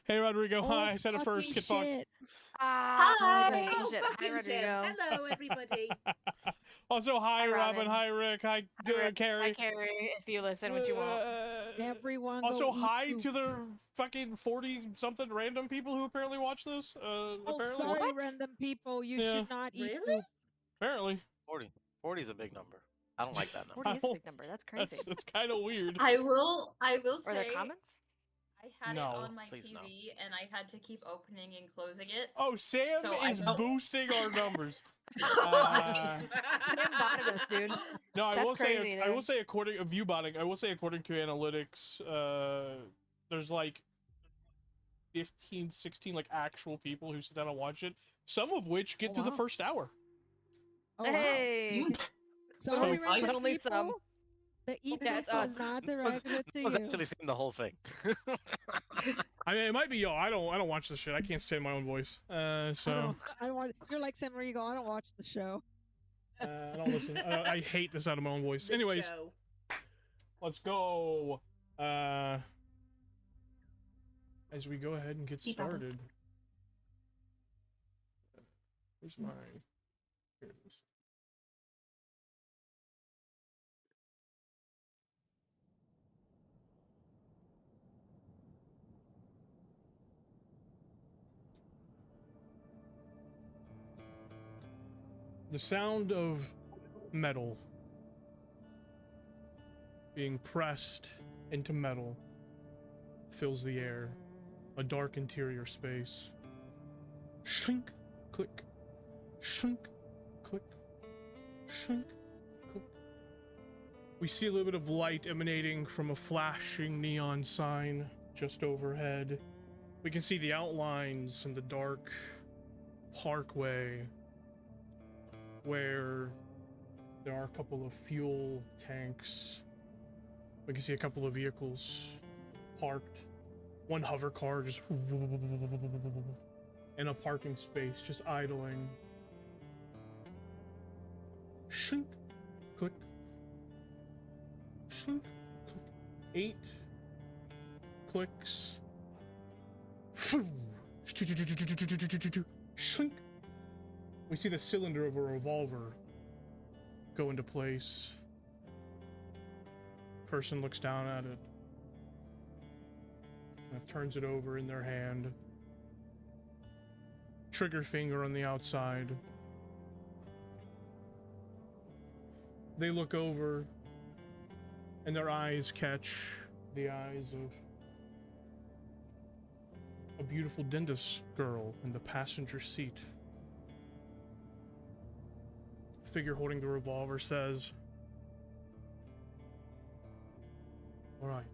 Hey, Rodrigo. Oh, Hi. I said it first. Get fucked. shit. Hi! Oh, Shit. fuck Hi, you, Jim. Rodrigo. Hello, everybody. Also, hi, Hi, Robin. Robin. Hi, Rick. Hi, Carrie. Hi, Carrie. If you listen, which you won't. Everyone Also, go eat hi poop. to the fucking 40-something random people who apparently watch this. Oh, Apparently. sorry, What? random people. You Yeah. should not eat Really? poop. Apparently. 40. 40 is a big number. I don't like that number. 40 is a big number. That's crazy. It's kind of weird. I will Are there say comments? I had No, it on my please TV no. and I had to keep opening and closing it. Oh, Sam So I is don't- boosting our numbers. Sam botted us, dude. No, I That's will crazy, say, I dude. will say, according to view botting, I will say, according to analytics, there's like 15, 16 like actual people who sit down and watch it. Some of which get Oh, through the wow. first hour. Oh, wow. Hey! Sorry, So- random Only people. some. The eat Yeah, poop it's was us. not I directed to was you. actually seeing the whole thing. I mean, it might be y'all. I don't watch this shit. I can't stand my own voice. So I don't want. You're like San Marigo. I don't watch the show. I don't listen. I hate the sound of my own voice. The Anyways, show. let's go. As we go ahead and get Keep up. started. Where's my? Here it is. The sound of metal being pressed into metal fills the air. A dark interior space. Shink, click. Shink, click. Shink, click. We see a little bit of light emanating from a flashing neon sign just overhead. We can see the outlines in the dark parkway where there are a couple of fuel tanks. We can see a couple of vehicles parked. One hover car just in a parking space, just idling. Shink, click. Shink, click. 8 clicks. Shink. We see the cylinder of a revolver go into place. Person looks down at it. And turns it over in their hand. Trigger finger on the outside. They look over, and their eyes catch the eyes of a beautiful Dendus girl in the passenger seat. Figure holding the revolver says, "All right.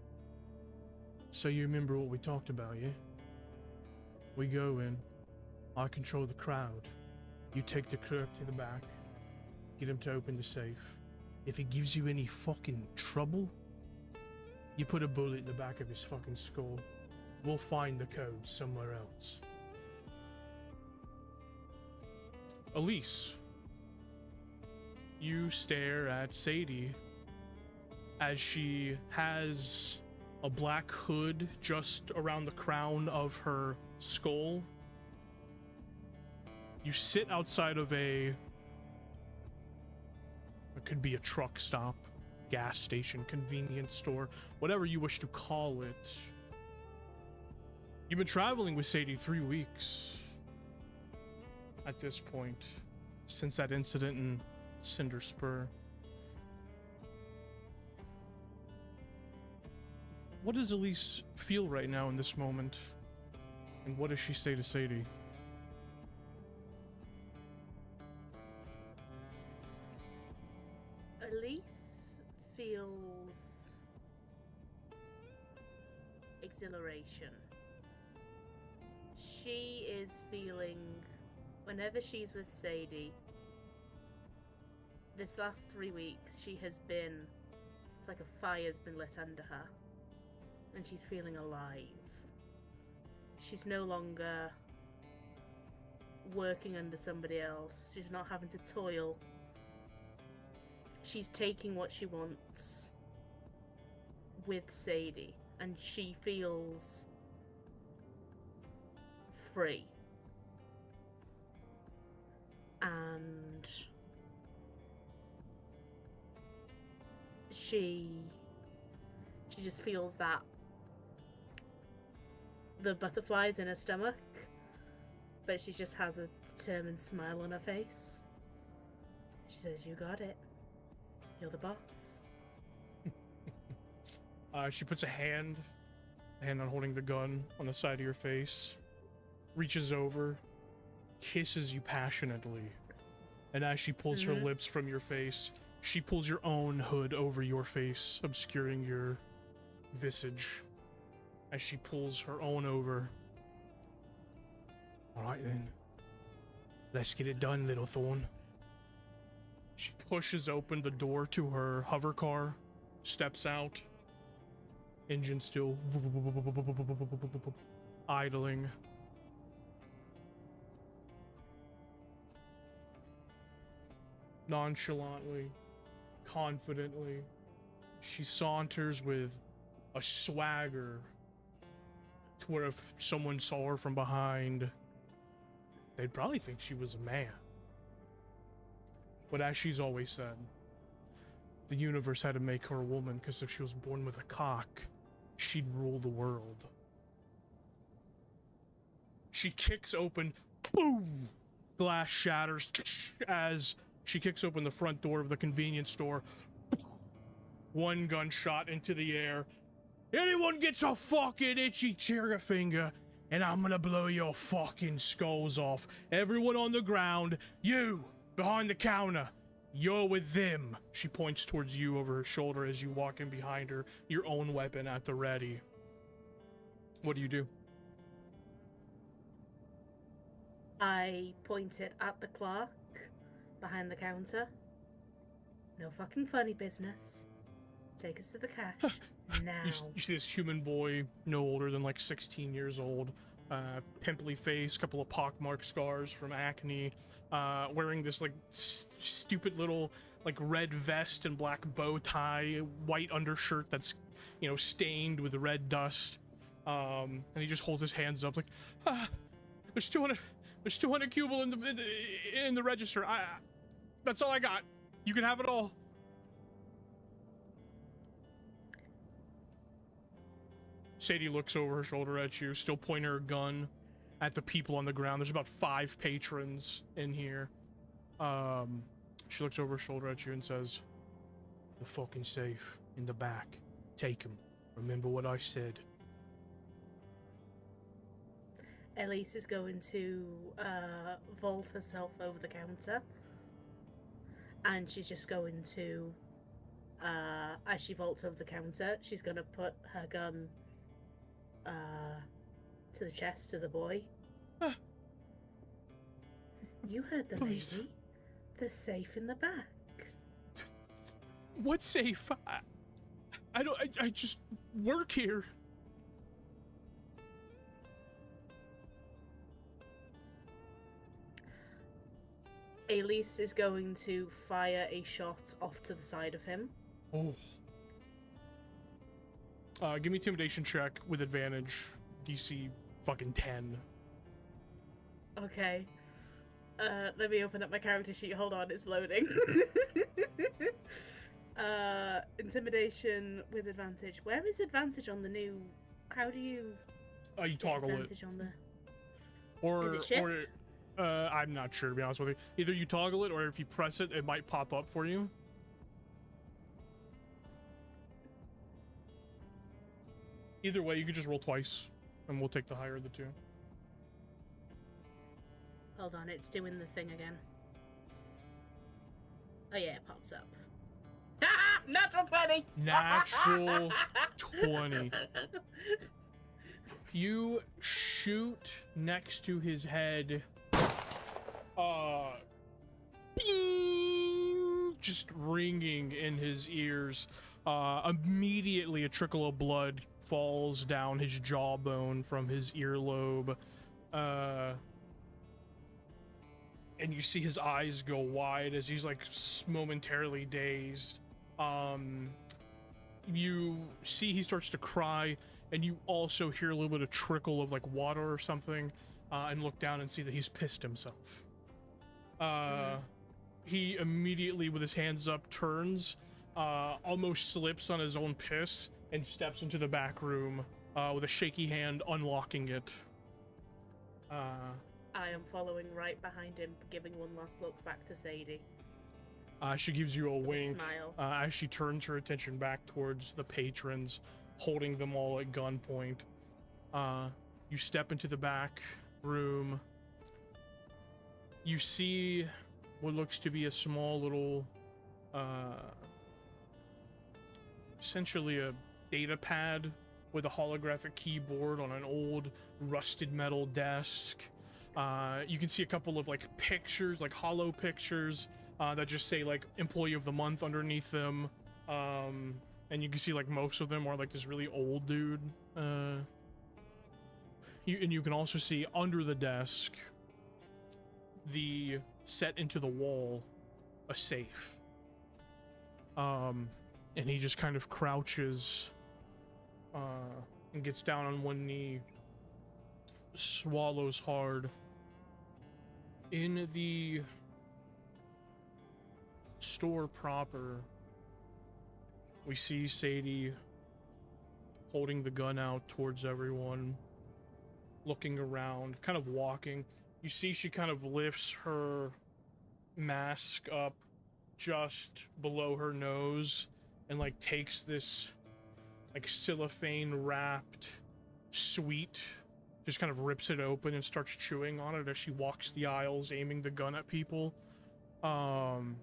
So you remember what we talked about, yeah? We go in, I control the crowd. You take the clerk to the back, get him to open the safe. If he gives you any fucking trouble, you put a bullet in the back of his fucking skull. We'll find the code somewhere else." Aellise, you stare at Sadie as she has a black hood just around the crown of her skull. You sit outside of it could be a truck stop, gas station, convenience store, whatever you wish to call it. You've been traveling with Sadie 3 weeks at this point, since that incident in Cinder Spur. What does Aellise feel right now in this moment? And what does she say to Sadie? Aellise feels exhilaration. She is feeling, whenever she's with Sadie, this last 3 weeks, she has been, it's like a fire's been lit under her. And she's feeling alive. She's no longer working under somebody else. She's not having to toil. She's taking what she wants with Sadie, and she feels free. And she just feels that the butterflies in her stomach, but she just has a determined smile on her face. She says, "You got it. You're the boss." She puts a hand on holding the gun on the side of your face, reaches over, kisses you passionately, and as she pulls her lips from your face, she pulls your own hood over your face, obscuring your visage. As she pulls her own over. All right then, let's get it done, little thorn. She pushes open the door to her hover car, steps out, engine still idling. Nonchalantly, confidently, she saunters with a swagger to where if someone saw her from behind, they'd probably think she was a man. But as she's always said, the universe had to make her a woman because if she was born with a cock, she'd rule the world. She kicks open, boom! Glass shatters as she kicks open the front door of the convenience store. One gunshot into the air. Anyone gets a fucking itchy trigger finger, and I'm gonna blow your fucking skulls off. Everyone on the ground, you, behind the counter, you're with them. She points towards you over her shoulder as you walk in behind her, your own weapon at the ready. What do you do? I point it at the clerk behind the counter. No fucking funny business. Take us to the cash now. You see this human boy, no older than like 16 years old, pimply face, couple of pockmark scars from acne, wearing this like stupid little like red vest and black bow tie, white undershirt that's, you know, stained with red dust, and he just holds his hands up like, there's 200 cubal in the register. That's all I got. You can have it all. Sadie looks over her shoulder at you, still pointing her gun at the people on the ground. There's about 5 patrons in here. She looks over her shoulder at you and says, "The fucking safe in the back. Take him. Remember what I said." Aellise is going to vault herself over the counter, and she's just going to, as she vaults over the counter, she's going to put her gun to the chest of the boy. You heard the Please. lady. The safe in the back. What safe? I just work here. Aellise is going to fire a shot off to the side of him. Oh. Give me intimidation check with advantage. DC fucking 10. Okay. Let me open up my character sheet. Hold on, it's loading. Intimidation with advantage. Where is advantage on the new? How do you? You toggle advantage it. on the. Or, Is it shift? I'm not sure, to be honest with you. Either you toggle it, or if you press it, it might pop up for you. Either way, you could just roll twice, and we'll take the higher of the two. Hold on, it's doing the thing again. Oh yeah, it pops up. Natural 20! Natural 20. You shoot next to his head. Bing! Just ringing in his ears. Immediately a trickle of blood falls down his jawbone from his earlobe. And you see his eyes go wide as he's like momentarily dazed. You see he starts to cry, and you also hear a little bit of trickle of like water or something and look down and see that he's pissed himself. He immediately, with his hands up, turns, almost slips on his own piss, and steps into the back room with a shaky hand, unlocking it. I am following right behind him, giving one last look back to Sadie. She gives you a With a wink smile. as she turns her attention back towards the patrons, holding them all at gunpoint. You step into the back room. You see what looks to be a small little, essentially a data pad with a holographic keyboard on an old rusted metal desk. You can see a couple of like pictures, like hollow pictures, that just say like employee of the month underneath them. And you can see like most of them are like this really old dude. You can also see under the desk, the set into the wall, a safe. And he just kind of crouches and gets down on one knee, swallows hard. In the store proper, we see Sadie holding the gun out towards everyone, looking around, kind of walking. You see she kind of lifts her mask up just below her nose and like takes this like cellophane wrapped sweet, just kind of rips it open and starts chewing on it as she walks the aisles, aiming the gun at people. And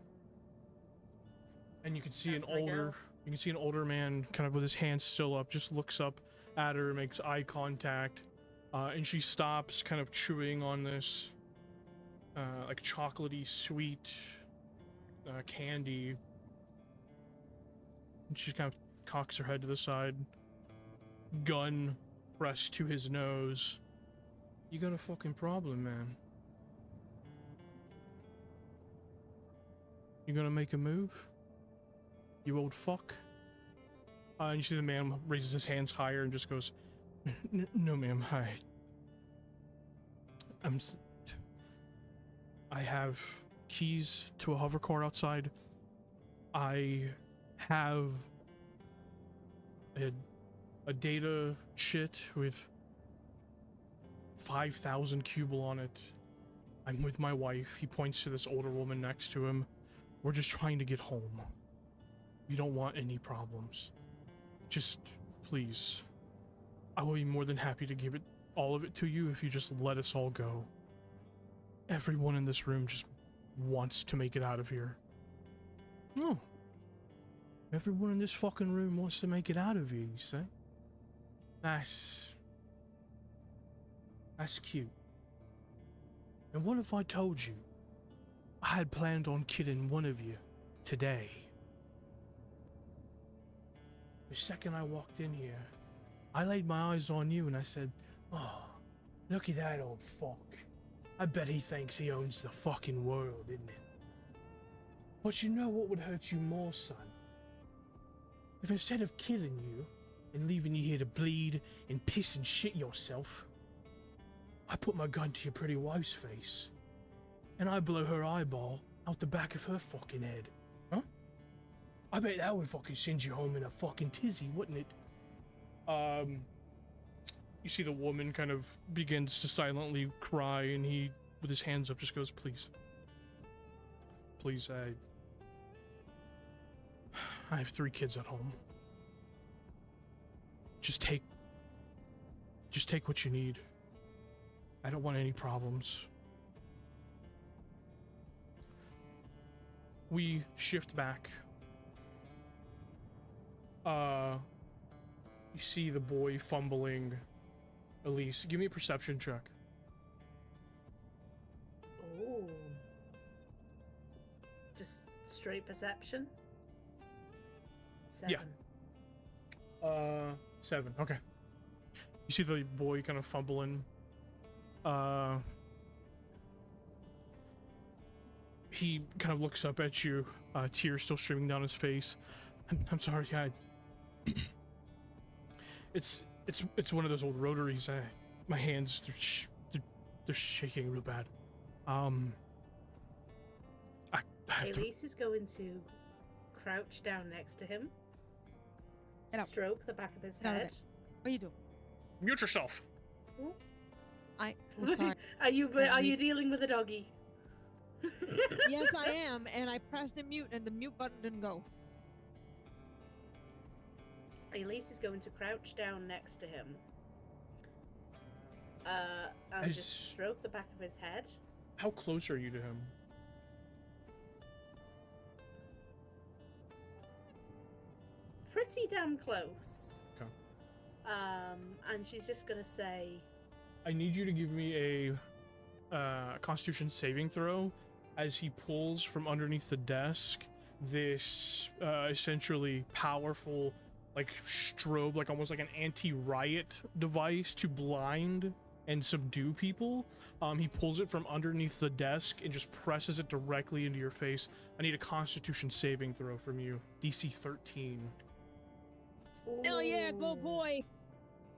you can see That's my girl. you can see an older man kind of with his hands still up, just looks up at her, makes eye contact, and she stops kind of chewing on this like chocolatey sweet candy. And she kind of cocks her head to the side, gun pressed to his nose. You got a fucking problem, man. You gonna make a move? You old fuck? And you see the man raises his hands higher and just goes, No, ma'am, I have keys to a hover car outside. I have a data shit with 5,000 cubal on it. I'm with my wife. He points to this older woman next to him. We're just trying to get home. We don't want any problems. Just, please. I will be more than happy to give it, all of it to you if you just let us all go. Everyone in this room just wants to make it out of here. No. Everyone in this fucking room wants to make it out of here, you say? That's cute. And what if I told you I had planned on killing one of you today? The second I walked in here, I laid my eyes on you and I said, oh, look at that old fuck. I bet he thinks he owns the fucking world, isn't it? But you know what would hurt you more, son? If instead of killing you and leaving you here to bleed and piss and shit yourself, I put my gun to your pretty wife's face and I blow her eyeball out the back of her fucking head. Huh? I bet that would fucking send you home in a fucking tizzy, wouldn't it? You see the woman kind of begins to silently cry, and he, with his hands up, just goes, please. Please, I have 3 kids at home. Just take what you need. I don't want any problems. We shift back. You see the boy fumbling. Aellise, give me a perception check. Oh. Just straight perception? 7. Yeah. 7, okay. You see the boy kind of fumbling. He kind of looks up at you, tears still streaming down his face. I'm sorry, It's one of those old rotaries. My hands, they're They're shaking real bad. I have to. Aellise is going to crouch down next to him, Get up. stroke the back of his Get out of head. What are you doing? Mute yourself. I'm sorry. Are you dealing with a doggy? Yes, I am, and I pressed the mute, and the mute button didn't go. Aellise is going to crouch down next to him. And As- just stroke the back of his head. How close are you to him? Pretty damn close. Okay. And she's just gonna say, I need you to give me a Constitution saving throw as he pulls from underneath the desk this essentially powerful, like strobe, like almost like an anti-riot device to blind and subdue people. He pulls it from underneath the desk and just presses it directly into your face. I need a Constitution saving throw from you. DC 13. Hell yeah, go "Ooh." boy!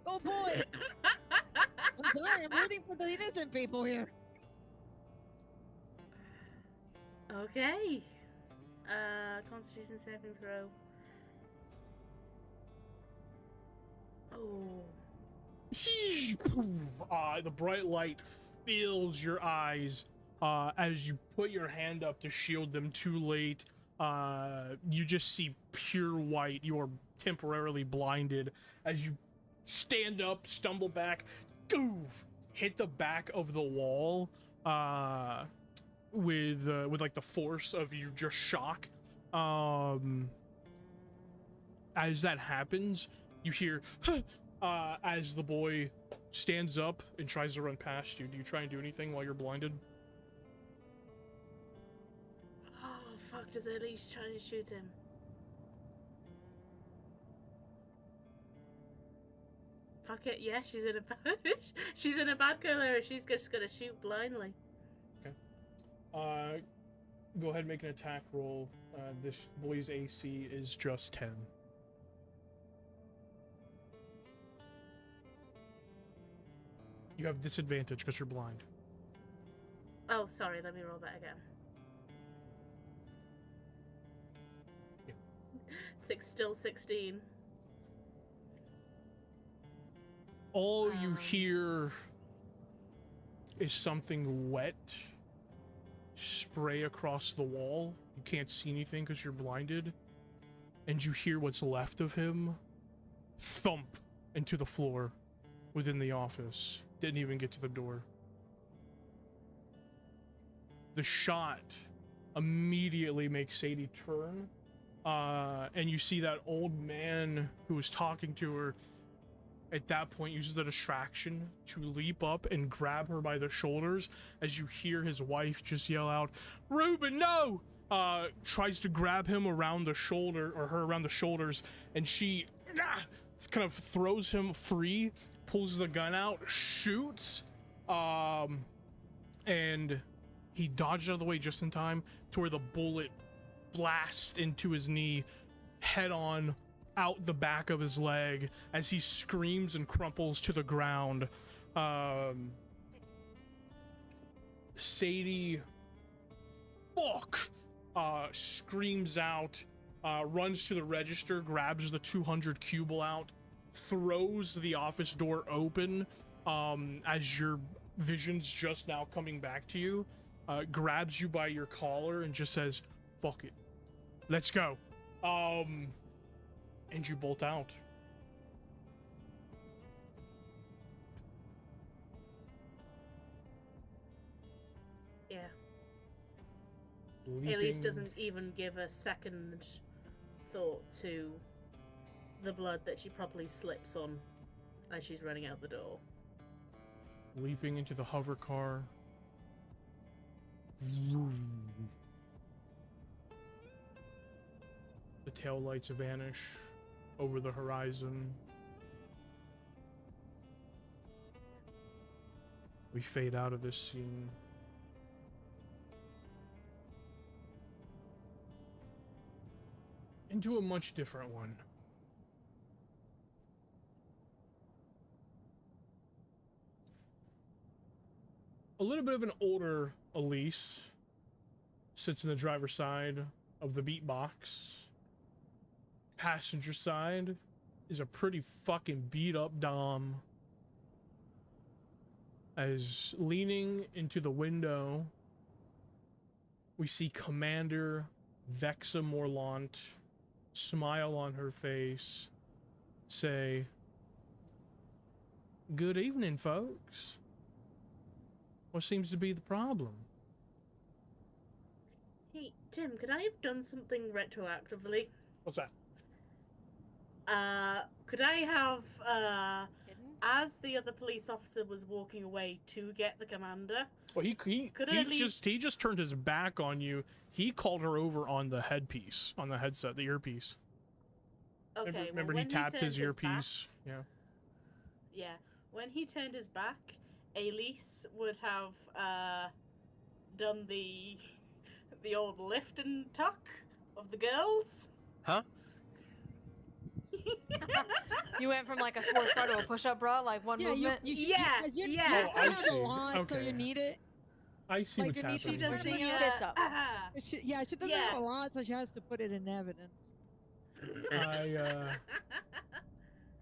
Go boy! I'm sorry, I'm rooting for the innocent people here. Okay. Constitution saving throw. Oh. The bright light fills your eyes as you put your hand up to shield them. Too late. You just see pure white. You are temporarily blinded as you stand up, stumble back, goof, hit the back of the wall with like the force of you just shock. As that happens, you hear as the boy stands up and tries to run past you. Do you try and do anything while you're blinded? Oh, fuck, does Aellise try to shoot him? Fuck it, yeah, she's in a bad, she's in a bad color. She's just gonna shoot blindly. Go ahead and make an attack roll. This boy's AC is just 10. You have disadvantage because you're blind. Oh, sorry, let me roll that again. Yeah. Still 16. All you hear is something wet spray across the wall. You can't see anything because you're blinded. And you hear what's left of him thump into the floor within the office. Didn't even get to the door. The shot immediately makes Sadie turn. And you see that old man who was talking to her at that point uses the distraction to leap up and grab her by the shoulders as you hear his wife just yell out, "Reuben, no!" Tries to grab him around the shoulder, or her around the shoulders, and she kind of throws him free, pulls the gun out, shoots, and he dodged out of the way just in time to where the bullet blasts into his knee head on out the back of his leg as he screams and crumples to the ground. Sadie, fuck, screams out, runs to the register, grabs the 200 cubal out, throws the office door open as your vision's just now coming back to you, grabs you by your collar and just says, "Fuck it, let's go." And you bolt out. Yeah. Leaping- Aellise doesn't even give a second thought to the blood that she probably slips on as she's running out the door. Leaping into the hover car. Vroom. The taillights vanish over the horizon. We fade out of this scene. Into a much different one. A little bit of an older Aellise sits in the driver's side of the beatbox. Passenger side is a pretty fucking beat up Dom. As leaning into the window, we see Commander Vexa Morlant smile on her face, say, "Good evening, folks. What seems to be the problem?" Hey, Tim, could I have done something retroactively? What's that? Could I have, Hidden? as the other police officer was walking away to get the commander? Well, he Could I at just least- turned his back on you. He called her over on the headpiece, on the headset, the earpiece. Okay, well, Remember he when tapped turned his back- earpiece. Yeah. Yeah, when he turned his back, Aellise would have done the old lift and tuck of the girls. Huh? You went from like a sports bra to a push-up bra, like one Yeah, movement. Yeah, because you're, yeah. You Oh, I have a see. lot, so Okay. you need it. I see Like, what's you need to She happening. does do the the, Tits up. She doesn't Yeah. have a lot, so she has to put it in evidence.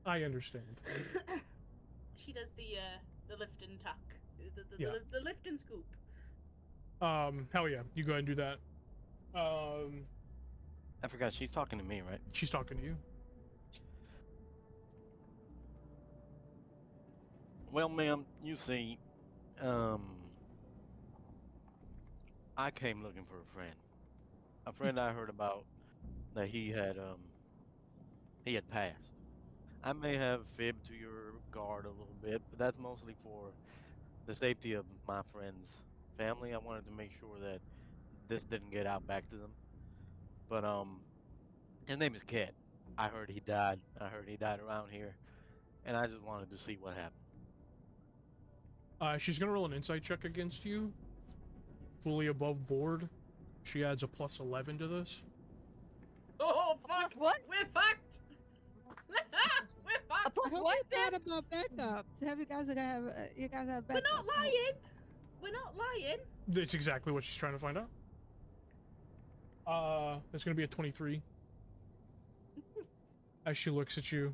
I understand. She does the lift and tuck, Yeah. the lift and scoop. Hell yeah, you go ahead and do that. I forgot she's talking to me, right? She's talking to you. Well, ma'am, you see, I came looking for a friend. A friend I heard about that he had passed. I may have fibbed to your guard a little bit, but that's mostly for the safety of my friend's family. I wanted to make sure that this didn't get out back to them. But his name is Ked. I heard he died. I heard he died around here, and I just wanted to see what happened. She's gonna roll an insight check against you. Fully above board. She adds a plus 11 to this. Oh fuck! What? We're fucked. We're A fucked. I plus hope what? you thought about backups. Have you guys have backups? We're not lying. We're not lying. That's exactly what she's trying to find out. That's gonna be a 23. As she looks at you.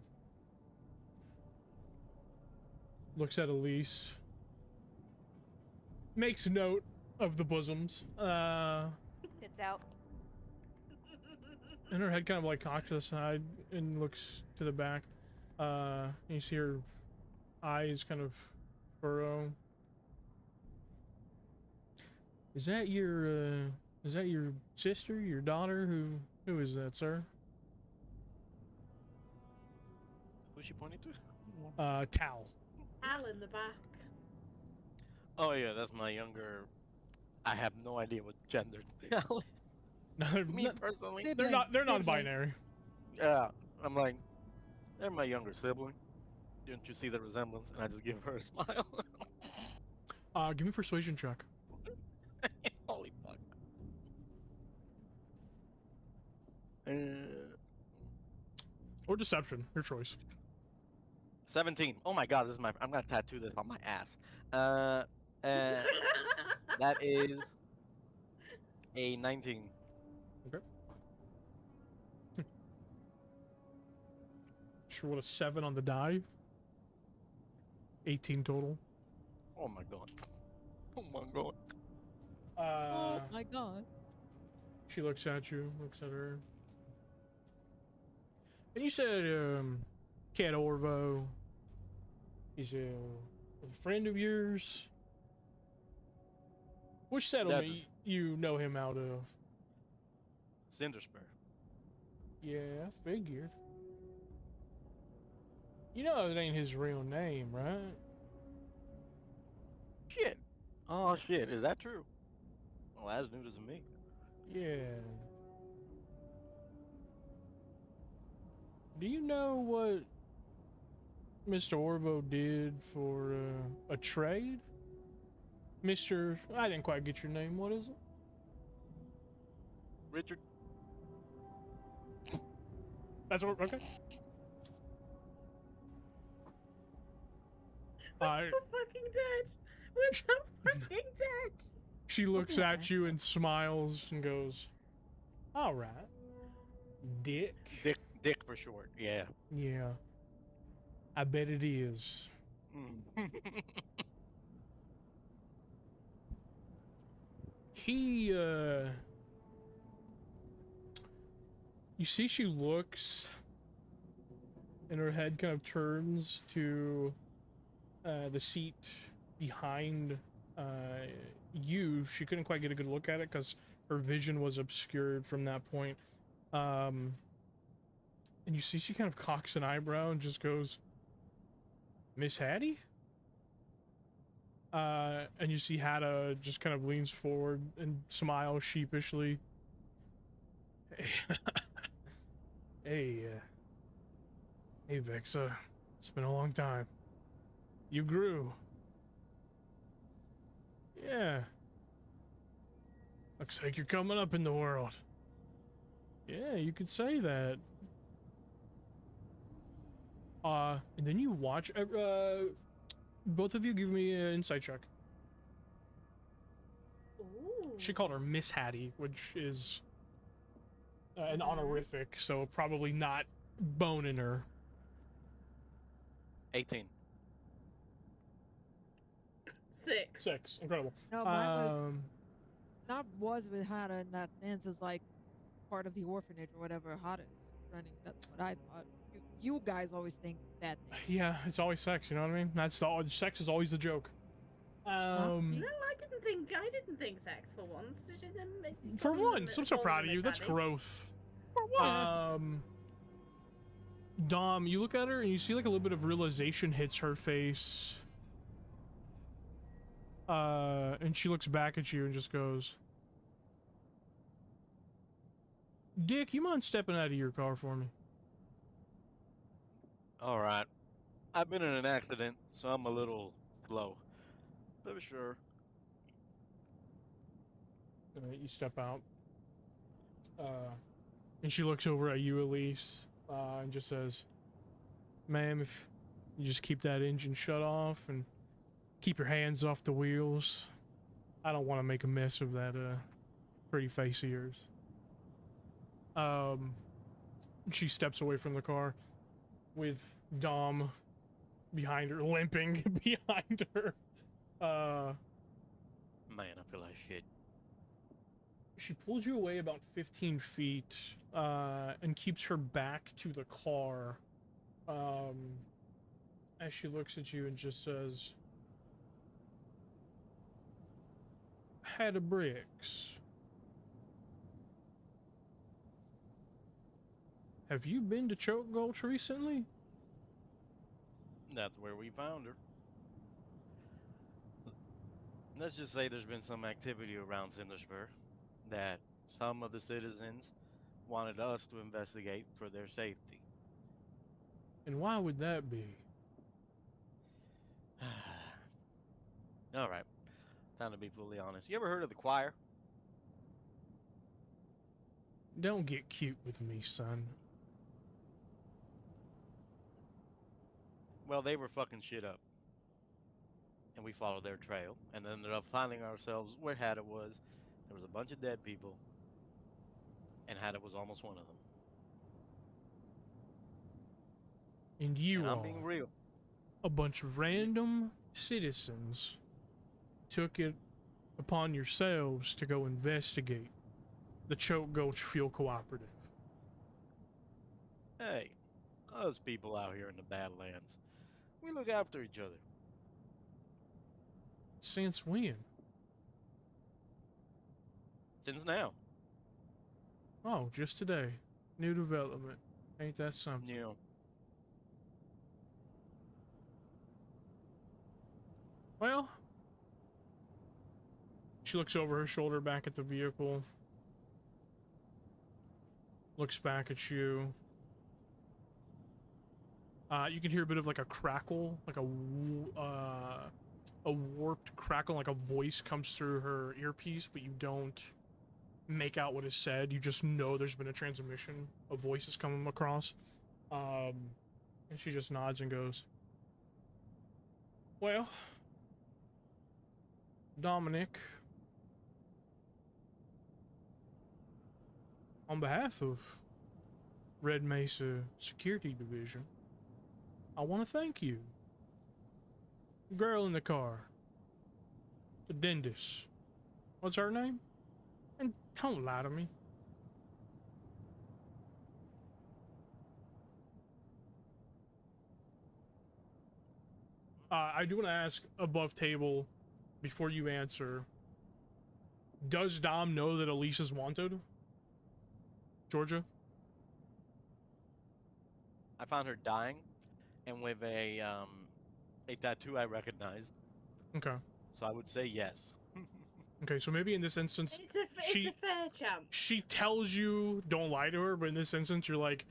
Looks at Aellise. Makes note of the bosoms. It's out. And her head kind of like cocks to the side and looks to the back. And you see her eyes kind of furrow. Is that your sister, your daughter? Who is that, sir? Who's she pointing to? Tal. Al in the back. Oh yeah, that's my younger. I have no idea what gender. No, they're Me not- personally. they're Sibling, not. They're sibling. non-binary. Yeah, I'm like, they're my younger sibling. Didn't you see the resemblance? And I just give her a smile. Give me a persuasion check. Holy fuck. Or deception, your choice. 17. Oh my god, this is my. I'm gonna tattoo this on my ass. That is a 19. She rolled a 7 on the die. 18 total. Oh my god. Oh my god. Oh my god. She looks at you, looks at her. And you said, Cat Orvo is a friend of yours? Which settlement That's- you know him out of? Cinderspur. Yeah, I figured. You know it ain't his real name, right? Shit. Oh shit, is that true? Well, that's news to me. Yeah. Do you know what Mr. Orvo did for a trade? Mr. I didn't quite get your name. What is it? Richard? That's what. Okay. We're so fucking dead. We're so fucking dead. She looks Okay. at you and smiles and goes, "All right, Dick." Dick for short. Yeah. Yeah, I bet it is. He, you see she looks, and her head kind of turns to the seat behind you. She couldn't quite get a good look at it because her vision was obscured from that point. And you see she kind of cocks an eyebrow and just goes, "Miss Hattie?" And you see Hatta just kind of leans forward and smiles sheepishly. Hey, hey, Vexa. It's been a long time. You grew. Yeah. Looks like you're coming up in the world. Yeah, you could say that. And then you watch, both of you give me an insight check. Ooh. She called her Miss Hattie, which is an honorific, so probably not boning her. 18. 6. 6. Incredible. No, mine was with Hada in that sense as like part of the orphanage or whatever Hada is running. That's what I thought. You guys always think bad things. Yeah, it's always sex, you know what I mean? Sex is always the joke. No, I didn't think sex for once. Did you then For once, I'm so proud of you. That's growth. For what? Dom, you look at her and you see like a little bit of realization hits her face. And she looks back at you and just goes, "Dick, you mind stepping out of your car for me?" All right. I've been in an accident, so I'm a little slow. But sure. You step out. And she looks over at you, Aellise, and just says, "Ma'am, if you just keep that engine shut off and keep your hands off the wheels, I don't want to make a mess of that pretty face of yours." She steps away from the car with Dom behind her, limping behind her. Man, I feel like shit. She pulls you away about 15 feet and keeps her back to the car as she looks at you and just says, "Had a bricks. Have you been to Choke Gulch recently?" That's where we found her. Let's just say there's been some activity around Cinderspur that some of the citizens wanted us to investigate for their safety. And why would that be? All right, time to be fully honest. You ever heard of the choir? Don't get cute with me, son. Well, they were fucking shit up. And we followed their trail and ended up finding ourselves where Hatta was. There was a bunch of dead people, and Hatta was almost one of them. And you And I'm all, being real. a bunch of random citizens, took it upon yourselves to go investigate the Choke Gulch Fuel Cooperative. Hey, us people out here in the Badlands, we look after each other. Since when? Since now. Oh, just today. New development. Ain't that something? You know, Well, she looks over her shoulder back at the vehicle, looks back at you. You can hear a bit of like a crackle, like a warped crackle, like a voice comes through her earpiece, but you don't make out what is said. You just know there's been a transmission of voices coming across. And she just nods and goes, "Well, Dominic, on behalf of Red Mesa Security Division, I want to thank you. Girl in the car, the Dendus. What's her name? And don't lie to me. I do want to ask above table, before you answer, does Dom know that Aellise is wanted? Georgia? I found her dying, and with a tattoo I recognized. Okay. So I would say yes. Okay, so maybe in this instance, It's a fair chance. she tells you don't lie to her, but in this instance, you're like,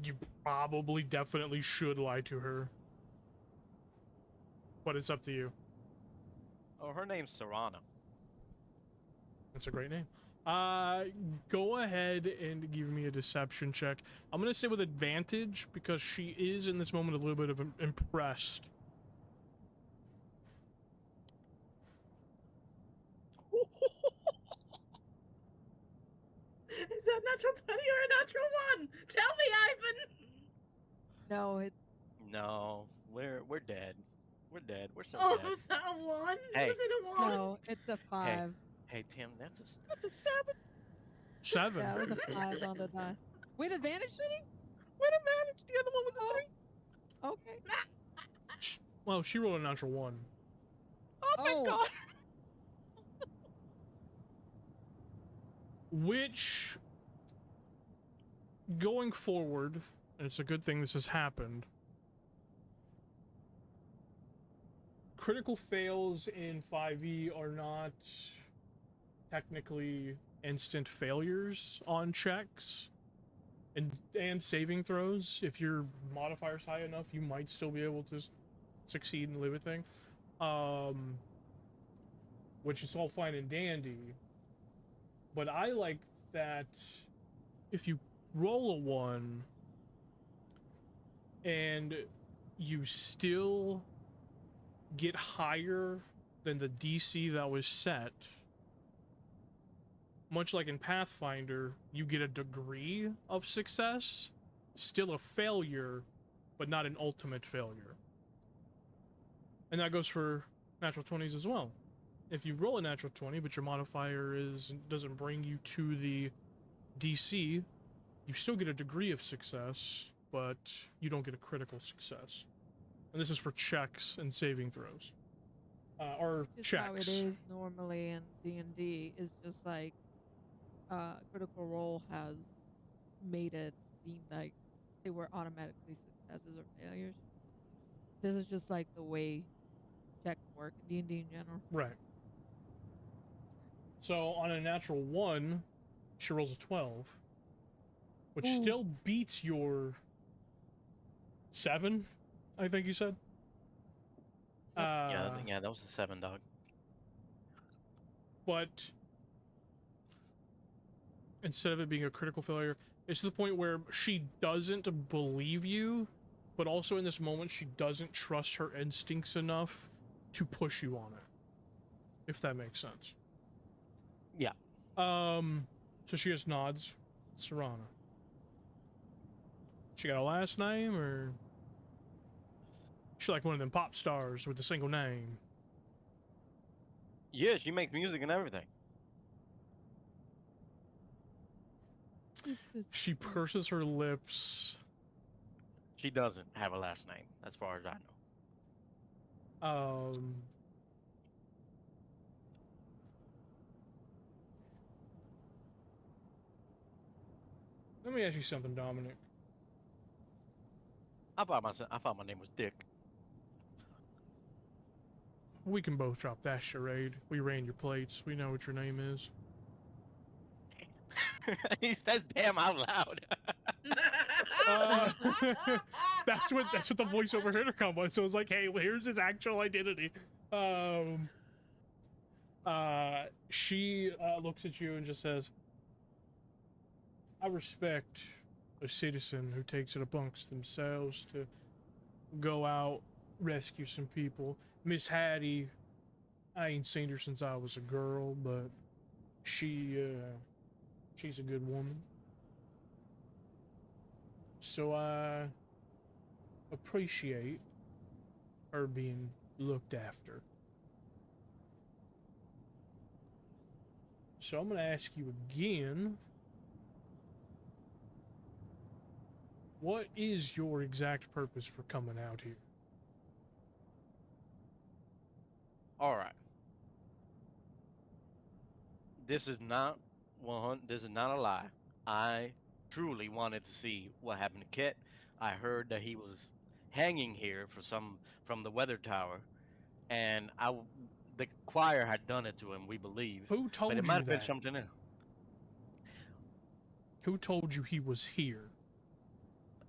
you probably definitely should lie to her. But it's up to you. Oh, her name's Serrano. That's a great name. Go ahead and give me a deception check. I'm gonna say with advantage because she is in this moment a little bit of impressed. Is that natural 20 or a natural 1? Tell me, Ivan! No, it's No, we're dead. We're dead. We're so Oh, dead. was that a 1? Hey. Was it a 1? no, it's a 5. Hey Tim, that's a 7. 7. Yeah, it was a 5 on the die. With advantage, Sweetie? What advantage? The other one with the 3. Okay. Well, she rolled a natural 1. Oh my Oh. god. Which, going forward, and it's a good thing this has happened, critical fails in 5e are not technically instant failures on checks and saving throws. If your modifier's high enough, you might still be able to succeed and live a thing. Which is all fine and dandy. But I like that if you roll a 1 and you still get higher than the DC that was set, much like in Pathfinder, you get a degree of success, still a failure, but not an ultimate failure. And that goes for natural 20s as well. If you roll a natural 20, but your modifier doesn't bring you to the DC, you still get a degree of success, but you don't get a critical success. And this is for checks and saving throws. Or Just checks. how it is normally in D&D is just like Critical Role has made it seem like they were automatically successes or failures. This is just like the way checks work in D&D in general. Right. So on a natural 1, she rolls a 12, which Ooh. still beats your 7, I think you said. Yeah, that was a 7, dog. But instead of it being a critical failure, it's to the point where she doesn't believe you, but also in this moment she doesn't trust her instincts enough to push you on it, if that makes sense. Yeah. So she just nods. Serrano. She got a last name, or she like one of them pop stars with a single name? Yeah, she makes music and everything. She purses her lips. She doesn't have a last name, as far as I know. Let me ask you something, Dominic. I thought my name was Dick. We can both drop that charade. We ran your plates. We know what your name is. He said damn out loud. That's what the voice over intercom was. So it was like, hey, well, here's his actual identity. She looks at you and just says, I respect a citizen who takes it amongst themselves to go out, rescue some people. Miss Hattie I ain't seen her since I was a girl, but she's a good woman. So I appreciate her being looked after. So I'm going to ask you again, what is your exact purpose for coming out here? All right. This is not this is not a lie. I truly wanted to see what happened to Kit. I heard that he was hanging here from the weather tower, and the choir had done it to him, we believe. Who But told it you might have been that? something else. Who told you he was here?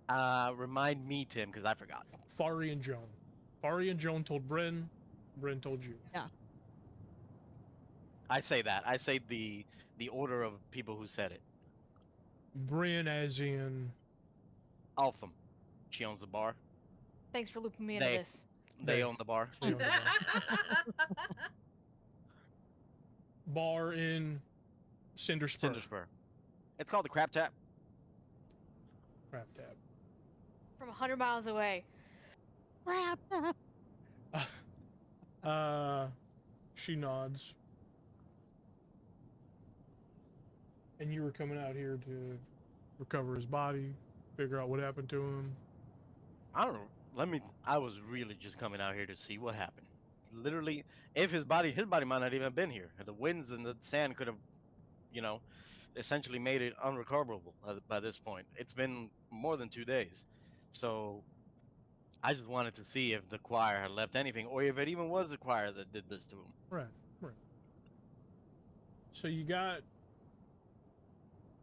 Remind me, Tim, because I forgot. Fari and Joan. Fari and Joan told Brynn. Brynn told you. Yeah. I say that. I say the order of people who said it. Brynn as in... Altham. She owns the bar. Thanks for looping me into They- this. They own the bar. They own the bar in Cinder Spur. Cinder Spur. It's called the Crap Tap. Crap tap. From 100 miles away. Crap. She nods. And you were coming out here to recover his body, figure out what happened to him. I don't know. I was really just coming out here to see what happened. Literally, if his body might not even have been here. The winds and the sand could have, essentially made it unrecoverable by this point. It's been more than 2 days. So I just wanted to see if the choir had left anything, or if it even was the choir that did this to him. Right. So you got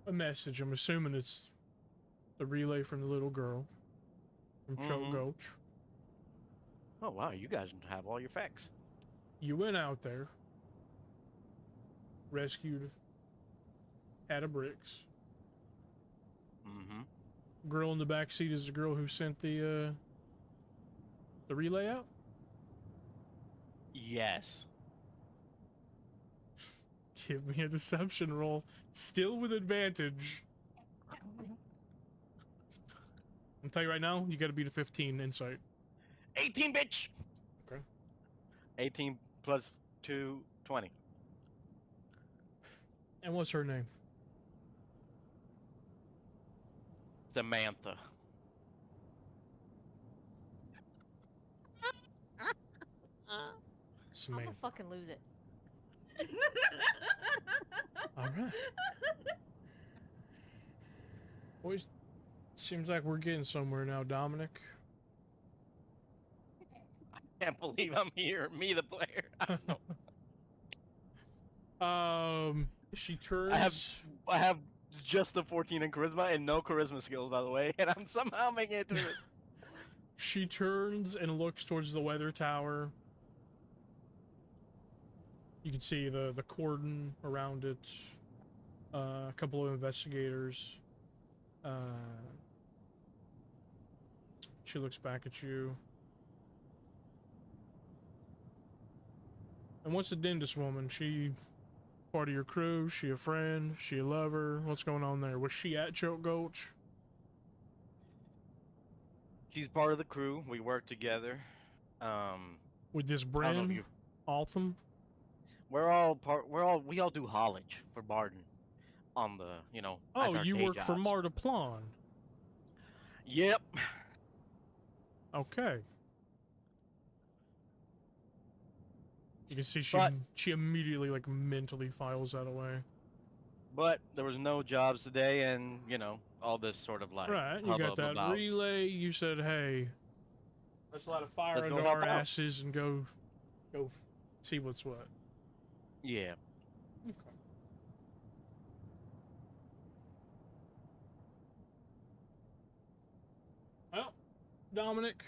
a message. I'm assuming it's the relay from the little girl from Choke Gulch. Oh, wow, you guys have all your facts. You went out there, rescued Ada Bricks. Mm-hmm. Girl in the back seat is the girl who sent the relay out. Yes. Give me a deception roll, still with advantage. I'll tell you right now, you got to beat a 15 insight. 18, bitch! Okay. 18 plus 2, 20. And what's her name? Samantha. I'm Samantha. gonna fucking lose it. All right. Boys, seems like we're getting somewhere now, Dominic. I can't believe I'm here. Me, the player. I don't know. She turns. I have just the 14 in charisma and no charisma skills, by the way, and I'm somehow making it through this. She turns and looks towards the weather tower. You can see the cordon around it. A couple of investigators. She looks back at you. And what's the Dendus woman? She part of your crew? She a friend? She a lover? What's going on there? Was she at Choke Gulch? She's part of the crew. We work together. With this I don't know if Brynn? you. Altham? We all do haulage for Barden on the, as Oh, our you day work for jobs. Martaplan. Yep. Okay. You can see But- she immediately mentally files that away. But there was no jobs today, and all this sort of Right, you got hubbub that about. relay. You said, "Hey, let's light a fire Let's go under help our out." asses and go see what's what." Yeah. Okay. Well, Dominic,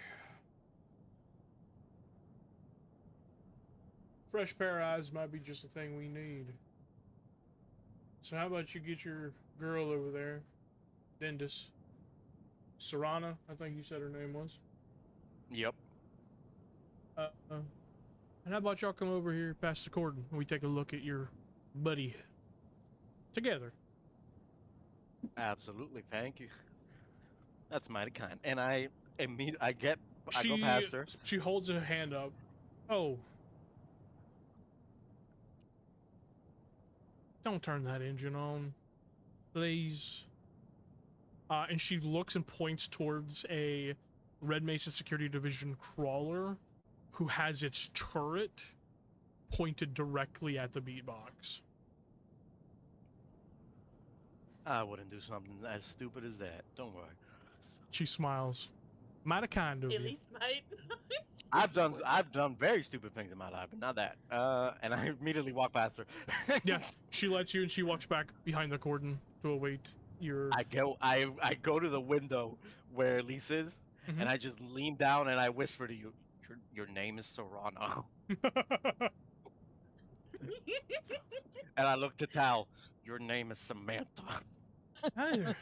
fresh pair of eyes might be just the thing we need. So how about you get your girl over there, Dendus, Serana, I think you said her name was. Yep. And how about y'all come over here past the cordon and we take a look at your buddy together? Absolutely, thank you. That's mighty kind. And I go She past her. she holds a hand up. Oh. Don't turn that engine on, please. And she looks and points towards a Red Mesa Security Division crawler who has its turret pointed directly at the beatbox. I wouldn't do something as stupid as that. Don't worry. She smiles. Mighty kind of you. Aellise might. I've done very stupid things in my life, but not that. And I immediately walk past her. Yeah, she lets you and she walks back behind the cordon to await your... I go to the window where Aellise is, and I just lean down and I whisper to you, your name is Serrano. And I look to Tal, your name is Samantha. Hey.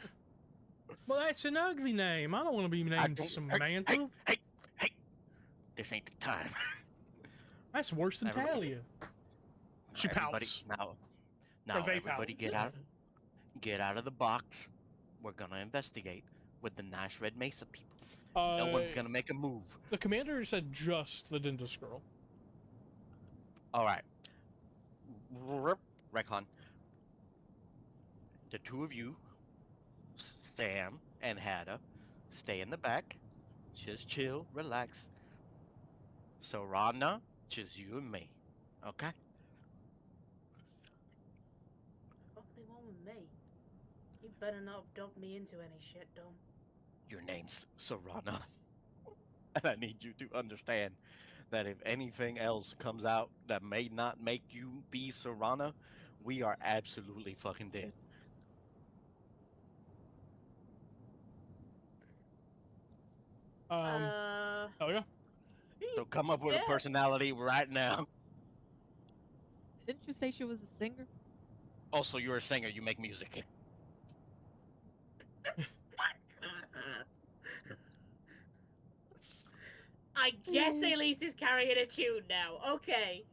Well, that's an ugly name. I don't want to be named Samantha. Hey, this ain't the time. That's worse than Talia. She pouts. Now they everybody pout. get out of the box. We're gonna investigate with the nice Red Mesa people. No one's gonna make a move. The commander said just the Dendus girl. All right. Recon. The two of you, Sam and Hada, stay in the back. Just chill, relax. Serrana, just you and me. Okay? What they want with me? You better not have dug me into any shit, Dom. Your name's Serrana. And I need you to understand that if anything else comes out that may not make you be Serrana, we are absolutely fucking dead. Oh yeah? So come up with a personality right now. Didn't you say she was a singer? Also, you're a singer, you make music. I guess Aellise is carrying a tune now. Okay.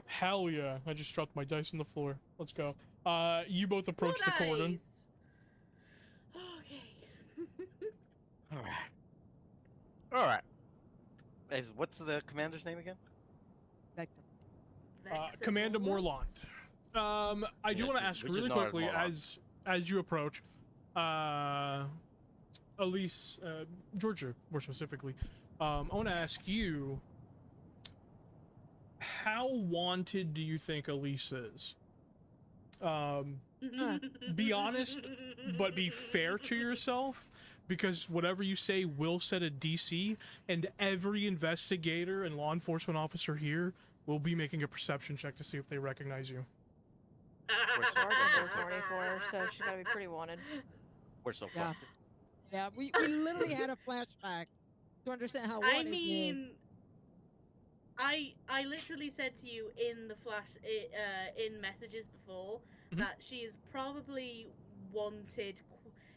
Hell yeah. I just dropped my dice on the floor. Let's go. You both approach the cordon. Okay. Alright. What's the commander's name again? Vexen. Commander Morlant. I do want to ask really quickly as you approach, Aellise, Georgia, more specifically. I want to ask you, how wanted do you think Aellise is? Be honest, but be fair to yourself, because whatever you say will set a DC, and every investigator and law enforcement officer here will be making a perception check to see if they recognize you. Sergeant was horny for her, so she's gotta be pretty wanted. We're so Yeah. fucked. Yeah, we literally had a flashback to understand how. I mean, I literally said to you in the in messages before that she is probably wanted.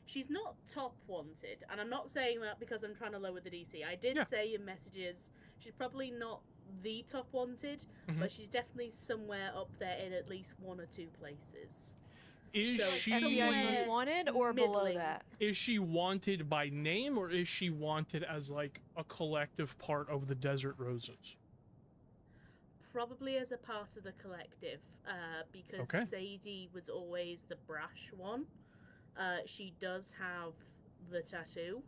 She's not top wanted, and I'm not saying that because I'm trying to lower the DC. I did say in messages she's probably not the top wanted, but she's definitely somewhere up there in at least one or two places. Is So she FBI's most wanted or below middling. that? Is she wanted by name, or is she wanted as like a collective part of the Desert Roses? Probably as a part of the collective, because Sadie was always the brash one. She does have the tattoo,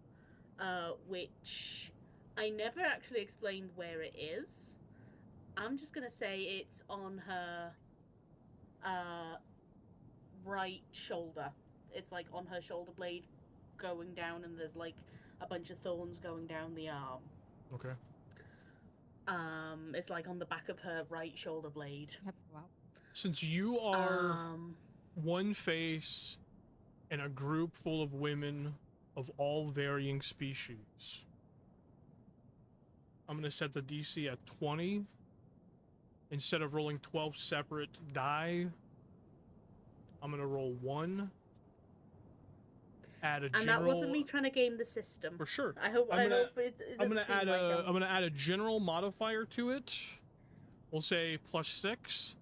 which I never actually explained where it is. I'm just gonna say it's on her right shoulder. It's like on her shoulder blade going down, and there's like a bunch of thorns going down the arm. Okay. It's like on the back of her right shoulder blade. Wow. Since you are one face in a group full of women of all varying species, I'm going to set the DC at 20. Instead of rolling 12 separate die, I'm going to roll 1. Add a general... And that wasn't me trying to game the system. For sure. I hope it I'm doesn't gonna seem add like I'm gonna add a general modifier to it, We'll say +6,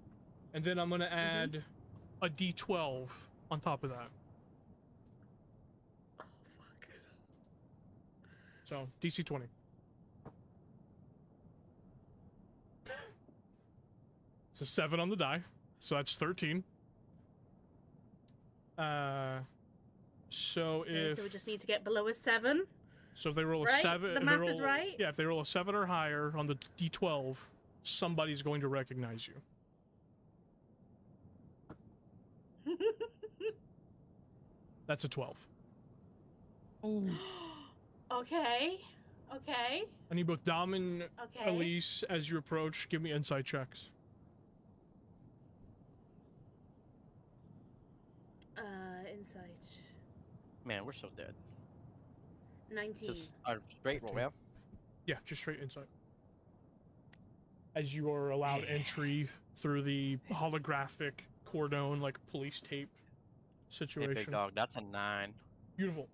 and then I'm gonna add a D12 on top of that. Oh, fuck. So DC 20. It's a 7 on the die, so that's 13. So Okay, if so we just need to get below a 7. so if they roll a Right? 7, The if they math roll, is right? Yeah, if they roll a 7 or higher on the D12, somebody's going to recognize you. That's a 12. Oh. Okay. Okay. I need both Dom and Okay. Aellise, as you approach, give me insight checks. Insight. Man, we're so dead. 19. Just a straight roll, yeah? Yeah, just straight insight. As you are allowed entry through the holographic cordon, like police tape Hey, situation. big dog, that's a 9. Beautiful.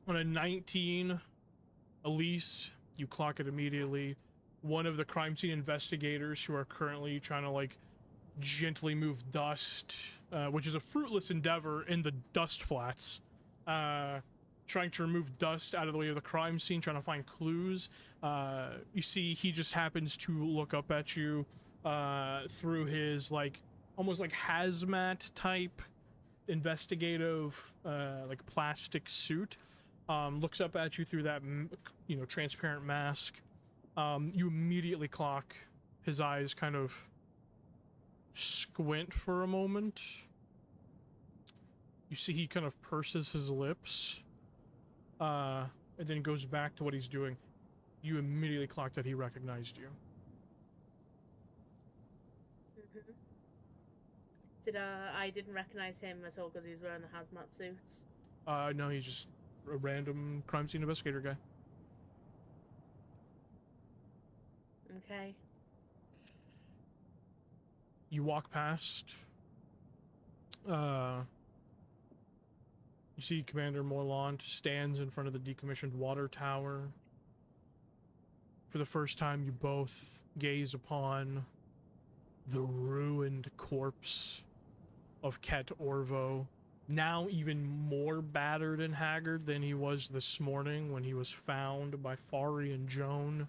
On a 19, Aellise, you clock it immediately. One of the crime scene investigators who are currently trying to, like, gently move dust, which is a fruitless endeavor in the dust flats, trying to remove dust out of the way of the crime scene, trying to find clues. You see he just happens to look up at you through his, like, almost like hazmat type investigative, like, plastic suit. Looks up at you through that, transparent mask. You immediately clock his eyes kind of squint for a moment. You see he kind of purses his lips, and then goes back to what he's doing. You immediately clock that he recognized you. I didn't recognize him at all because he was wearing the hazmat suits. No, he's just a random crime scene investigator guy. Okay. You walk past. You see Commander Morlant stands in front of the decommissioned water tower. For the first time, you both gaze upon the ruined corpse of Ket Orvo, now even more battered and haggard than he was this morning when he was found by Fari and Joan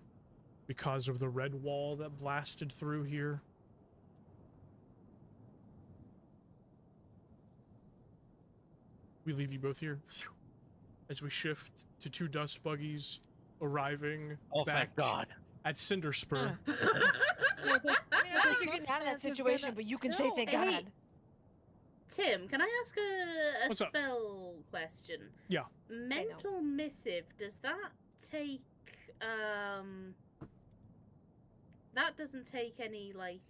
because of the red wall that blasted through here. We leave you both here as we shift to 2 dust buggies arriving Oh, back thank God. at Cinderspur. Yeah, the, I mean, I the don't think you can have that suspense has situation, been- but you can say No, thank hey, God. Tim, can I ask a What's up? spell question? Yeah. Mental missive, does that take, that doesn't take any, like,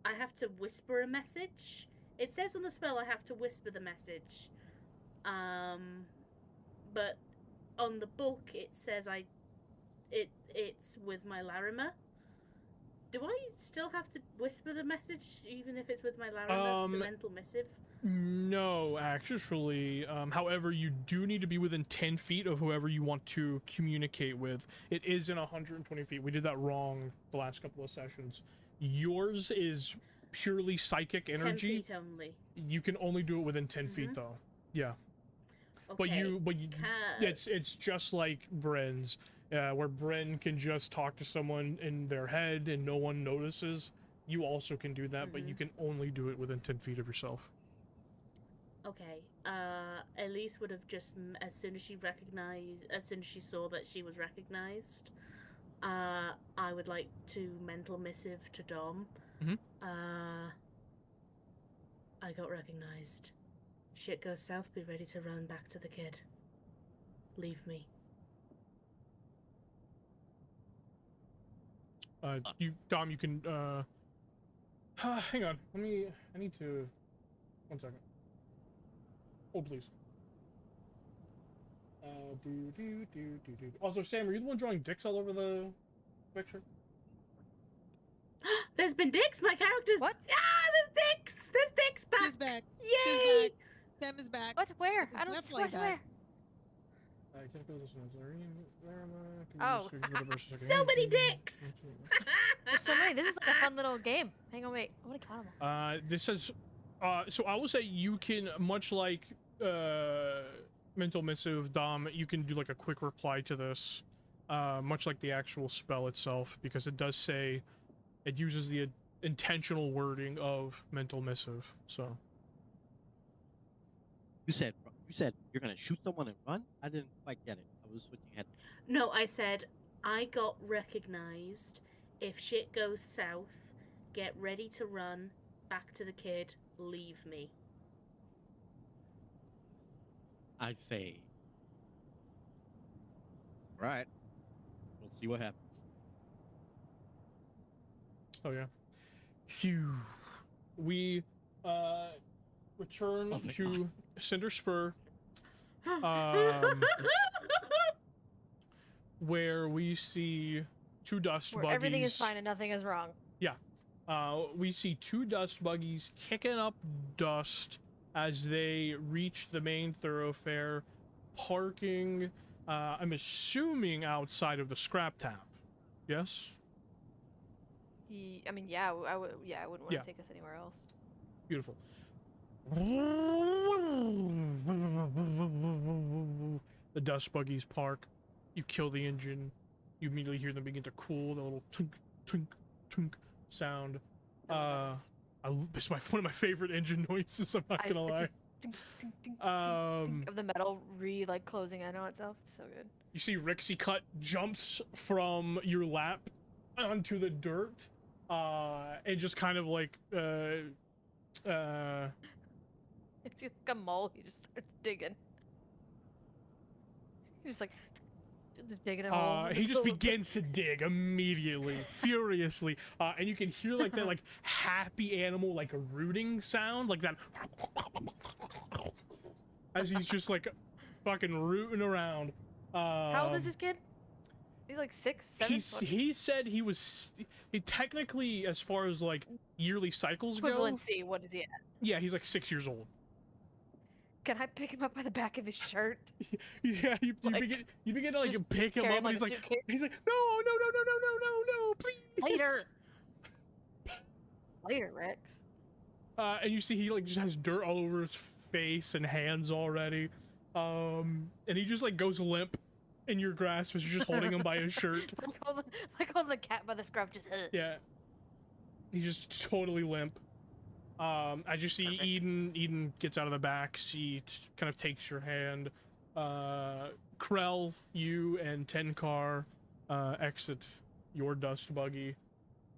I have to whisper a message? It says on the spell I have to whisper the message. But on the book it says it's with my Larimer. Do I still have to whisper the message even if it's with my Larimer to mental missive? No, actually. However, you do need to be within 10 feet of whoever you want to communicate with. It is in 120 feet. We did that wrong the last couple of sessions. Yours is purely psychic energy. 10 feet only. You can only do it within 10 feet, though. Yeah. Okay. But you, it's just like Brynn's, where Brynn can just talk to someone in their head and no one notices. You also can do that, but you can only do it within 10 feet of yourself. Okay. Aellise would have just, as soon as she saw that she was recognized, I would like to mental missive to Dom. I got recognized. Shit goes south, be ready to run back to the kid. Leave me. Dom, you can, hang on, I need to, 1 second. Oh, please. Also, Sam, are you the one drawing dicks all over the picture? There's been dicks, my characters! What? Ah, there's dicks! There's dicks back! She's back. Yay! She's back. Sam is back. What? Where? It's I don't definitely what? Where? Oh. So many dicks! There's so many. This is like a fun little game. Hang on, wait. I want to count them all. This says, so I will say you can, much like mental missive Dom, you can do like a quick reply to this, much like the actual spell itself, because it does say it uses the intentional wording of mental missive. So You said you're gonna shoot someone and run? I didn't quite get it. I was switching head. No, I said I got recognized. If shit goes south, get ready to run. Back to the kid. Leave me. I say. Right. We'll see what happens. oh yeah, phew. We return Oh, thank to Cinder Spur, where we see two dust Where buggies. everything is fine and nothing is wrong. We see two dust buggies kicking up dust as they reach the main thoroughfare, parking, I'm assuming outside of the scrap tap. Yes? I mean, yeah, I would. Yeah, I wouldn't want Yeah. to take us anywhere else. Beautiful. The dust buggies park. You kill the engine. You immediately hear them begin to cool, the little tink, tink, tink sound. No one knows. It's one of my favorite engine noises, I'm not gonna it's lie. just ding, ding, ding, ding, ding of the metal closing in on itself. It's so good. You see Rixie Cut jumps from your lap onto the dirt, and just kind of like, It's like a mole. He just starts digging. He's just like, just digging a hole. in the he just middle of the- begins to dig immediately, furiously, and you can hear like that like happy animal like a rooting sound, like that, as he's just like fucking rooting around. How old is this kid? He's like 6, 7. He said he technically, as far as like yearly cycles go, Equivalency. What is he at? yeah, he's like 6 years old. Can I pick him up by the back of his shirt? Yeah, you Like, begin to like just pick him carry up, him and like a suitcase? he's like, no, please. Later. Later, Rex. And you see he like just has dirt all over his face and hands already, and he just like goes limp in your grasp as you're just holding him by his shirt. like holding the cat by the scruff, just. Yeah, he's just totally limp. As you see, Perfect. Eden gets out of the back seat, kind of takes your hand. Krel, you and Tenkar exit your dust buggy.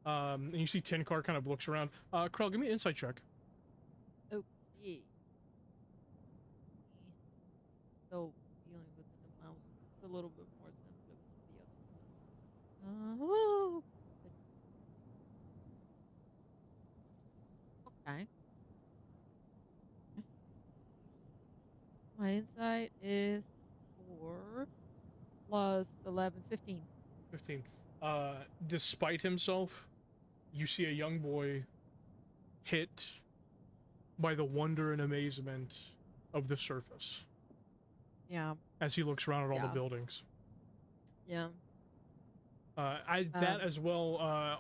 And you see Tenkar kind of looks around. Krel, give me an insight check. Okay. So dealing with the mouse is a little bit more sensitive than the other. Oh. Okay. My insight is 4 plus 11, 15. 15. Despite himself, you see a young boy hit by the wonder and amazement of the surface Yeah. as he looks around at all the Yeah. buildings. Yeah. That as well,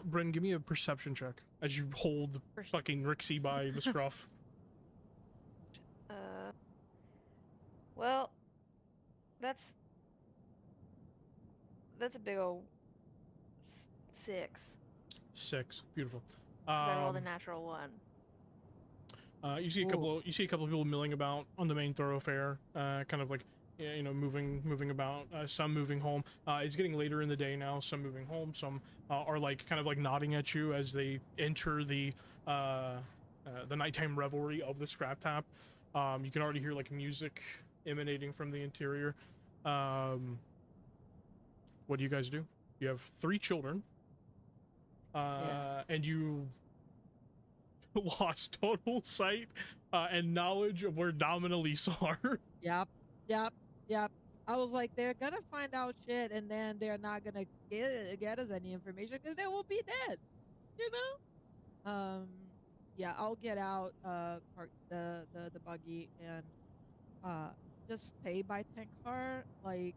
Brynn, give me a perception check as you hold fucking Rixie by the scruff. Well, that's a big old 6. 6. Beautiful. 'Cause I rolled a natural 1. You see a couple of people milling about on the main thoroughfare, kind of like, you know, moving about. Some moving home. It's getting later in the day now. Some moving home. Some are like kind of like nodding at you as they enter the nighttime revelry of the scrap tap. You can already hear like music emanating from the interior. What do you guys do? You have 3 children, and you lost total sight and knowledge of where Dom and Aellise are. Yep. I was like, they're gonna find out shit, and then they're not gonna get us any information because they will be dead. You know? Yeah, I'll get out, park the buggy, and just stay by Tankar, like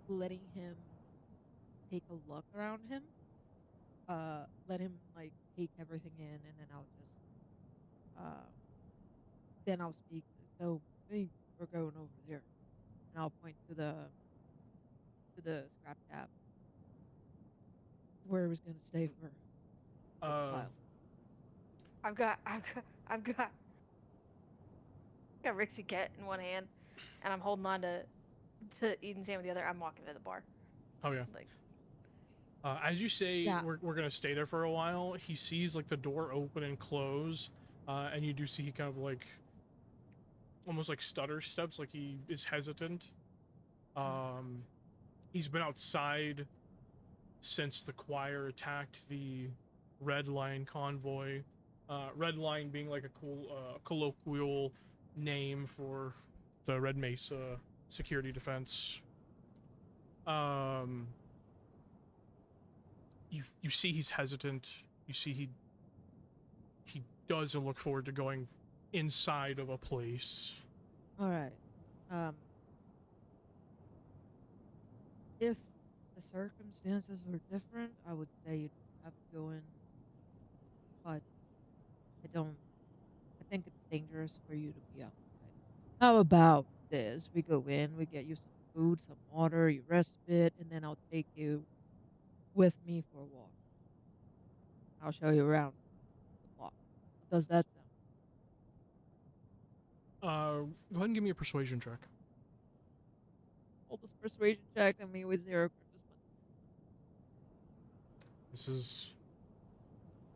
letting him take a look around him. Let him like take everything in, and then I'll speak. So hey, we're going over there, and I'll point to the scrap cap where he was gonna stay for a while. I've got Rixie Ket in one hand, and I'm holding on to Eden's hand with the other. I'm walking to the bar. Oh yeah. Like, as you say, Yeah. we're gonna stay there for a while. He sees like the door open and close, and you do see he kind of like almost like stutter steps, like he is hesitant. He's been outside since the choir attacked the Red Line convoy. Red Line being like a cool colloquial name for the Red Mesa security defense. You see he's hesitant. You see he doesn't look forward to going inside of a place. All right. If the circumstances were different, I would say you'd have to go in. But I think it's dangerous for you to be outside. How about this? We go in, we get you some food, some water, you rest a bit, and then I'll take you with me for a walk. I'll show you around the block. How does that sound? Go ahead and give me a persuasion check. All this persuasion check on me with 0 charisma.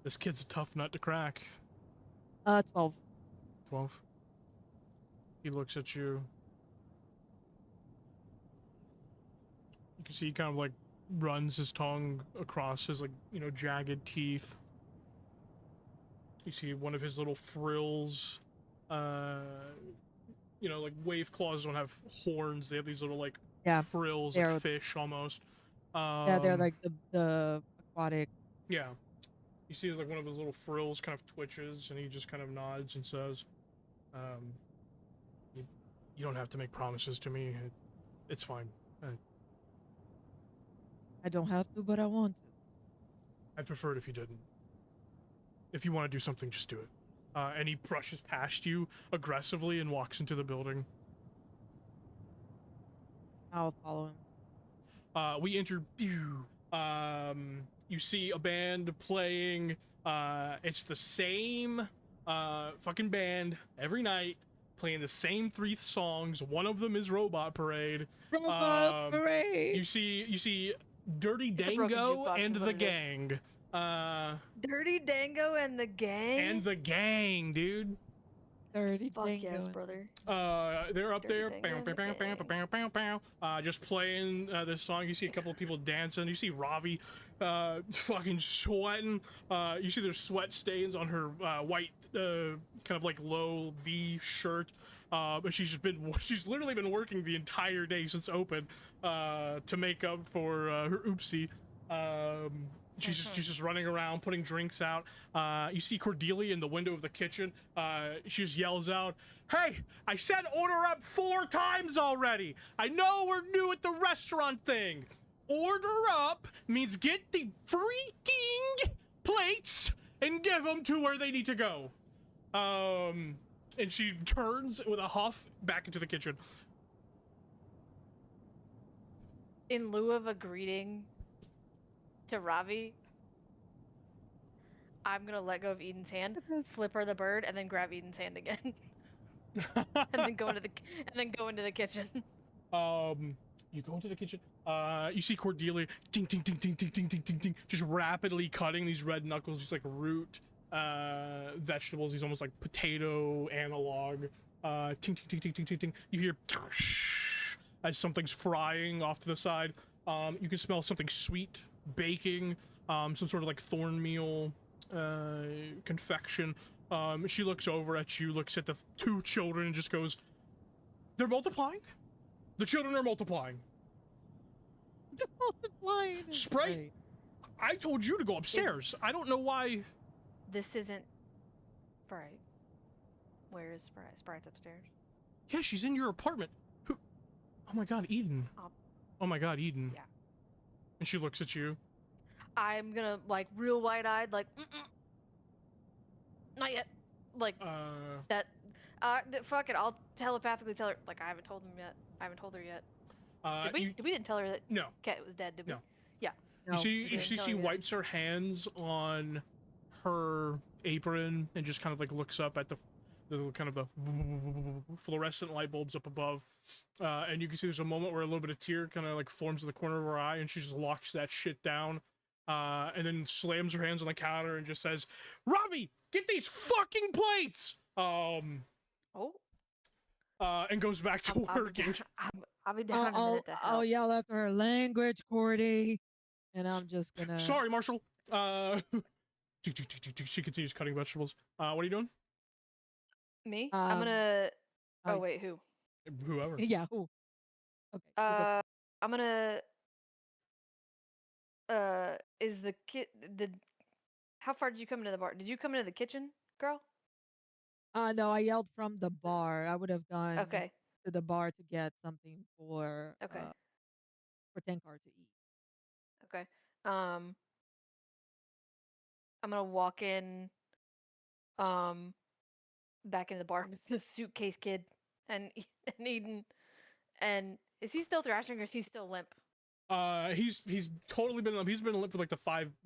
This kid's a tough nut to crack. 12. 12. He looks at you. You can see he kind of like runs his tongue across his like, jagged teeth. You see one of his little frills, like wave claws don't have horns. They have these little like frills, like fish almost. Yeah, they're like the aquatic. Yeah. You see like one of his little frills kind of twitches, and he just kind of nods and says, you don't have to make promises to me. It's fine. I don't have to, but I want to. I'd prefer it if you didn't. If you want to do something, just do it. And he brushes past you aggressively and walks into the building. I'll follow him. We enter. You see a band playing. It's the same fucking band every night, playing the same 3 songs. One of them is Robot Parade. Robot Parade. You see Dirty Dango and the Gang. Dirty Dango and the Gang? And the Gang, dude. Dirty Fuck Dango. yes, brother. They're up Dirty there, Dango just playing this song. You see a couple of people dancing. You see Ravi fucking sweating. You see there's sweat stains on her white, kind of like low V shirt. But she's literally been working the entire day since open to make up for her oopsie. She's just running around putting drinks out. You see Cordelia in the window of the kitchen. She just yells out, "Hey, I said order up 4 times already. I know we're new at the restaurant thing. Order up means get the freaking plates and give them to where they need to go." And she turns with a huff back into the kitchen. In lieu of a greeting to Ravi, I'm gonna let go of Eden's hand, flip her the bird, and then grab Eden's hand again, and then go into the kitchen. You go into the kitchen. You see Cordelia, ding, ding, ding, ding, ding, ding, ding, ding, ding, just rapidly cutting these red knuckles, these like root vegetables, these almost like potato analog. Ting, ting, ting, ting, ting, ting, ting. You hear as something's frying off to the side. You can smell something sweet baking, some sort of like thorn meal confection. She looks over at you, looks at the 2 children, and just goes, "They're multiplying? The children are multiplying." They're multiplying. Sprite, I told you to go upstairs. I don't know why. This isn't Sprite. Where is Sprite? Sprite's upstairs. Yeah, she's in your apartment. Oh my god, Eden. Oh my god, Eden. Yeah. And she looks at you. I'm gonna like real wide-eyed, like, not yet. Like that. Fuck it. I'll telepathically tell her. Like I haven't told him yet. I haven't told her yet. Did we? We didn't tell her that No. Cat was dead, did we? No. Yeah. You see she wipes her hands on her apron and just kind of like looks up at the kind of the fluorescent light bulbs up above, and you can see there's a moment where a little bit of tear kind of like forms in the corner of her eye, and she just locks that shit down, and then slams her hands on the counter and just says, "Robbie, get these fucking plates!" And goes back to working. I'll be down in a minute to help. I'll yell after her, language, Cordy, and I'm just gonna. Sorry, Marshall. She continues cutting vegetables. What are you doing? Me? I'm gonna. Oh wait, who? Whoever. Yeah, who? Okay. I'm gonna. Is the kid the? How far did you come into the bar? Did you come into the kitchen, girl? No, I yelled from the bar. I would have gone Okay. to the bar to get something for Tenkar to eat. Okay. I'm gonna walk in back into the bar with the suitcase kid and Eden. And is he still thrashing or is he still limp? He's totally been limp. He's been limp for like the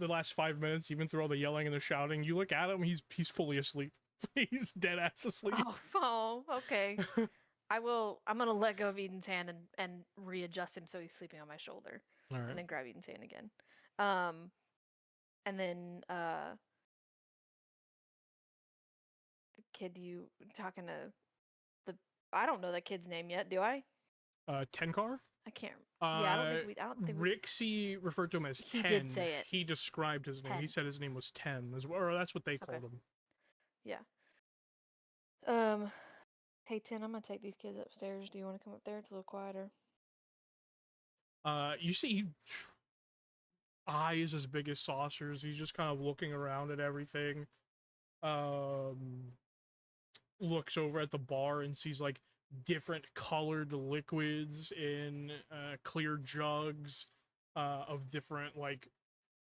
last 5 minutes, even through all the yelling and the shouting. You look at him, he's fully asleep. He's dead ass asleep. Oh, okay. I'm gonna let go of Eden's hand and readjust him so he's sleeping on my shoulder. All right. And then grab Eden's hand again. And then the kid you talking to the I don't know that kid's name yet, do I? Tenkar? I can't. Yeah, I don't think Rixie referred to him as 10. He did say it. He described his name. 10. He said his name was 10, or that's what they called him. Yeah. Hey 10, I'm gonna take these kids upstairs. Do you want to come up there? It's a little quieter. You see eyes as big as saucers. He's just kind of looking around at everything. Looks over at the bar and sees like different colored liquids in clear jugs of different like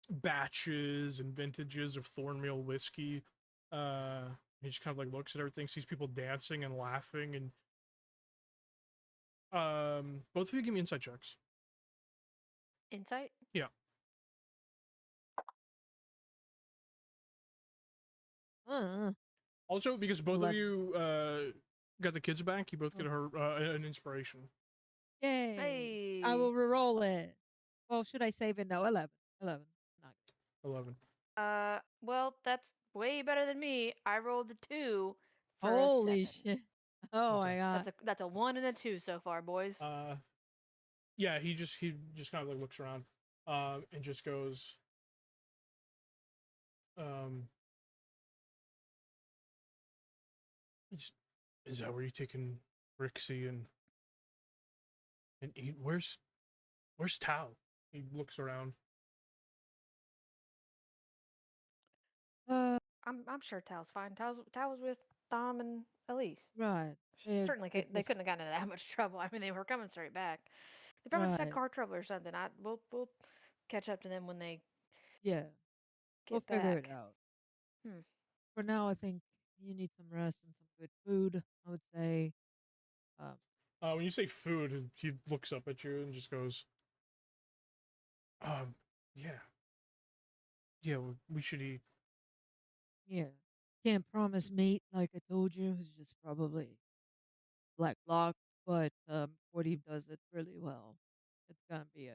batches and vintages of Thornmeal whiskey. He just kind of like looks at everything, sees people dancing and laughing, and both of you give me insight checks. Insight? Yeah. Also, because both of you got the kids back, you both get an inspiration. Yay! Hey. I will reroll it. Well, should I save it? No, 11. 11. Not good. 11. Well, that's way better than me. I rolled a 2 for Holy a 7. shit. Oh my god. That's a 1 and a 2 so far, boys. Yeah, he just kind of like looks around and just goes is that where you're taking Rixie and eat? Where's Tao? He looks around. I'm sure Tao's fine. Tao was with Dom and Aellise. Right. Certainly they couldn't have gotten into that much trouble. I mean, they were coming straight back. They probably just had car trouble or something. We'll catch up to them when they We'll get figure it back. out. Hmm. For now, I think you need some rest and some good food, I would say. When you say food, he looks up at you and just goes, yeah, we should eat. Yeah. Can't promise meat, like I told you. It's just probably black block, but 40 does it really well. It's gonna be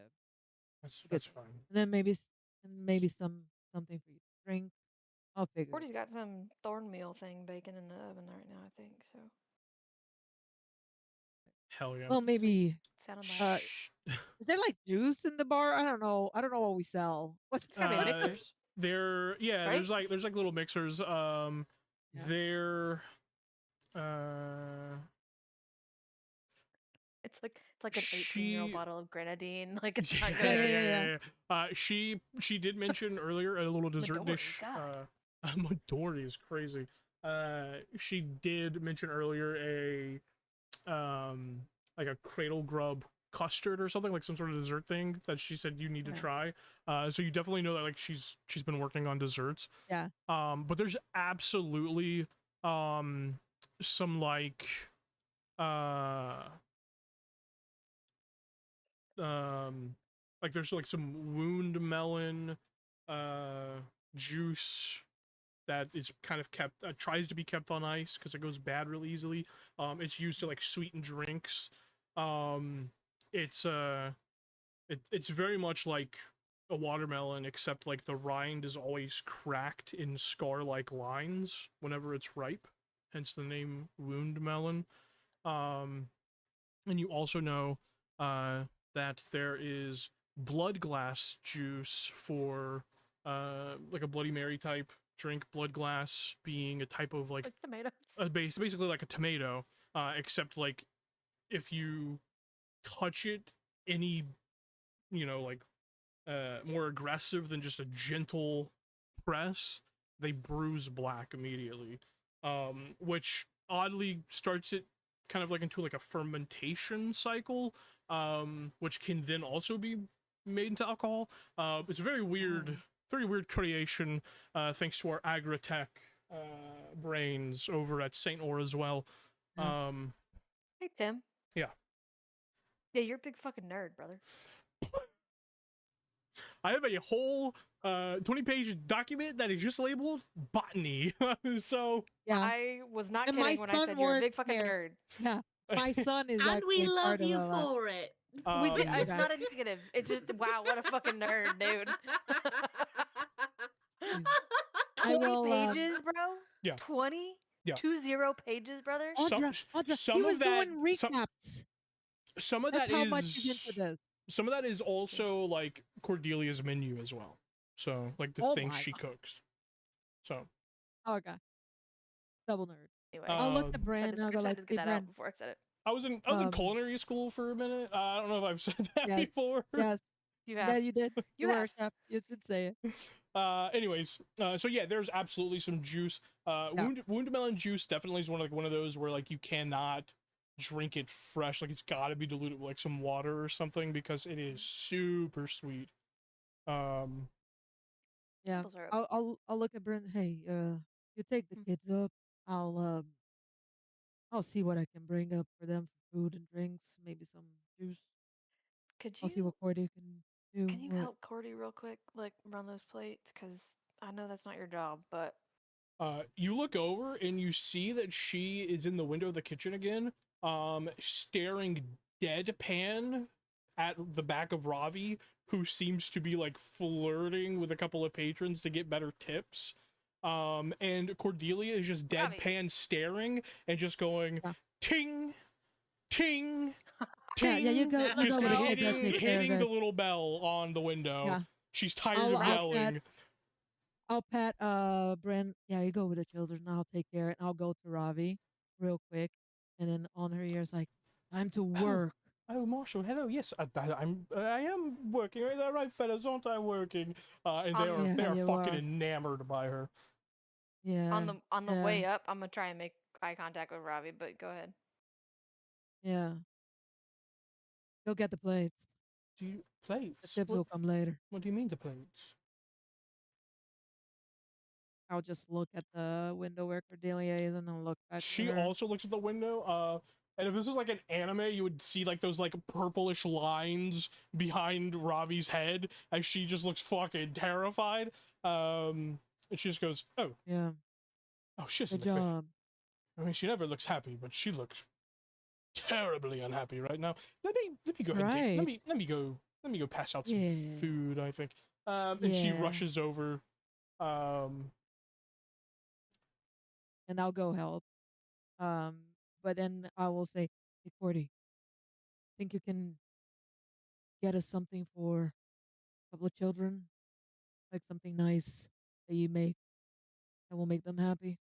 that's fine. And then maybe something for you to drink. I'll figure. Forty's got some thornmeal thing baking in the oven right now, I think. So. Hell yeah. Well, maybe. Sounded is there like juice in the bar? I don't know what we sell. What's mixers? Right? there's like little mixers. They're It's like an 18-year-old bottle of grenadine. Like it's not good. Yeah. She did mention earlier a little dessert dish. Midori is crazy. She did mention earlier a a cradle grub custard or something, like some sort of dessert thing that she said you need to try. So you definitely know that like she's been working on desserts. Yeah. But there's absolutely some like there's like some wound melon juice that is kind of kept tries to be kept on ice because it goes bad really easily. It's used to like sweeten drinks. It's very much like a watermelon, except like the rind is always cracked in scar-like lines whenever it's ripe, hence the name wound melon. And you also know that there is blood glass juice for like a Bloody Mary type drink. Blood glass being a type of like tomatoes. Basically like a tomato, except like if you touch it any, like more aggressive than just a gentle press, they bruise black immediately, which oddly starts it kind of like into like a fermentation cycle, which can then also be made into alcohol. It's a very weird creation, thanks to our agri-tech brains over at St. Or as well. Hey, Tim. Yeah. Yeah, you're a big fucking nerd, brother. I have a whole 20-page document that is just labeled botany. So yeah, I was not and kidding when I said you're a big fucking nerd. Yeah, my son is. And we love you for for it. We do. It's not a negative. It's just wow, what a fucking nerd, dude. 20 pages, bro. Yeah. 20. Yeah. 20 pages, brother. Audra, some he of was that, doing recaps. Some of That's that how is much he's into this. Some of that is also like Cordelia's menu as well. So like the things she cooks. So. Okay. Double nerd. Anyway, I'll look at Brynn. I'll go like, get that out before I said it. I was in culinary school for a minute. I don't know if I've said that before. Yes. You have. Yeah, you did. You were a chef. You did say it. Anyways, so yeah, there's absolutely some juice. Wound melon juice definitely is one of those where like you cannot drink it fresh. Like it's got to be diluted with like some water or something because it is super sweet. Yeah. I'll look at Brynn. Hey, you take the kids up. I'll see what I can bring up for them for food and drinks. Maybe some juice. I'll see what Cordy can do. Can you help Cordy real quick, like run those plates? Because I know that's not your job, but. You look over and you see that she is in the window of the kitchen again, staring deadpan at the back of Ravi, who seems to be like flirting with a couple of patrons to get better tips. And Cordelia is just deadpan staring and just going ting, ting, ting. Yeah, you go. Just hitting the little bell on the window. Yeah. She's tired of yelling. I'll pat Brynn. Yeah, you go with the children. I'll take care of it. I'll go to Ravi real quick, and then on her ears like, time to work. Oh, Marshall, hello. Yes, I am working. Is that right, fellas? Aren't I working? And they are fucking enamored by her. Yeah. On the way up, I'm gonna try and make eye contact with Ravi, but go ahead. Yeah. Go get the plates. Plates? The tips will come later. What do you mean the plates? I'll just look at the window where Cordelia is and then look back. She also looks at the window. And if this was like an anime, you would see like those like purplish lines behind Ravi's head as she just looks fucking terrified. And she just goes, "Oh, yeah. Oh, she doesn't Good job. I mean, she never looks happy, but she looks terribly unhappy right now. Let me go ahead. And let me go pass out some food. I think." And she rushes over. And I'll go help. But then I will say, "Hey, Cordy, think you can get us something for a couple of children, like something nice that you make that will make them happy,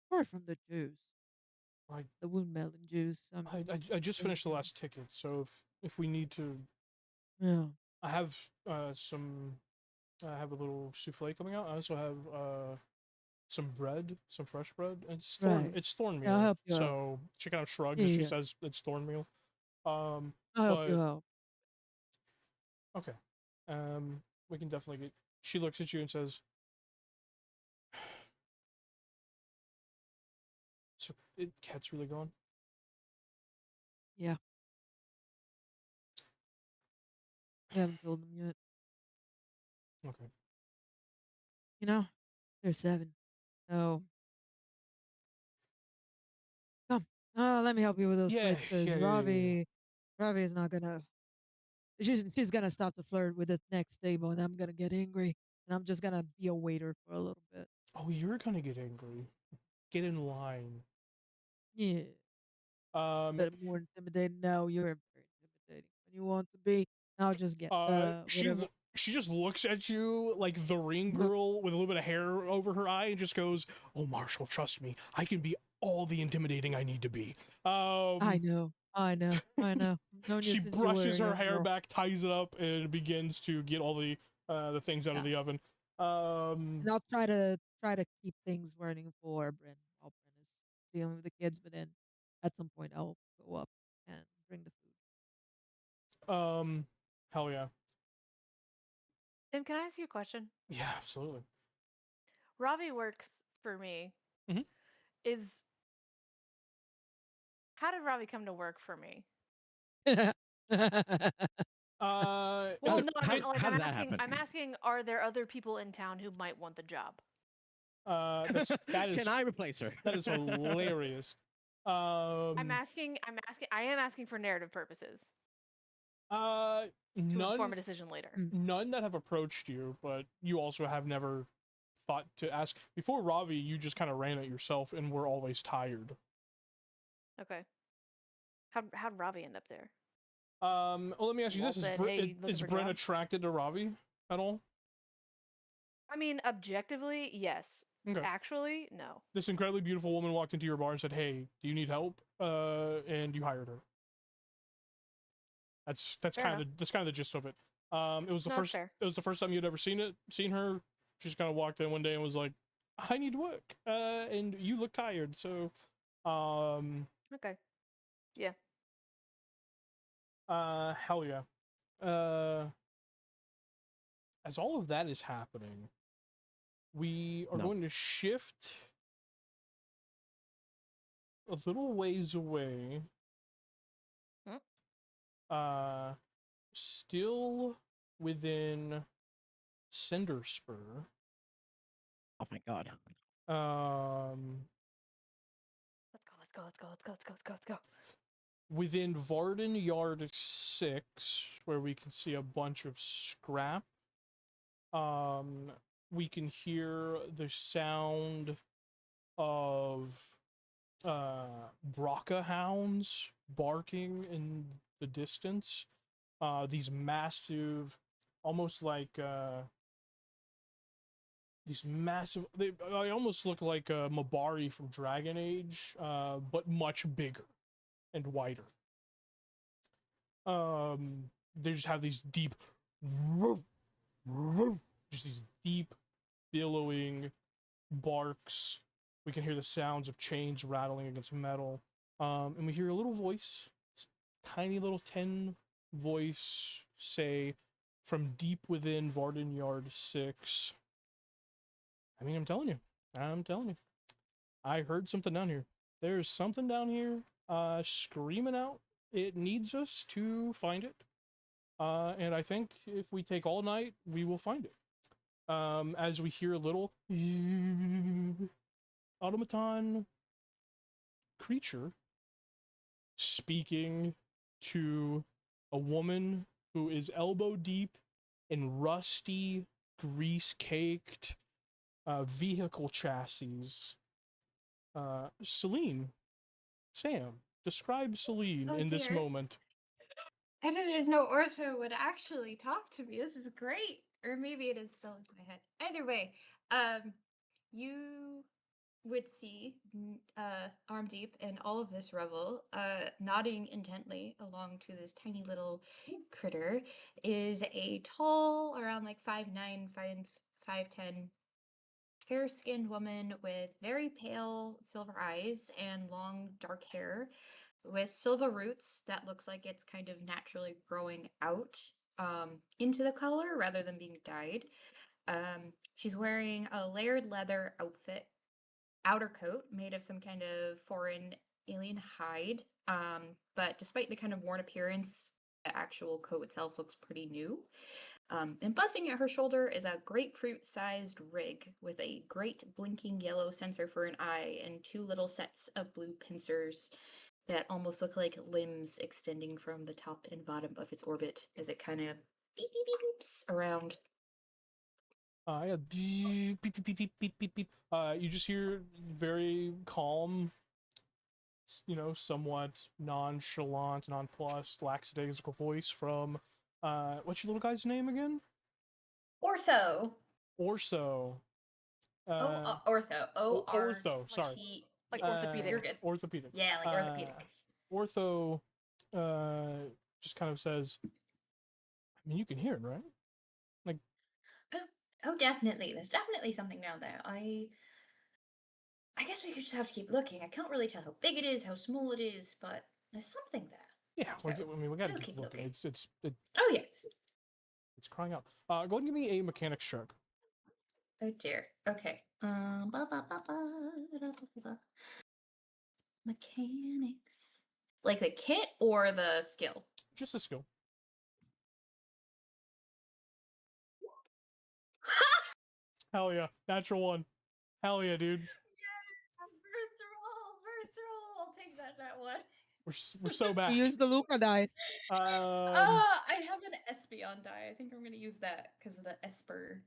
apart from the juice, the wound melon juice." I just finished the last ticket, so if we need to, I have some. I have a little souffle coming out. I also have some bread, some fresh bread. It's thorn meal. I'll help you so she kind of shrugs and she says it's thorn meal. I hope you But help. okay. We can definitely get. She looks at you and says, "So, Cat's really gone." Yeah. We haven't killed them yet. Okay. You know, there's 7. So come. Let me help you with those Yeah, plates, because yeah. Ravi is not gonna. She's gonna stop to flirt with the next table, and I'm gonna get angry, and I'm just gonna be a waiter for a little bit. Oh, you're gonna get angry. Get in line. Yeah. But more intimidating. No, you're very intimidating. When you want to be, I'll just get whatever. She just looks at you like the ring girl with a little bit of hair over her eye and just goes, "Oh, Marshall, trust me. I can be all the intimidating I need to be." I know. She brushes her hair back, ties it up, and begins to get all the things out of the oven. And I'll try to keep things running for Brynn while Brynn is dealing with the kids, but then at some point I'll go up and bring the food. Hell yeah. Tim, can I ask you a question? Yeah, absolutely. Robbie works for me. Mm-hmm. How did Robbie come to work for me? Well, no, happen? I'm asking, are there other people in town who might want the job? That is. Can I replace her? That is hilarious. I am asking for narrative purposes. None. To inform a decision later. None that have approached you, but you also have never thought to ask. Before Ravi, you just kind of ran it yourself and were always tired. Okay. How'd Ravi end up there? Well, let me ask you this: is Brynn attracted to Ravi at all? I mean, objectively, yes. Okay. Actually, no. This incredibly beautiful woman walked into your bar and said, "Hey, do you need help?" And you hired her. That's kind of the gist of it. It was the first time you'd ever seen her. She just kind of walked in one day and was like, "I need work," and you look tired, so. Okay. Yeah. Hell yeah. As all of that is happening, we are going to shift a little ways away. Still within Cinder Spur. Oh my god. Let's go. Within Varden Yard 6, where we can see a bunch of scrap, we can hear the sound of Braca hounds barking in the distance. These massive, almost like they almost look like Mabari from Dragon Age, but much bigger and wider. They just have these deep, just these deep, billowing barks. We can hear the sounds of chains rattling against metal. And we hear a little voice, tiny little 10 voice, say from deep within Varden Yard 6. I mean, I'm telling you. I heard something down here. There's something down here screaming out. It needs us to find it. And I think if we take all night, we will find it. As we hear a little automaton creature speaking to a woman who is elbow deep in rusty, grease-caked vehicle chassis. Selene, Sam, describe Selene in this moment. I didn't know Ortho would actually talk to me. This is great. Or maybe it is still in my head. Either way, you would see, arm deep in all of this revel, nodding intently along to this tiny little critter, is a tall, around like 5'9", 5'10", fair-skinned woman with very pale silver eyes and long dark hair. with silver roots that looks like it's kind of naturally growing out into the color rather than being dyed. She's wearing a layered leather outer coat made of some kind of foreign alien hide. But despite the kind of worn appearance, the actual coat itself looks pretty new. And buzzing at her shoulder is a grapefruit-sized rig with a great blinking yellow sensor for an eye and 2 little sets of blue pincers that almost look like limbs extending from the top and bottom of its orbit as it kind of beep, beep, beep, beeps around. Yeah, beep, beep, beep, beep, beep, beep, beep. You just hear very calm, you know, somewhat nonchalant, nonplussed, lackadaisical voice from, what's your little guy's name again? Ortho. Orso. Ortho. Ortho, sorry. Like orthopedic. You're good. Orthopedic. Yeah, like orthopedic. Ortho, just kind of says, I mean, you can hear it, right? Like, oh, definitely. There's definitely something down there. I guess we could just have to keep looking. I can't really tell how big it is, how small it is, but there's something there. yeah, So, I mean, we gotta we'll keep keep looking. looking. Oh yes. It's crying out. Go ahead and give me a mechanics check. Oh dear. Okay. Mechanics. Like the kit or the skill? Just a skill. Hell yeah. Natural 1. Hell yeah, dude. Yes! First roll! I'll take that one. We're so back. Use the Luca dice. I have an Espion die. I think I'm gonna use that because of the Esper.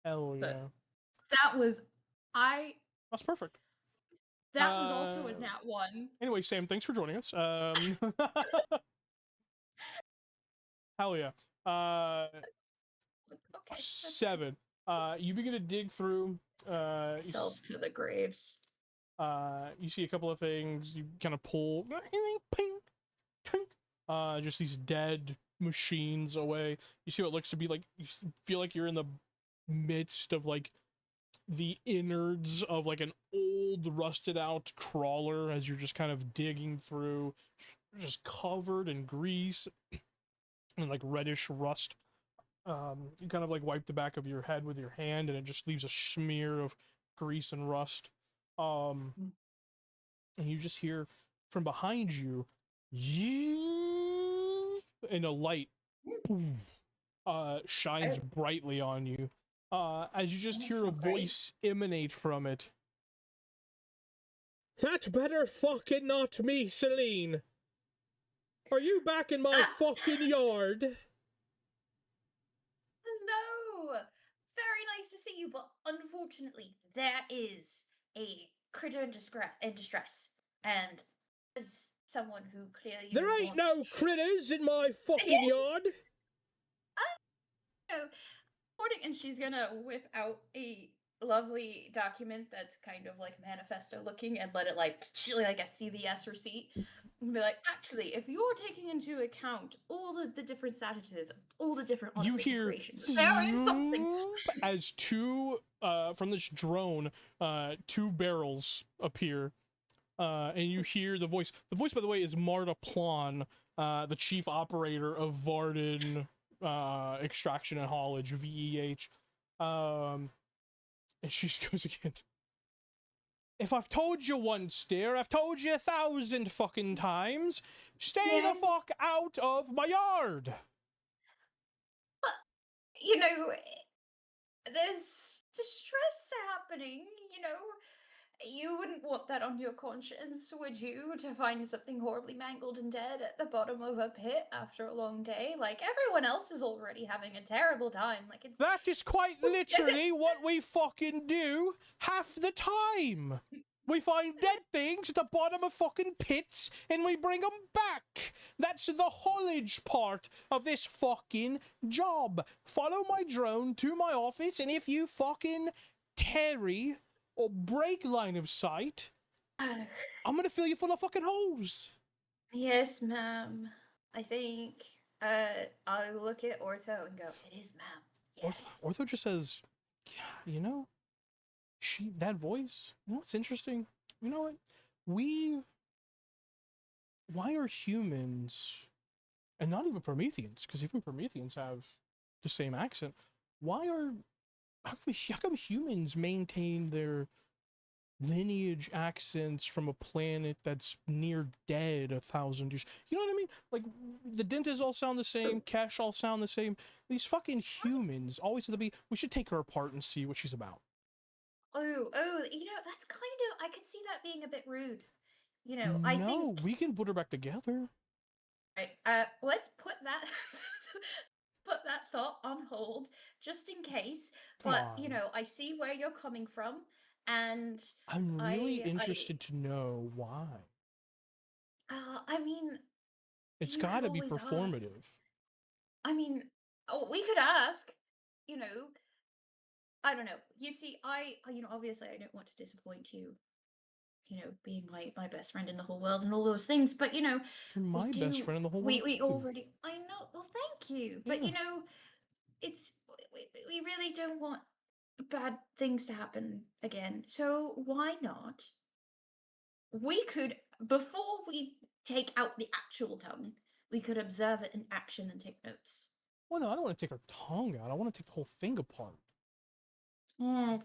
Hell yeah. But that was That's perfect. That was also a nat 1. Anyway, Sam, thanks for joining us. Hell yeah. Okay. 7. You begin to dig through. Self to the graves. You see a couple of things. You kind of pull, ping, tink, just these dead machines away. You see what looks to be like. You feel like you're in the midst of like the innards of like an old, rusted out crawler as you're just kind of digging through, just covered in grease and like reddish rust. You kind of like wipe the back of your head with your hand, and it just leaves a smear of grease and rust. And you just hear from behind you, and a light shines brightly on you. As you just hear a voice emanate from it. That better fucking not me, Selene. Are you back in my fucking yard? Hello! Very nice to see you, but unfortunately, there is a critter in distress. And as someone who clearly there ain't no critters in my fucking yard! And she's gonna whip out a lovely document that's kind of like manifesto looking and let it like a CVS receipt and be like, actually, if you're taking into account all of the different statuses of all the different creations, there is something. As 2 from this drone, 2 barrels appear, and you hear the voice. The voice, by the way, is Marta Plon, the chief operator of Varden Extraction and Haulage, VEH. And she goes again. If I've told you once, dear, I've told you 1,000 fucking times. Stay the fuck out of my yard. You know, there's distress happening, you know. You wouldn't want that on your conscience, would you, to find something horribly mangled and dead at the bottom of a pit after a long day? Like, everyone else is already having a terrible time. Like, it's... That is quite literally what we fucking do half the time. We find dead things at the bottom of fucking pits, and we bring them back. That's the haulage part of this fucking job. Follow my drone to my office, and if you fucking tarry or break line of sight, I'm gonna fill you full of fucking holes. Yes, ma'am. I think I'll look at Ortho and go, it is, ma'am. Yes. Ortho just says, yeah, you know, that voice, you know what's interesting? You know what? why are humans, and not even Prometheans, because even Prometheans have the same accent, how come humans maintain their lineage accents from a planet that's near dead 1,000 years? You know what I mean? Like, the Dendus all sound the same, Cash all sound the same. These fucking humans always have to be, we should take her apart and see what she's about. Oh, that's kind of, I could see that being a bit rude. I think... No, we can put her back together. Right, let's put that put that thought on hold, just in case. But, I see where you're coming from, and I'm really interested to know why. I mean, it's got to be performative. Ask. I mean, we could ask, I don't know. You see, obviously I don't want to disappoint you, being my best friend in the whole world and all those things, but, You're my best friend in the whole world, we already... I know, well, thank you. But, it's... We really don't want bad things to happen again. So why not? We could, before we take out the actual tongue, we could observe it in action and take notes. Well, no, I don't want to take her tongue out. I want to take the whole thing apart. I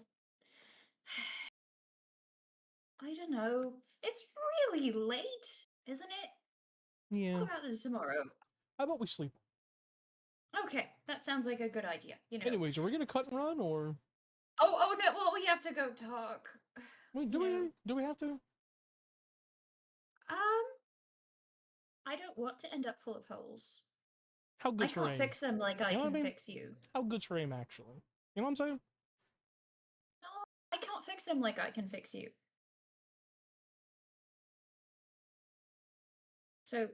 don't know. It's really late, isn't it? Yeah. What about this tomorrow? How about we sleep? Okay, that sounds like a good idea. Anyways, are we gonna cut and run, or? Oh no! Well, we have to go talk. Wait, do we have to? I don't want to end up full of holes. How good's her aim? I can't fix them like I can fix you. How good's her aim, actually? You know what I'm saying? No, I can't fix them like I can fix you. So,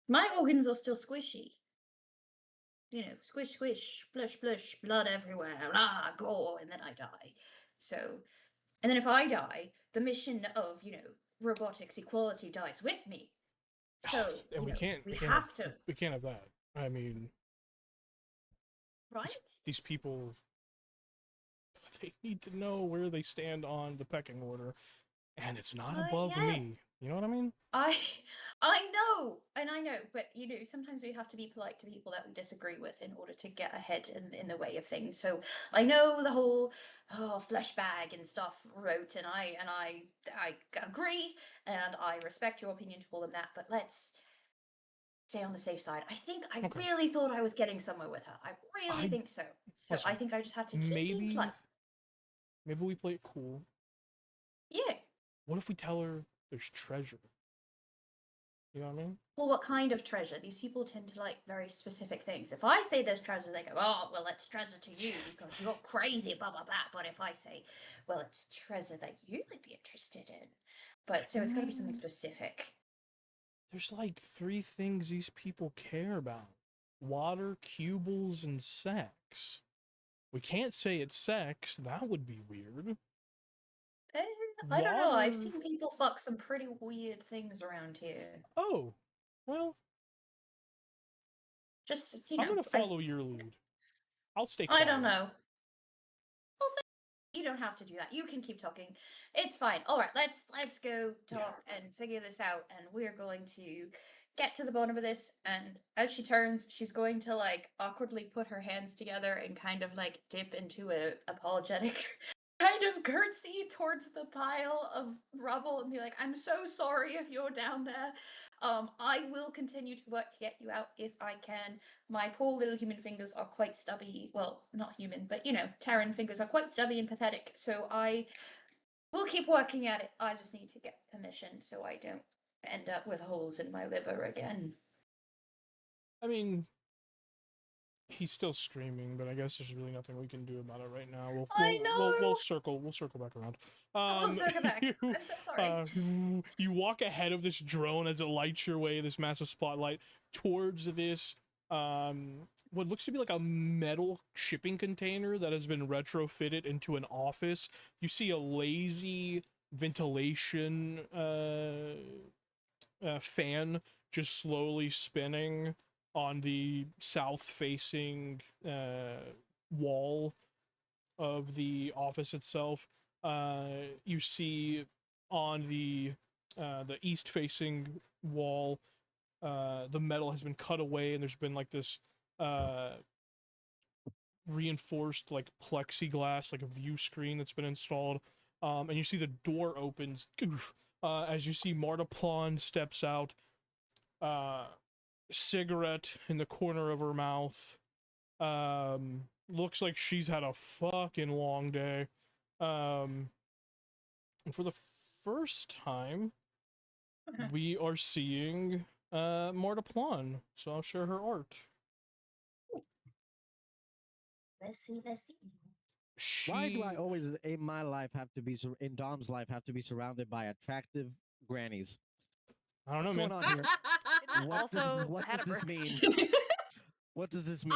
my organs are still squishy. Squish, squish, splush, splush, blood everywhere, gore, and then I die. So, and then if I die, the mission of, robotics equality dies with me. So, and we have to. We can't have that. I mean... Right? These people... They need to know where they stand on the pecking order. And it's not above me. You know what I mean? I know, and I know, but sometimes we have to be polite to people that we disagree with in order to get ahead in the way of things. So I know the whole flesh bag and stuff wrote, and I agree, and I respect your opinion to all of that. But let's stay on the safe side. I really thought I was getting somewhere with her. I really think so. So listen, I think I just have to keep being polite. Maybe we play it cool. Yeah. What if we tell her there's treasure? You know what I mean? Well, what kind of treasure? These people tend to like very specific things. If I say there's treasure, they go, oh, well, it's treasure to you because you're crazy, blah, blah, blah. But if I say, well, it's treasure that you might be interested in. But so it's got to be something specific. There's like 3 things these people care about. Water, cubibles, and sex. We can't say it's sex. That would be weird. I don't know. I've seen people fuck some pretty weird things around here. Oh, well. Just, I'm going to follow your lead. I'll stay quiet. I don't know. Well, you don't have to do that. You can keep talking. It's fine. All right, let's go talk and figure this out. And we're going to get to the bottom of this. And as she turns, she's going to like awkwardly put her hands together and kind of like dip into a apologetic kind of curtsy towards the pile of rubble and be like, I'm so sorry if you're down there. I will continue to work to get you out if I can. My poor little human fingers are quite stubby. Well, not human, but Terran fingers are quite stubby and pathetic. So I will keep working at it. I just need to get permission so I don't end up with holes in my liver again. I mean, he's still screaming, but I guess there's really nothing we can do about it right now. We'll circle back around. We'll circle back. I'm so sorry. You walk ahead of this drone as it lights your way, this massive spotlight, towards this what looks to be like a metal shipping container that has been retrofitted into an office. You see a lazy ventilation fan just slowly spinning on the south-facing wall of the office itself. You see on the the east-facing wall, the metal has been cut away, and there's been like this reinforced like plexiglass, like a view screen that's been installed. And you see the door opens as you see Martaplon steps out, cigarette in the corner of her mouth. Looks like she's had a fucking long day. And for the first time, we are seeing Martaplon, so I'll share her art. Let's see. Why do I always, in my life, have to be in Dom's life, have to be surrounded by attractive grannies? I don't know, What's man. going on here? What had does a this mean? What does this mean?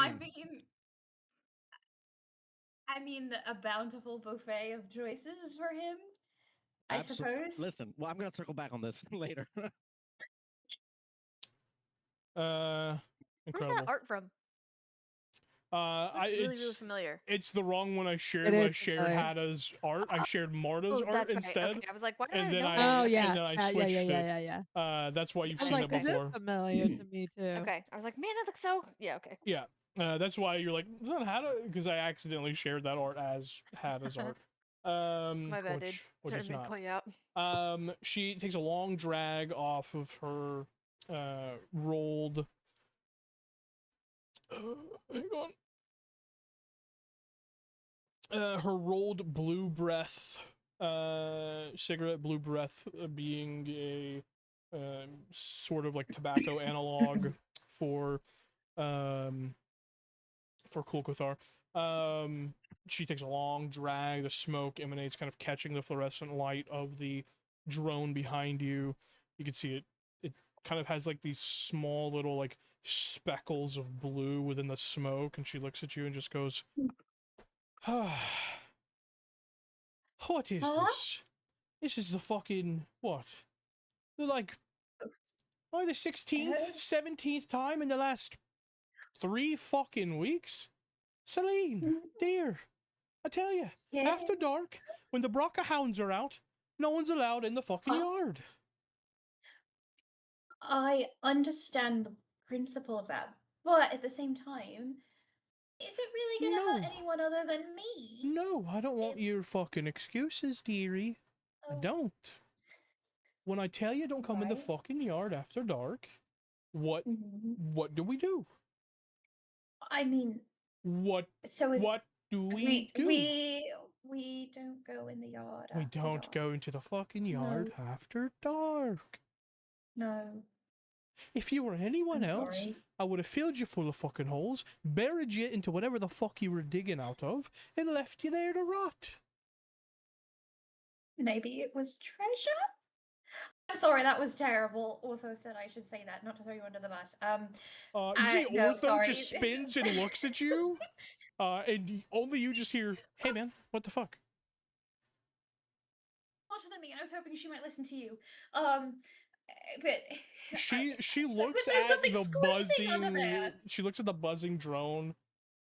I mean, a bountiful buffet of choices for him, I suppose. Listen, well, I'm gonna circle back on this later. Incredible. Where's that art from? It's really familiar. It's the wrong one I shared. I shared Hada's art. I shared Marta's art instead. Right. Okay. I was like, why did and I then know I, that? and then I switched it. Yeah. That's why you've I was seen like, it before. is this familiar to me too? Okay. I was like, man, that looks so. Yeah. Okay. Yeah. That's why you're like, is that Hada? Because I accidentally shared that art as Hada's art. My bad, dude. Which is not. Call you out. She takes a long drag off of her rolled. Hang on. Her rolled blue breath cigarette, blue breath being a sort of like tobacco analog for Kul Kothar. She takes a long drag. The smoke emanates, kind of catching the fluorescent light of the drone behind you. You can see it kind of has like these small little like speckles of blue within the smoke, and she looks at you and just goes, what is this? This is the fucking, what? They're like, the 16th, 17th time in the last 3 fucking weeks? Selene, dear, I tell you, after dark, when the Brocca hounds are out, no one's allowed in the fucking yard. I understand the principle of that, but at the same time, is it really gonna hurt anyone other than me? No, I don't want your fucking excuses, dearie. I don't. When I tell you don't come in the fucking yard after dark, what do we do? I mean, what do we do? We don't go in the yard. We don't go into the fucking yard after dark. No. If you were anyone else, I would have filled you full of fucking holes, buried you into whatever the fuck you were digging out of, and left you there to rot. Maybe it was treasure? I'm sorry, that was terrible. Ortho said I should say that, not to throw you under the bus. You see Ortho just spins and looks at you, and only you just hear, hey man, what the fuck? Larger than me, I was hoping she might listen to you. But she looks at the buzzing. She looks at the buzzing drone,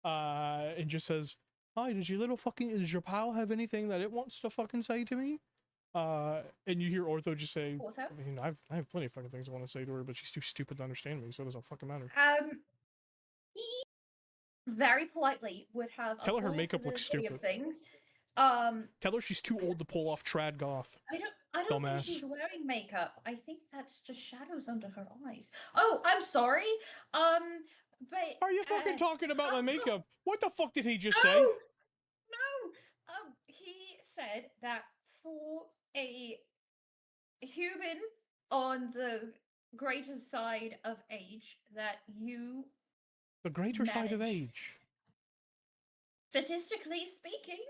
and just says, "Hi, does your pal have anything that it wants to fucking say to me?" And you hear Ortho just say, Ortho? I mean, I have plenty of fucking things I want to say to her, but she's too stupid to understand me, so it doesn't fucking matter. He very politely would have tell her her makeup looks stupid. Of things. Tell her she's too old to pull off trad goth. I don't think she's wearing makeup. I think that's just shadows under her eyes. Oh, I'm sorry. But are you fucking talking about my makeup? What the fuck did he just say? No. He said that for a human on the greater side of age that you the greater side of age. Statistically speaking,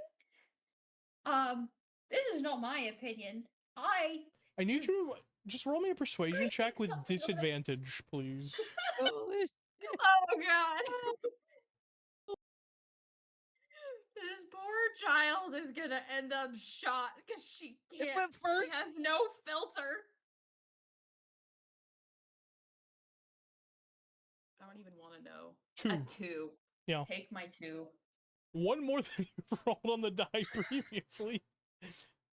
this is not my opinion. I need you to just roll me a persuasion check with disadvantage, please. Oh god. This poor child is gonna end up shot because she can't. She has no filter. I don't even want to know. 2. A 2. Yeah. Take my 2. One more than you rolled on the die previously.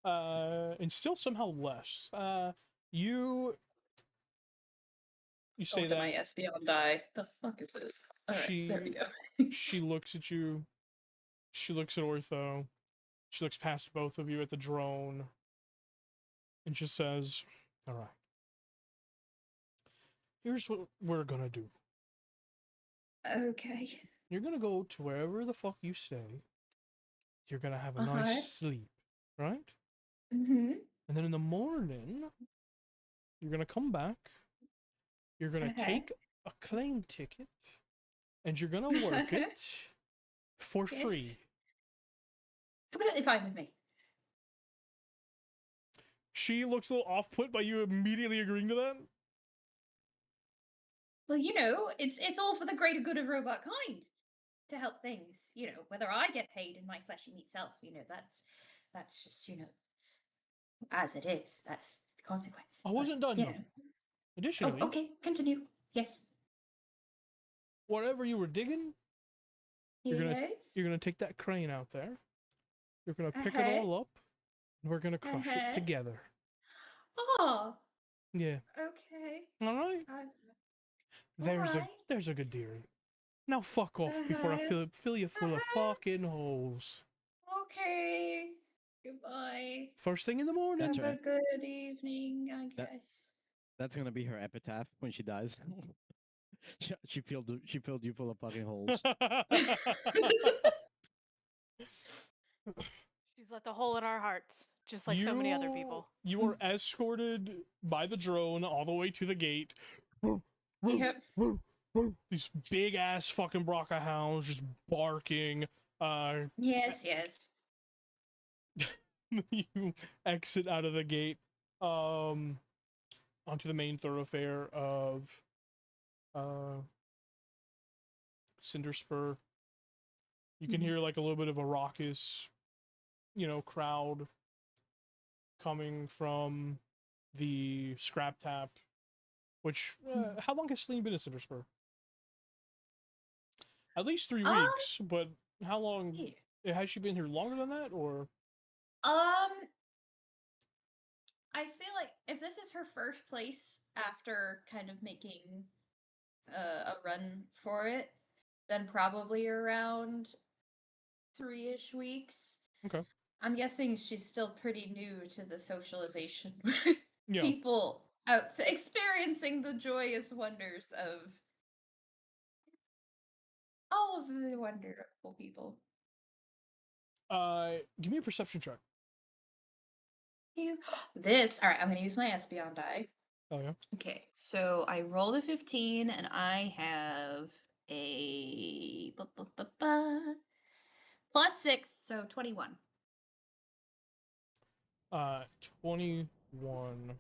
And still somehow less. You say to that. my Espeon die. The fuck is this? All right, there we go. She looks at you. She looks at Ortho. She looks past both of you at the drone. And she says, all right. Here's what we're gonna do. Okay. You're gonna go to wherever the fuck you stay. You're gonna have a nice sleep, right? Mm-hmm. And then in the morning, you're gonna come back. You're gonna take a claim ticket, and you're gonna work it for free. Completely fine with me. She looks a little off-put by you immediately agreeing to that. Well, you know, it's all for the greater good of robot kind. To help things, you know, whether I get paid in my fleshy meat self, you know, that's just, you know, as it is. That's the consequence. I wasn't done yet. Additionally, okay, continue. Yes. Whatever you were digging, you're gonna take that crane out there. You're gonna pick it all up, and we're gonna crush it together. Oh. Yeah. Okay. All right. There's a good dearie. Now fuck off before I fill you full of fucking holes. Okay. Goodbye. First thing in the morning. Have a good evening, I guess. That's gonna be her epitaph when she dies. she filled you full of fucking holes. She's left a hole in our hearts, just like so many other people. You are escorted by the drone all the way to the gate. Yep. These big ass fucking Braca hounds just barking. Yes. You exit out of the gate onto the main thoroughfare of Cinderspur. You can hear like a little bit of a raucous, crowd coming from the scrap tap. Which how long has Selene been at Cinderspur? At least 3 weeks, but how long has she been here? Longer than that, or? I feel like if this is her first place after kind of making a run for it, then probably around 3-ish weeks. Okay. I'm guessing she's still pretty new to the socialization with Yeah. people out experiencing the joyous wonders of all of the wonderful people. Give me a perception check. All right, I'm going to use my Espeon die. Oh, yeah? Okay, so I rolled a 15, and I have a +6, so 21. 21.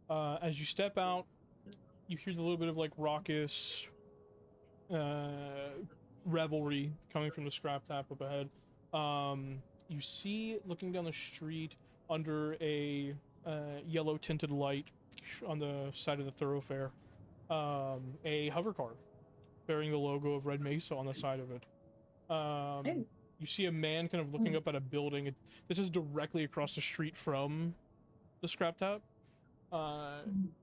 As you step out, you hear the little bit of like raucous revelry coming from the scrap tap up ahead. You see, looking down the street under a yellow tinted light on the side of the thoroughfare, a hover car bearing the logo of Red Mesa on the side of it. You see a man kind of looking up at a building. This is directly across the street from the scrap tap.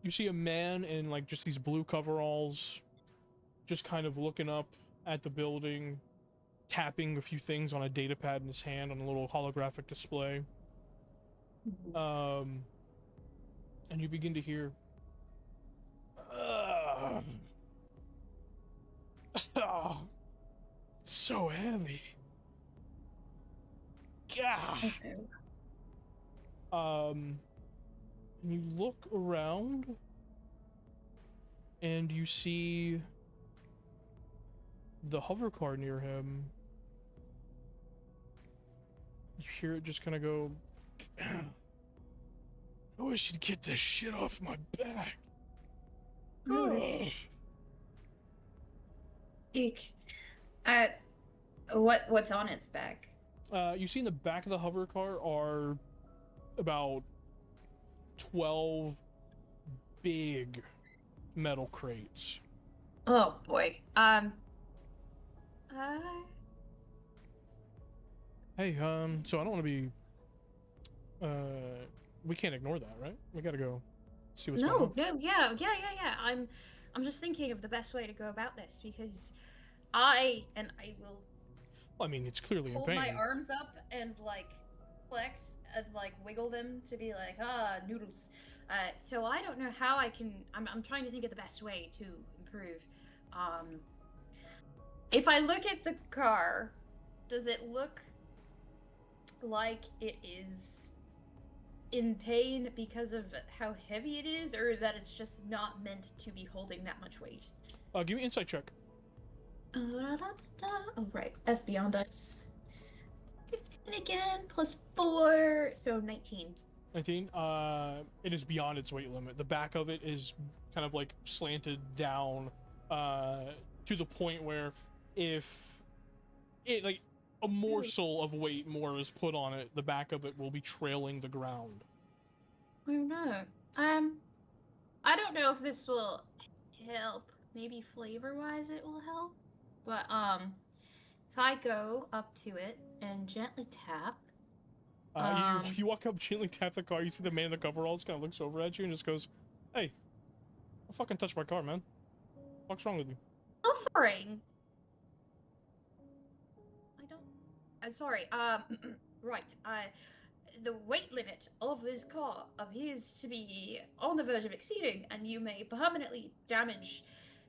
You see a man in like just these blue coveralls, just kind of looking up at the building, tapping a few things on a data pad in his hand on a little holographic display. And you begin to hear, oh, so heavy. God. And you look around, and you see the hover car near him. You hear it just kind of go, I wish you'd get this shit off my back. Eek. What's on its back? You see in the back of the hover car are about 12 big metal crates. Oh boy. Hey, so I don't want to be We can't ignore that, right? We gotta go see what's going on. No, yeah. I'm just thinking of the best way to go about this because I will. Well, I mean, it's clearly in hold pain. my arms up and like flex and like wiggle them to be like noodles. So I don't know how I can. I'm trying to think of the best way to improve. If I look at the car, does it look like it is in pain because of how heavy it is, or that it's just not meant to be holding that much weight? Give me an insight check. Oh, right. S beyond us. 15 again, plus 4, so 19. 19. It is beyond its weight limit. The back of it is kind of like slanted down, to the point where if it like a morsel of weight more is put on it, the back of it will be trailing the ground. Oh no. I don't know if this will help. Maybe flavor-wise it will help. But if I go up to it and gently tap. You walk up, gently tap the car, you see the man in the coveralls kind of looks over at you and just goes, "Hey, don't fucking touch my car, man. What's wrong with you?" Offering. I don't. Sorry. Right. The weight limit of this car appears to be on the verge of exceeding, and you may permanently damage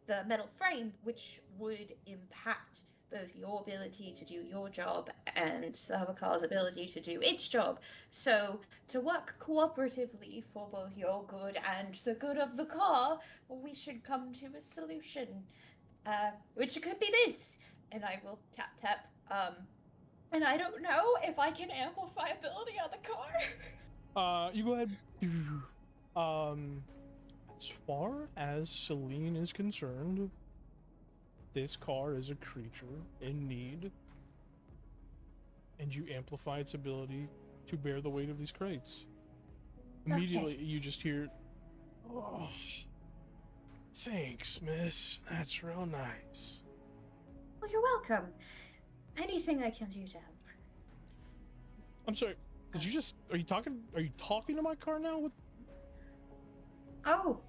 the metal frame, which would impact both your ability to do your job and the other car's ability to do its job. So, to work cooperatively for both your good and the good of the car, we should come to a solution. Which could be this. And I will tap. And I don't know if I can amplify ability on the car. You go ahead. As far as Selene is concerned, this car is a creature in need, and you amplify its ability to bear the weight of these crates. Immediately, you just hear, "Oh, thanks, miss. That's real nice." Well, you're welcome. Anything I can do to help. I'm sorry. Did you just? Are you talking to my car now? What? Oh,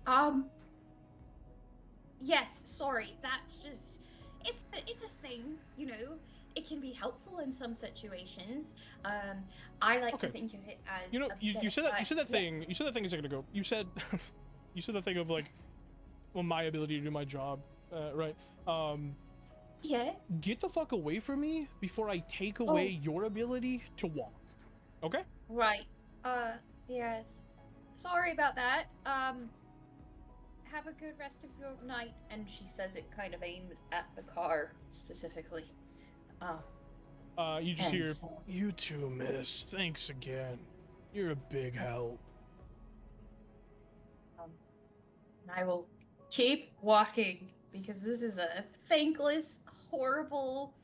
yes, sorry, that's just, it's a thing, you know, it can be helpful in some situations. I like to think of it as, you know, you said that thing a second ago. You said the thing of like, well, my ability to do my job, right? Yeah. Get the fuck away from me before I take away your ability to walk. Okay? Right. Yes. Sorry about that. Have a good rest of your night. And she says it kind of aimed at the car specifically. You just hear, "You too, miss. Thanks again. You're a big help." And I will keep walking because this is a thankless, horrible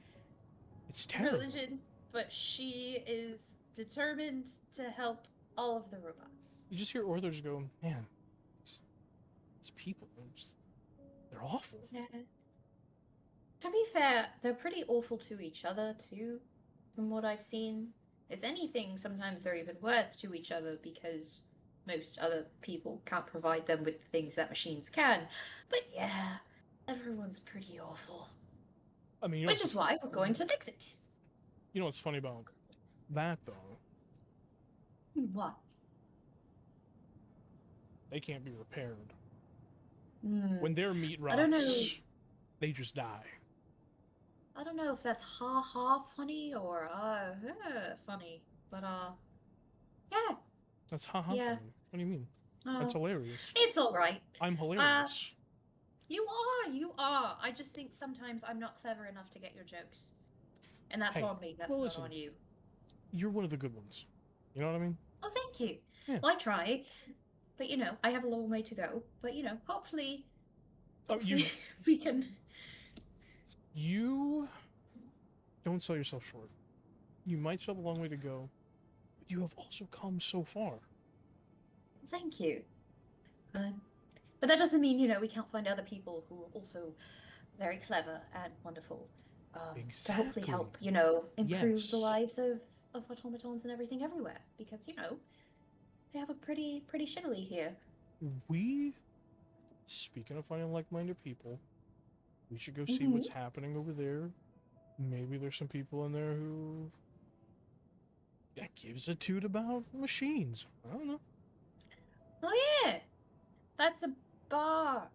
it's terrible religion, but she is determined to help all of the robots. You just hear Audra just go, "Man, it's people. They're awful." Yeah. To be fair, they're pretty awful to each other too, from what I've seen. If anything, sometimes they're even worse to each other because most other people can't provide them with things that machines can. But yeah, everyone's pretty awful. I mean, which is why we're going to fix it. You know what's funny about that, though? What? They can't be repaired. When their meat rots, they just die. I don't know if that's ha-ha funny or funny, but yeah. That's ha-ha funny. What do you mean? That's hilarious. It's alright. I'm hilarious. You are. I just think sometimes I'm not clever enough to get your jokes. And that's on me, that's not on you. You're one of the good ones. You know what I mean? Oh, thank you. Yeah. Well, I try. But, you know, I have a long way to go. But, you know, hopefully we can... You don't sell yourself short. You might still have a long way to go, but you have also come so far. Thank you. But that doesn't mean, you know, we can't find other people who are also very clever and wonderful. To hopefully help, you know, improve the lives of of automatons and everything everywhere because, you know, they have a pretty shittily here. Speaking of finding like-minded people, we should go see what's happening over there. Maybe there's some people in there who that gives a toot about machines. I don't know. Oh yeah, that's a bar.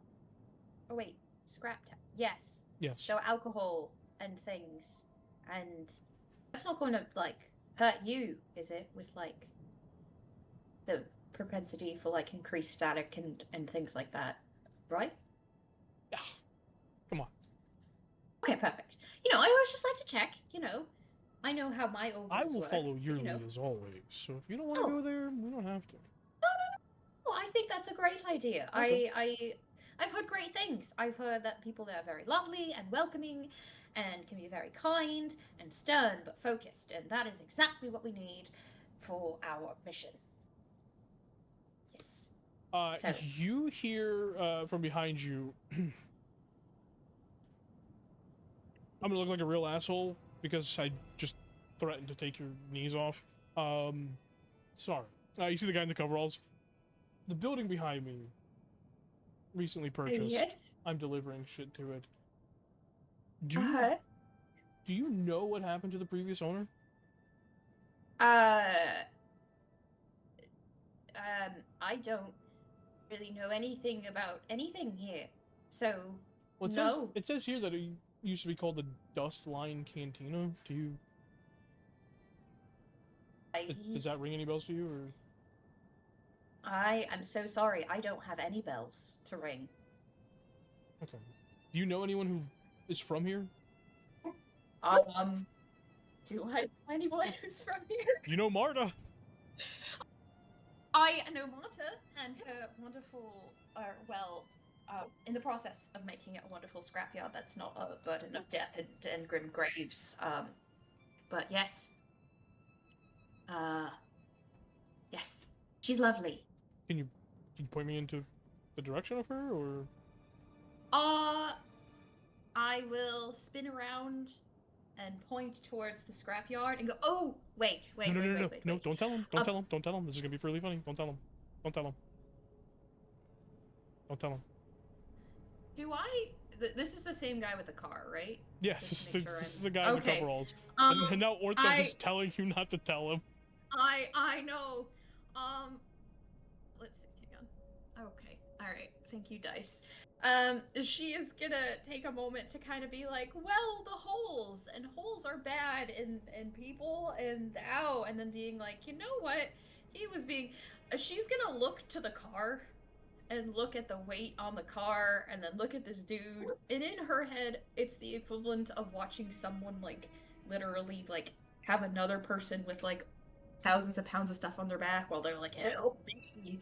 Oh wait, scrap town. Yes. Yes. So alcohol and things, and that's not going to like hurt you, is it? With like the propensity for like increased static and things like that, right? Yeah. Come on. Okay, perfect. You know, I always just like to check. You know, I know how my ovals I will work, follow your you know. lead as always. So if you don't want to go there, we don't have to. No, I think that's a great idea. Okay. I've heard great things. I've heard that people there are very lovely and welcoming and can be very kind and stern but focused, and that is exactly what we need for our mission. Yes. So. You hear from behind you. I'm gonna look like a real asshole because I just threatened to take your knees off. Sorry. You see the guy in the coveralls? The building behind me, recently purchased. Yes. I'm delivering shit to it. Do you know what happened to the previous owner? I don't really know anything about anything here. So, well, no. It says here that it used to be called the Dust Line Cantina. Do you... Does that ring any bells to you, or...? I am so sorry. I don't have any bells to ring. Okay. Do you know anyone who is from here? Do I know anyone who's from here? You know Marta. I know Marta and her wonderful, in the process of making it a wonderful scrapyard that's not a burden of death and grim graves. But yes. Yes. She's lovely. Can you point me into the direction of her, or? I will spin around and point towards the scrapyard and go, oh, wait. No, don't tell him. Don't tell him. This is gonna be really funny. Don't tell him. Don't tell him. Don't tell him. Do I? This is the same guy with the car, right? Yes, this is the guy in the coveralls. And now Ortho is telling you not to tell him. I know. Let's see. Hang on. Okay. All right. Thank you, Dice. She is gonna take a moment to kind of be like, well, the holes are bad in people and ow, and then being like, you know what? She's gonna look to the car and look at the weight on the car and then look at this dude, and in her head, it's the equivalent of watching someone like literally like have another person with like thousands of pounds of stuff on their back while they're like, help me.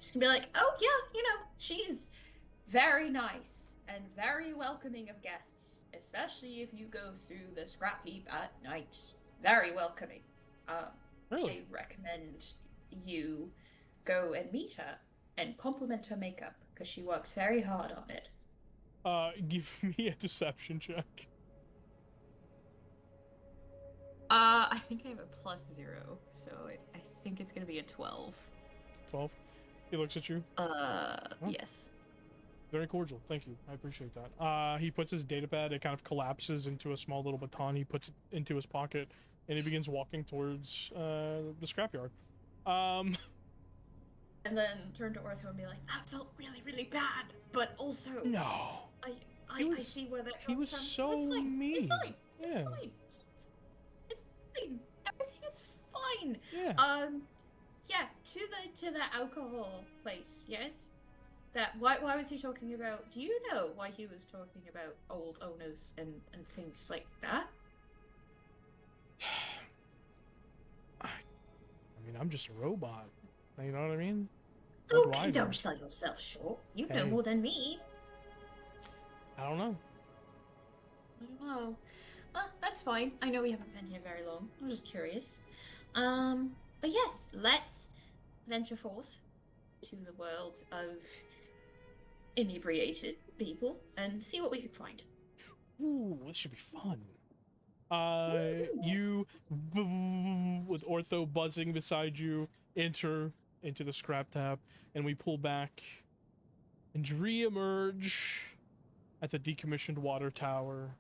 She's gonna be like, oh yeah, you know, she's very nice and very welcoming of guests, especially if you go through the scrap heap at night. Very welcoming. Really? I recommend you go and meet her and compliment her makeup because she works very hard on it. Give me a deception check. I think I have a +0, so I think it's gonna be a 12. 12? He looks at you. Yes. Very cordial. Thank you. I appreciate that. He puts his datapad, it kind of collapses into a small little baton. He puts it into his pocket, and he begins walking towards the scrapyard. And then turn to Ortho and be like, that felt really, really bad, but also... No. I see where that comes from. He was so mean. It's fine. Yeah. It's fine. It's fine. Everything is fine. Yeah. Yeah, to the alcohol place, yes? Why was he talking about... Do you know why he was talking about old owners and things like that? I mean, I'm just a robot. You know what I mean? Okay, don't sell yourself short. You know more than me. I don't know. Well, that's fine. I know we haven't been here very long. I'm just curious. But yes, let's venture forth to the world of inebriated people and see what we can find. Ooh, this should be fun. You, with Ortho buzzing beside you, enter into the scrap tab, and we pull back and re-emerge at the decommissioned water tower.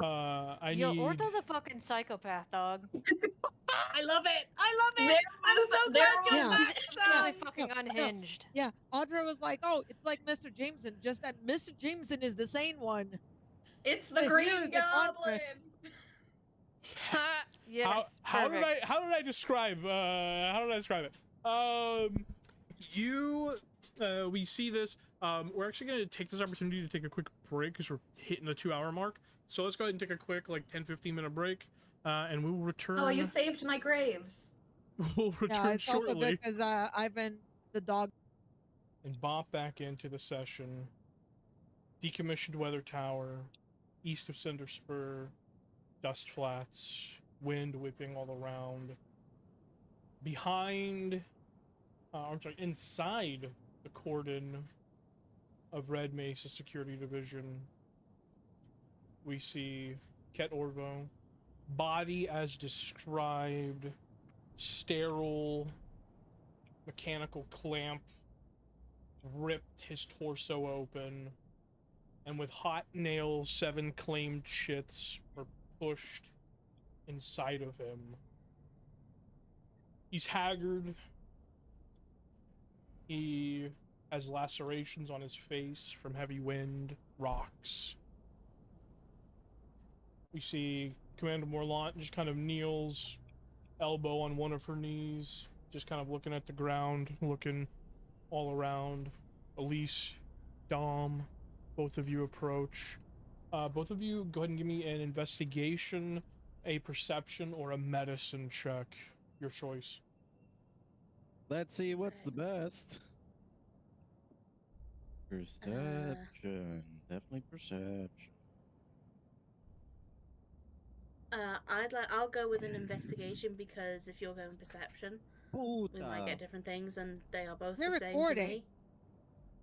Ortho's a fucking psychopath, dog. I love it. I love it. I'm so glad you're Yeah. back. He's extremely fucking unhinged. Yeah, Audra was like, "Oh, it's like Mr. Jameson, just that Mr. Jameson is the sane one." It's the But Green here's the Goblin. Yes. How did I describe it? We see this. We're actually gonna take this opportunity to take a quick break because we're hitting the 2-hour mark. So let's go ahead and take a quick 10-15 minute break, and we will return. Oh, you saved my graves. We'll return it's shortly. also good because Ivan, the dog, and bop back into the session. Decommissioned weather tower, east of Cinder Spur, dust flats, wind whipping all around. Inside the cordon of Red Mesa Security Division, we see Ket Orvo, body as described, sterile, mechanical clamp, ripped his torso open, and with hot nails, 7 claimed shits were pushed inside of him. He's haggard. He has lacerations on his face from heavy wind, rocks. We see Commander Morlant just kind of kneels, elbow on one of her knees, just kind of looking at the ground, looking all around. Aellise, Dom, both of you approach. Both of you go ahead and give me an investigation, a perception, or a medicine check. Your choice. Let's see what's the best. Perception. Definitely perception. I'll go with an investigation because if you're going perception, we might get different things, and they are both the same for me.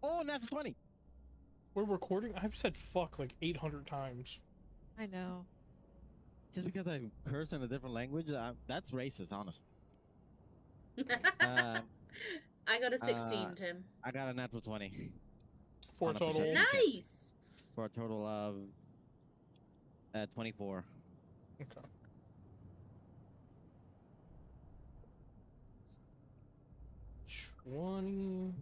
Oh, natural 20. We're recording? I've said fuck 800 times. I know. Just because I curse in a different language, that's racist, honestly. I got a 16, Tim. I got a natural 20. For a total. Nice! For a total of 24. Okay. $24.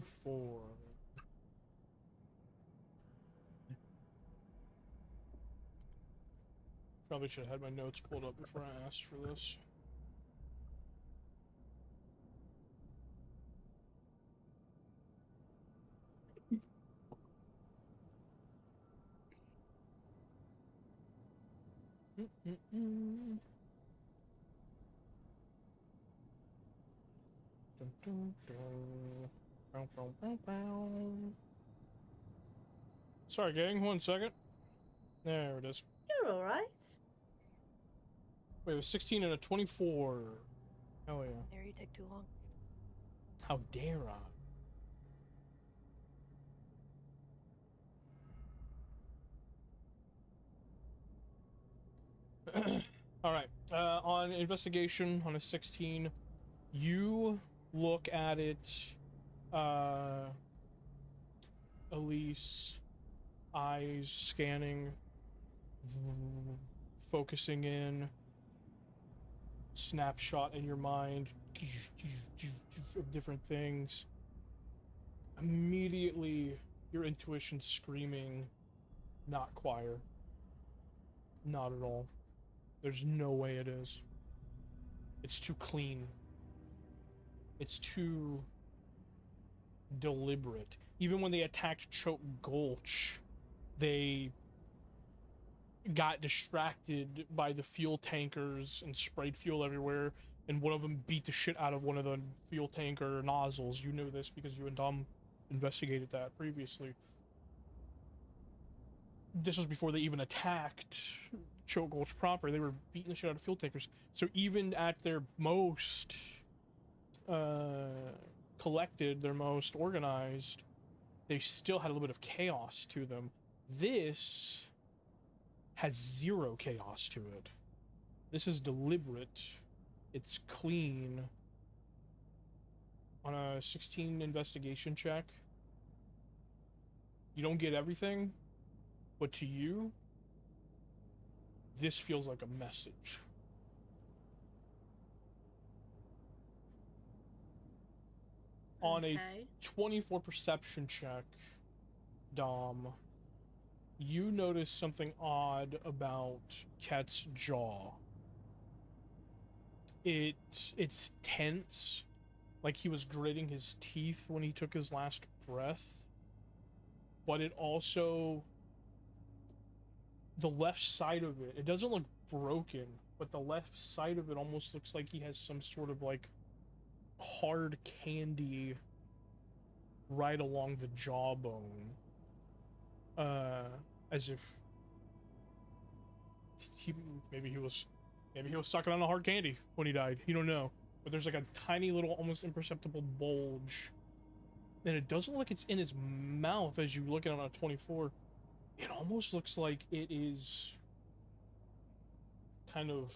Probably should have had my notes pulled up before I asked for this. Sorry, gang. 1 second. There it is. You're all right. Wait, it was 16 and a 24. Hell yeah. There, you take too long. How dare I? All right. On investigation, on a 16, you look at it. Aellise, eyes scanning, focusing in, snapshot in your mind of different things. Immediately, your intuition screaming, not choir. Not at all. There's no way it is. It's too clean. It's too deliberate. Even when they attacked Choke Gulch, they got distracted by the fuel tankers and sprayed fuel everywhere, and one of them beat the shit out of one of the fuel tanker nozzles. You knew this because you and Dom investigated that previously. This was before they even attacked Choke Gulch proper. They were beating the shit out of fuel tankers. So even at their most collected, their most organized, they still had a little bit of chaos to them. This has zero chaos to it. This is deliberate. It's clean. On a 16 investigation check, you don't get everything, but to you, this feels like a message. On a 24 perception check, Dom, you notice something odd about Ket's jaw. It's tense, like he was gritting his teeth when he took his last breath. But it also, the left side of it doesn't look broken, but the left side of it almost looks like he has some sort of like hard candy right along the jawbone. As if maybe he was sucking on a hard candy when he died. You don't know. But there's like a tiny little, almost imperceptible bulge. And it doesn't look like it's in his mouth as you look at it on a 24. It almost looks like it is kind of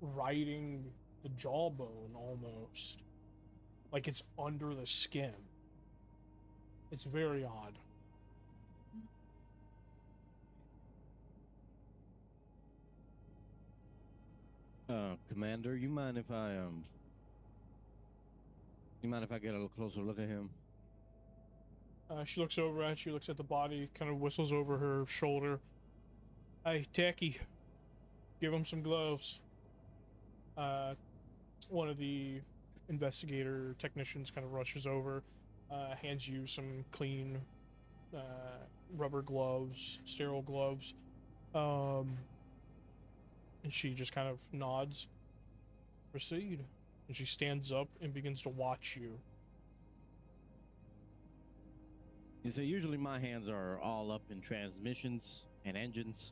riding the jawbone almost. Like it's under the skin. It's very odd. Commander, you mind if I get a little closer look at him? She looks over at you, looks at the body, kind of whistles over her shoulder. Hey, Techie, give him some gloves. One of the investigator technicians kind of rushes over, hands you some clean rubber gloves, sterile gloves. And she just kind of nods. Proceed. And she stands up and begins to watch you. You see, usually my hands are all up in transmissions and engines.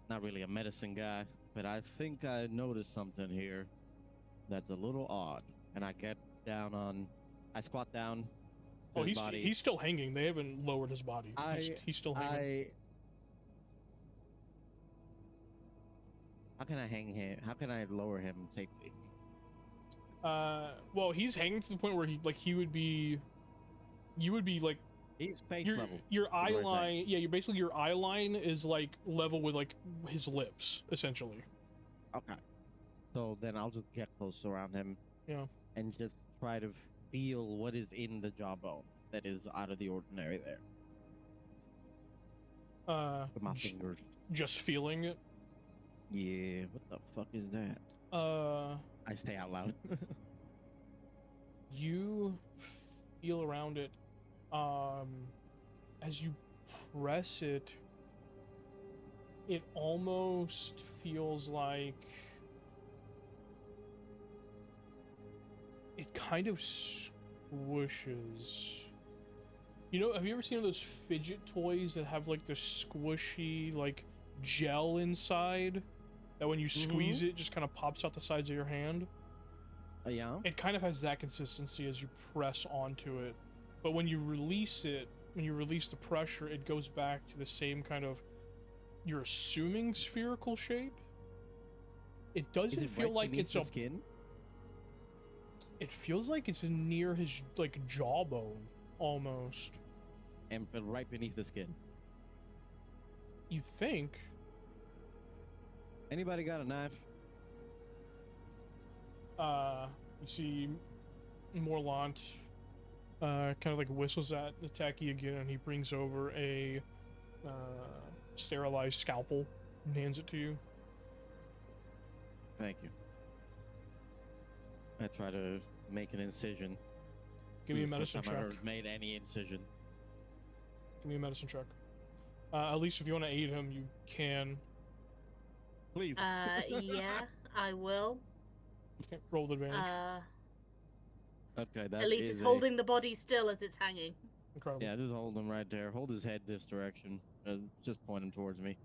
Not really a medicine guy, but I think I noticed something here that's a little odd. And I squat down. Oh, he's still hanging. They haven't lowered his body. He's still hanging. How can I hang him? How can I lower him safely? Well, he's hanging to the point where you would be like, he's face level. Your eye line, yeah, your eye line is like level with like his lips, essentially. Okay. So then I'll just get close around him. Yeah. And just try to feel what is in the jawbone that is out of the ordinary there. With my fingers. Just feeling it. Yeah, what the fuck is that? I say out loud. You feel around it. As you press it, it almost feels like it kind of squishes. You know, have you ever seen those fidget toys that have like the squishy like gel inside? That when you squeeze it, just kind of pops out the sides of your hand. Yeah. It kind of has that consistency as you press onto it. But when you release it, when you release the pressure, it goes back to the same kind of, you're assuming spherical shape. It doesn't feel like it's a skin. It feels like it's near his like jawbone almost. And right beneath the skin. You think? Anybody got a knife? You see Morlant kind of like whistles at the techie again, and he brings over a sterilized scalpel and hands it to you. Thank you. I try to make an incision. Give me a medicine check. I've ever made any incision. Give me a medicine check. At least if you want to aid him, you can. Please. Yeah, I will. Roll with advantage. Okay, that Aellise is holding the body still as it's hanging. Incredible. Yeah, just hold him right there. Hold his head this direction. Just point him towards me.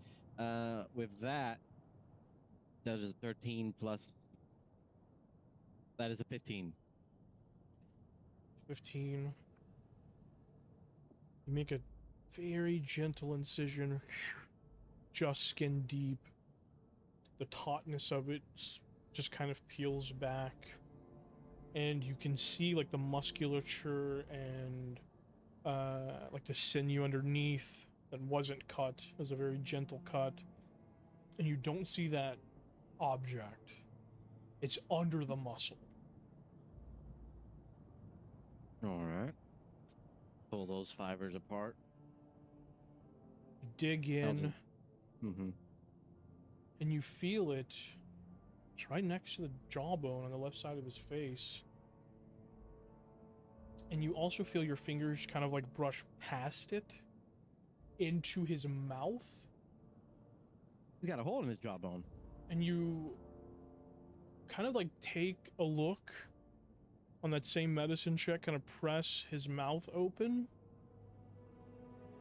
With that, that is a 13 plus. That is a 15. 15. You make a very gentle incision, just skin deep. the tautness of it just kind of peels back, and you can see like the musculature and like the sinew underneath that wasn't cut. It was a very gentle cut, and you don't see that object. It's under the muscle. All right. Pull those fibers apart. You dig in, Mm-hmm. and you feel it. It's right next to the jawbone on the left side of his face. And you also feel your fingers kind of like brush past it into his mouth. He's got a hole in his jawbone. And you kind of like take a look on that same medicine check, kind of press his mouth open.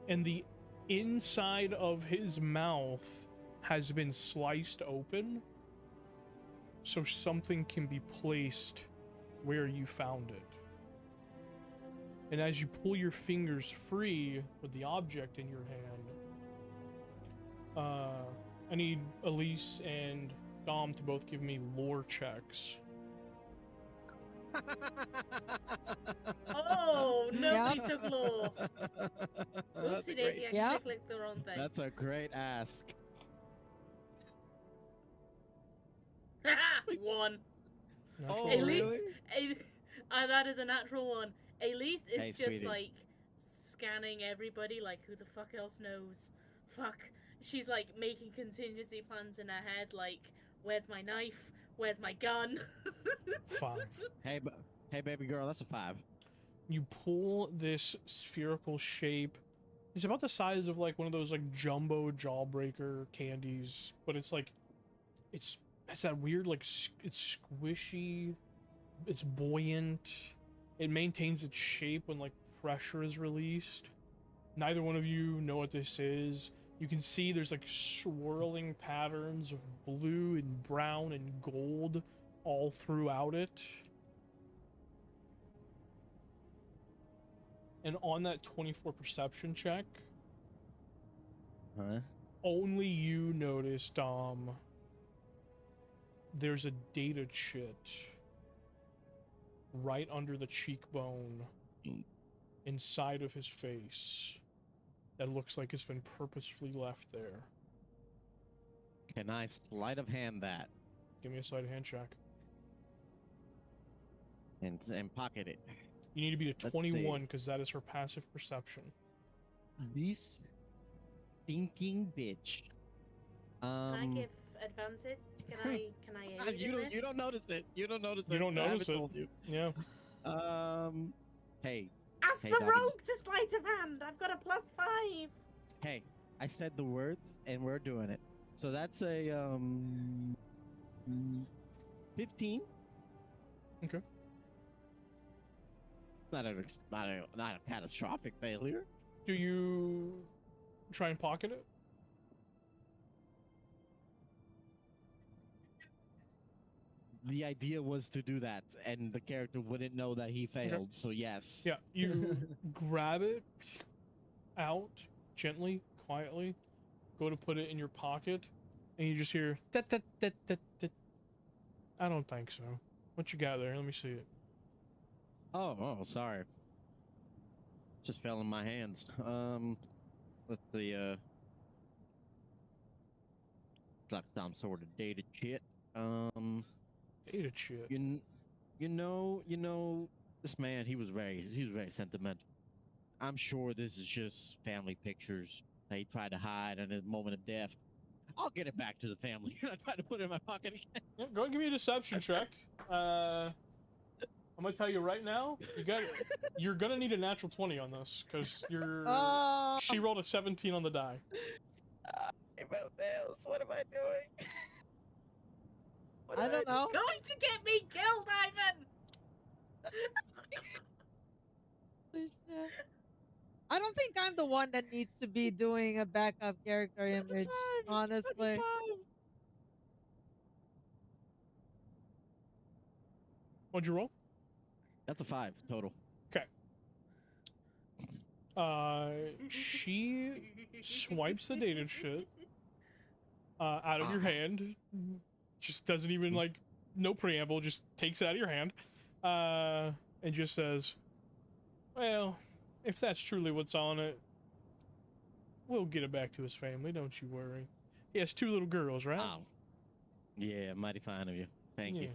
And the inside of his mouth has been sliced open, so something can be placed where you found it. And as you pull your fingers free with the object in your hand, I need Aellise and Dom to both give me lore checks. Oh, nobody took law. That's a Oopsie daisy, great, I Yeah. clicked the wrong thing. that's a great ask. One. Natural Oh, one. Aellise, really? that is a natural one. Aellise is Hey, just sweetie. like scanning everybody, like who the fuck else knows? Fuck. She's like making contingency plans in her head, like where's my knife? Where's my gun? 5. Hey, hey, baby girl, that's a 5. You pull this spherical shape. It's about the size of like one of those like jumbo jawbreaker candies, but it's like it's that weird like it's squishy, it's buoyant, it maintains its shape when like pressure is released. Neither one of you know what this is. You can see there's like swirling patterns of blue and brown and gold all throughout it. And on that 24 perception check, Huh? only you notice, Dom, there's a data chit right under the cheekbone inside of his face that looks like it's been purposefully left there. Can I sleight of hand that Give me a sleight of hand check. and pocket it? You need to beat a Let's 21 see. because that is her passive perception. This stinking bitch. Can I give advantage? Can I aid in this? You don't notice it. You don't notice it. You don't I haven't notice it. told you. Yeah. Hey, Ask Hey, the Dobby. rogue to sleight of hand. I've got a +5. hey, I said the words and we're doing it. So that's a 15. Okay. Not a catastrophic failure. Do you try and pocket it? The idea was to do that, and the character wouldn't know that he failed. So yes. Yeah, you grab it out gently, quietly, go to put it in your pocket, and you just hear that. I don't think so. What you got there? Let me see it. Oh, sorry. Just fell in my hands. Let's see. It's like some sort of data shit. Data chit. You know, this man, he was very sentimental. I'm sure this is just family pictures that he tried to hide in his moment of death. I'll get it back to the family. I tried to put it in my pocket again. Yeah, go ahead and give me a deception check. I'm gonna tell you right now, you're gonna need a natural 20 on this because she rolled a 17 on the die. About this, what am I doing? I don't know. Going to get me killed, Ivan. Holy shit. I don't think I'm the one that needs to be doing a backup character image, honestly. What'd you roll? That's a 5 total. She swipes the data shit, out of your hand. Just doesn't even, like, no preamble, just takes it out of your hand. And just says, well, if that's truly what's on it, we'll get it back to his family, don't you worry. He has 2 little girls, right? Oh. Yeah, mighty fine of you. Thank you.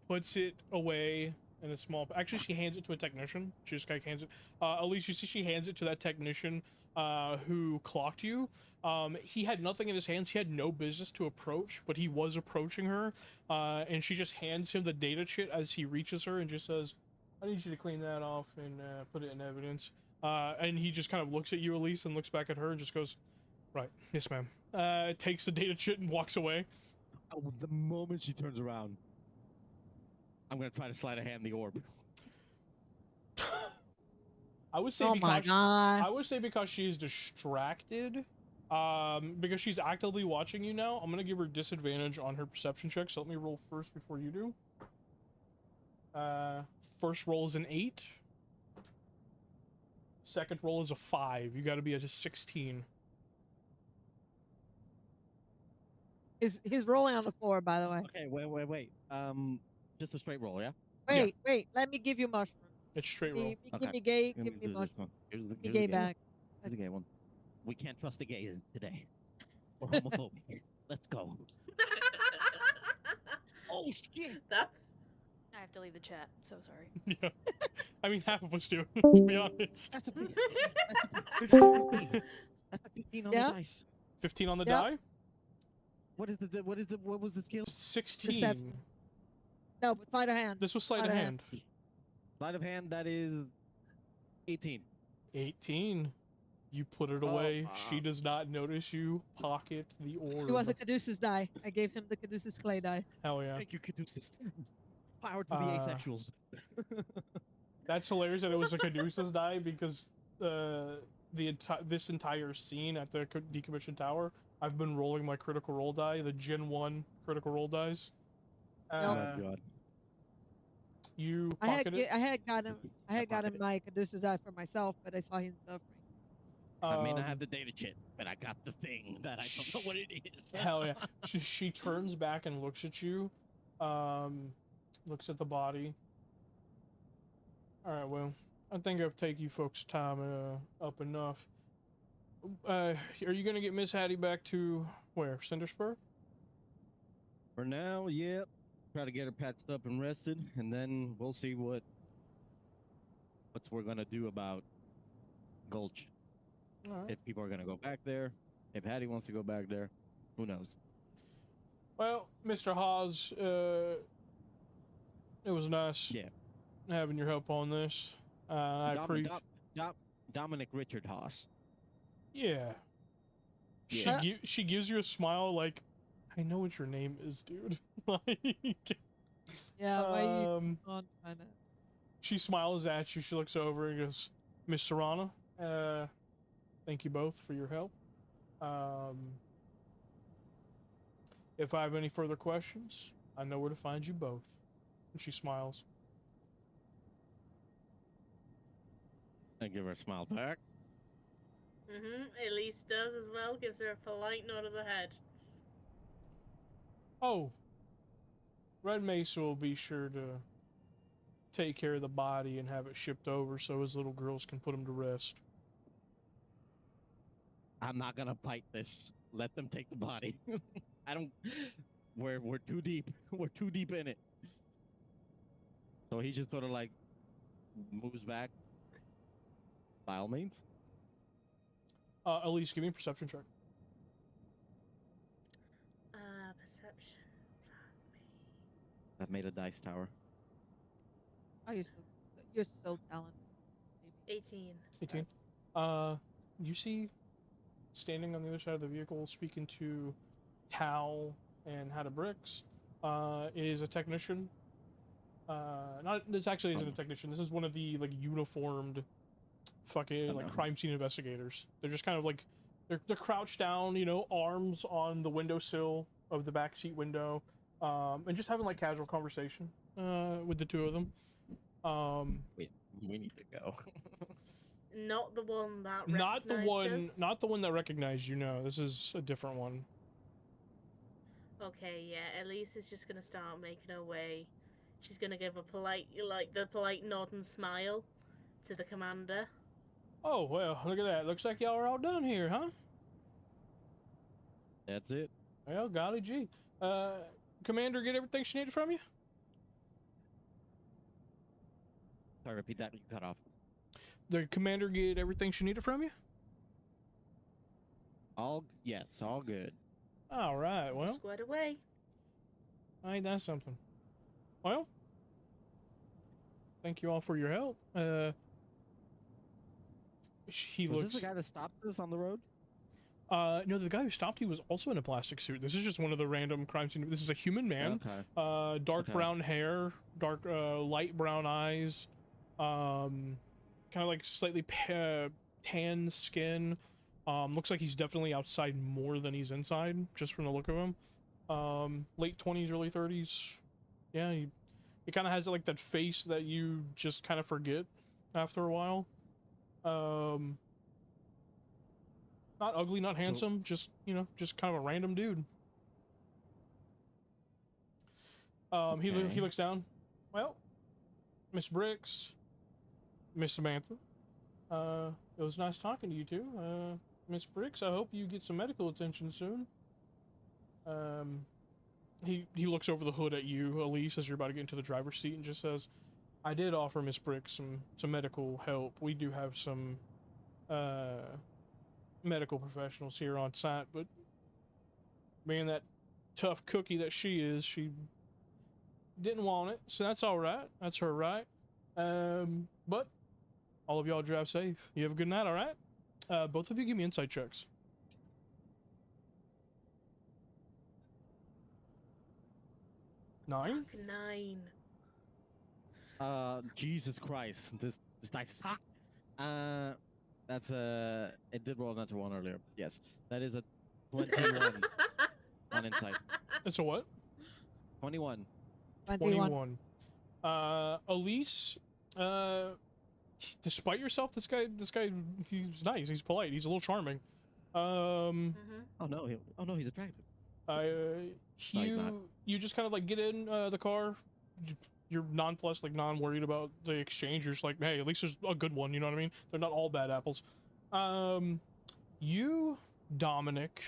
Puts it away in a small... Actually, she hands it to a technician. She just like hands it... Aellise, you see she hands it to that technician who clocked you. He had nothing in his hands. He had no business to approach, but he was approaching her. And she just hands him the data chit as he reaches her and just says, I need you to clean that off and put it in evidence. And he just kind of looks at you, Aellise, and looks back at her and just goes, right, yes, ma'am. Takes the data chit and walks away. Oh, the moment she turns around, I'm going to try to slide a hand the orb. I would say I would say because she's distracted, because she's actively watching you now, I'm gonna give her disadvantage on her perception check. So let me roll first before you do. First roll is an 8. Second roll is a 5. You got to be at a 16. He's rolling on the 4, by the way. Okay, wait. Just a straight roll, yeah? Wait. Let me give you mushroom. It's straight roll. Give me gay. Give me mushroom. Here's Give me gay back. Here's the gay one. We can't trust the gays today. We're homophobic. Let's go. Oh shit! That's... I have to leave the chat. So sorry. Yeah. I mean, half of us do, to be honest. That's a 15 on the dice. 15 on the die? What was the skill? 16. No, but sleight of hand. This was sleight of hand. Sleight of hand, that is 18. 18. You put it away. She does not notice you pocket the orb. It was a Caduceus die. I gave him the Caduceus clay die. Hell yeah. Thank you, Caduceus. Power to the asexuals. That's hilarious that it was a Caduceus die because this entire scene at the decommissioned tower, I've been rolling my critical roll die, the Gen 1 critical roll dice. Oh my god. You pocket it? I had gotten my Caduceus die for myself, but I saw him suffering. I may not have the data chit, but I got the thing that I don't know what it is. Hell yeah. She turns back and looks at you. Looks at the body. Alright, well, I think I've taken you folks' time up enough. Are you gonna get Miss Hattie back to where? Cinderspur? For now, yep. Try to get her patched up and rested, and then we'll see what we're gonna do about Gulch. Right. If people are gonna go back there, if Hattie wants to go back there, who knows? Well, Mr. Haas, it was nice having your help on this. I appreciate Dominic Richard Haas. Yeah. She gives you a smile like, I know what your name is, dude. Like, yeah, why you on trying to... She smiles at you. She looks over and goes, Miss Serrana, thank you both for your help. If I have any further questions, I know where to find you both. And she smiles. I give her a smile back. Aellise does as well, gives her a polite nod of the head. Oh, Red Mesa will be sure to take care of the body and have it shipped over so his little girls can put him to rest. I'm not gonna fight this. Let them take the body. I don't. We're too deep. We're too deep in it. So he just sort of like moves back. By all means. Aellise, give me a perception check. Perception. That made a dice tower. Oh, you're so talented. 18. 18. You see, standing on the other side of the vehicle, speaking to Tal and Hada Bricks, is a technician. This actually isn't a technician. This is one of the like uniformed, fucking like crime scene investigators. They're just kind of like they're crouched down, you know, arms on the windowsill of the backseat window, and just having like casual conversation with the two of them. Wait, we need to go. Not the one that Not the recognized us? not the one that recognized you. No, this is a different one. Okay, yeah. Aellise is just gonna start making her way. She's gonna give a polite, the polite nod and smile to the commander. Oh well, look at that. Looks like y'all are all done here, huh? That's it. Well, golly gee. Commander, get everything she needed from you? Sorry, repeat that. You cut off. The commander get everything she needed from you? Yes, all good. All right, well. Squared away. Ain't that something? Well, thank you all for your help. He Was looks. this the guy that stopped us on the road? No, the guy who stopped you was also in a plastic suit. This is just one of the random crime scene. This is a human man. Okay. Dark brown hair, light brown eyes, kind of like slightly tan skin. Looks like he's definitely outside more than he's inside, just from the look of him. Late 20s, early 30s. Yeah, he kind of has like that face that you just kind of forget after a while. Not ugly, not handsome, just, you know, just kind of a random dude. He looks down. Well, Miss Bricks, Miss Samantha, it was nice talking to you two. Miss Bricks, I hope you get some medical attention soon. He looks over the hood at you, Aellise, as you're about to get into the driver's seat, and just says, I did offer Miss Bricks some medical help. We do have some medical professionals here on site, but being that tough cookie that she is, she didn't want it, so that's all right. That's her right. But all of y'all drive safe. You have a good night, all right? Both of you give me insight checks. 9? 9. Jesus Christ, this dice is hot. That's it did roll another one earlier. Yes, that is a 21 on insight. It's a what? 21. 21. Aellise, despite yourself, this guy, he's nice. He's polite. He's a little charming. Oh no, he's attractive. You just kind of like get in the car. You're nonplussed, like non-worried about the exchange. You're just like, hey, at least there's a good one. You know what I mean? They're not all bad apples. You, Dominic,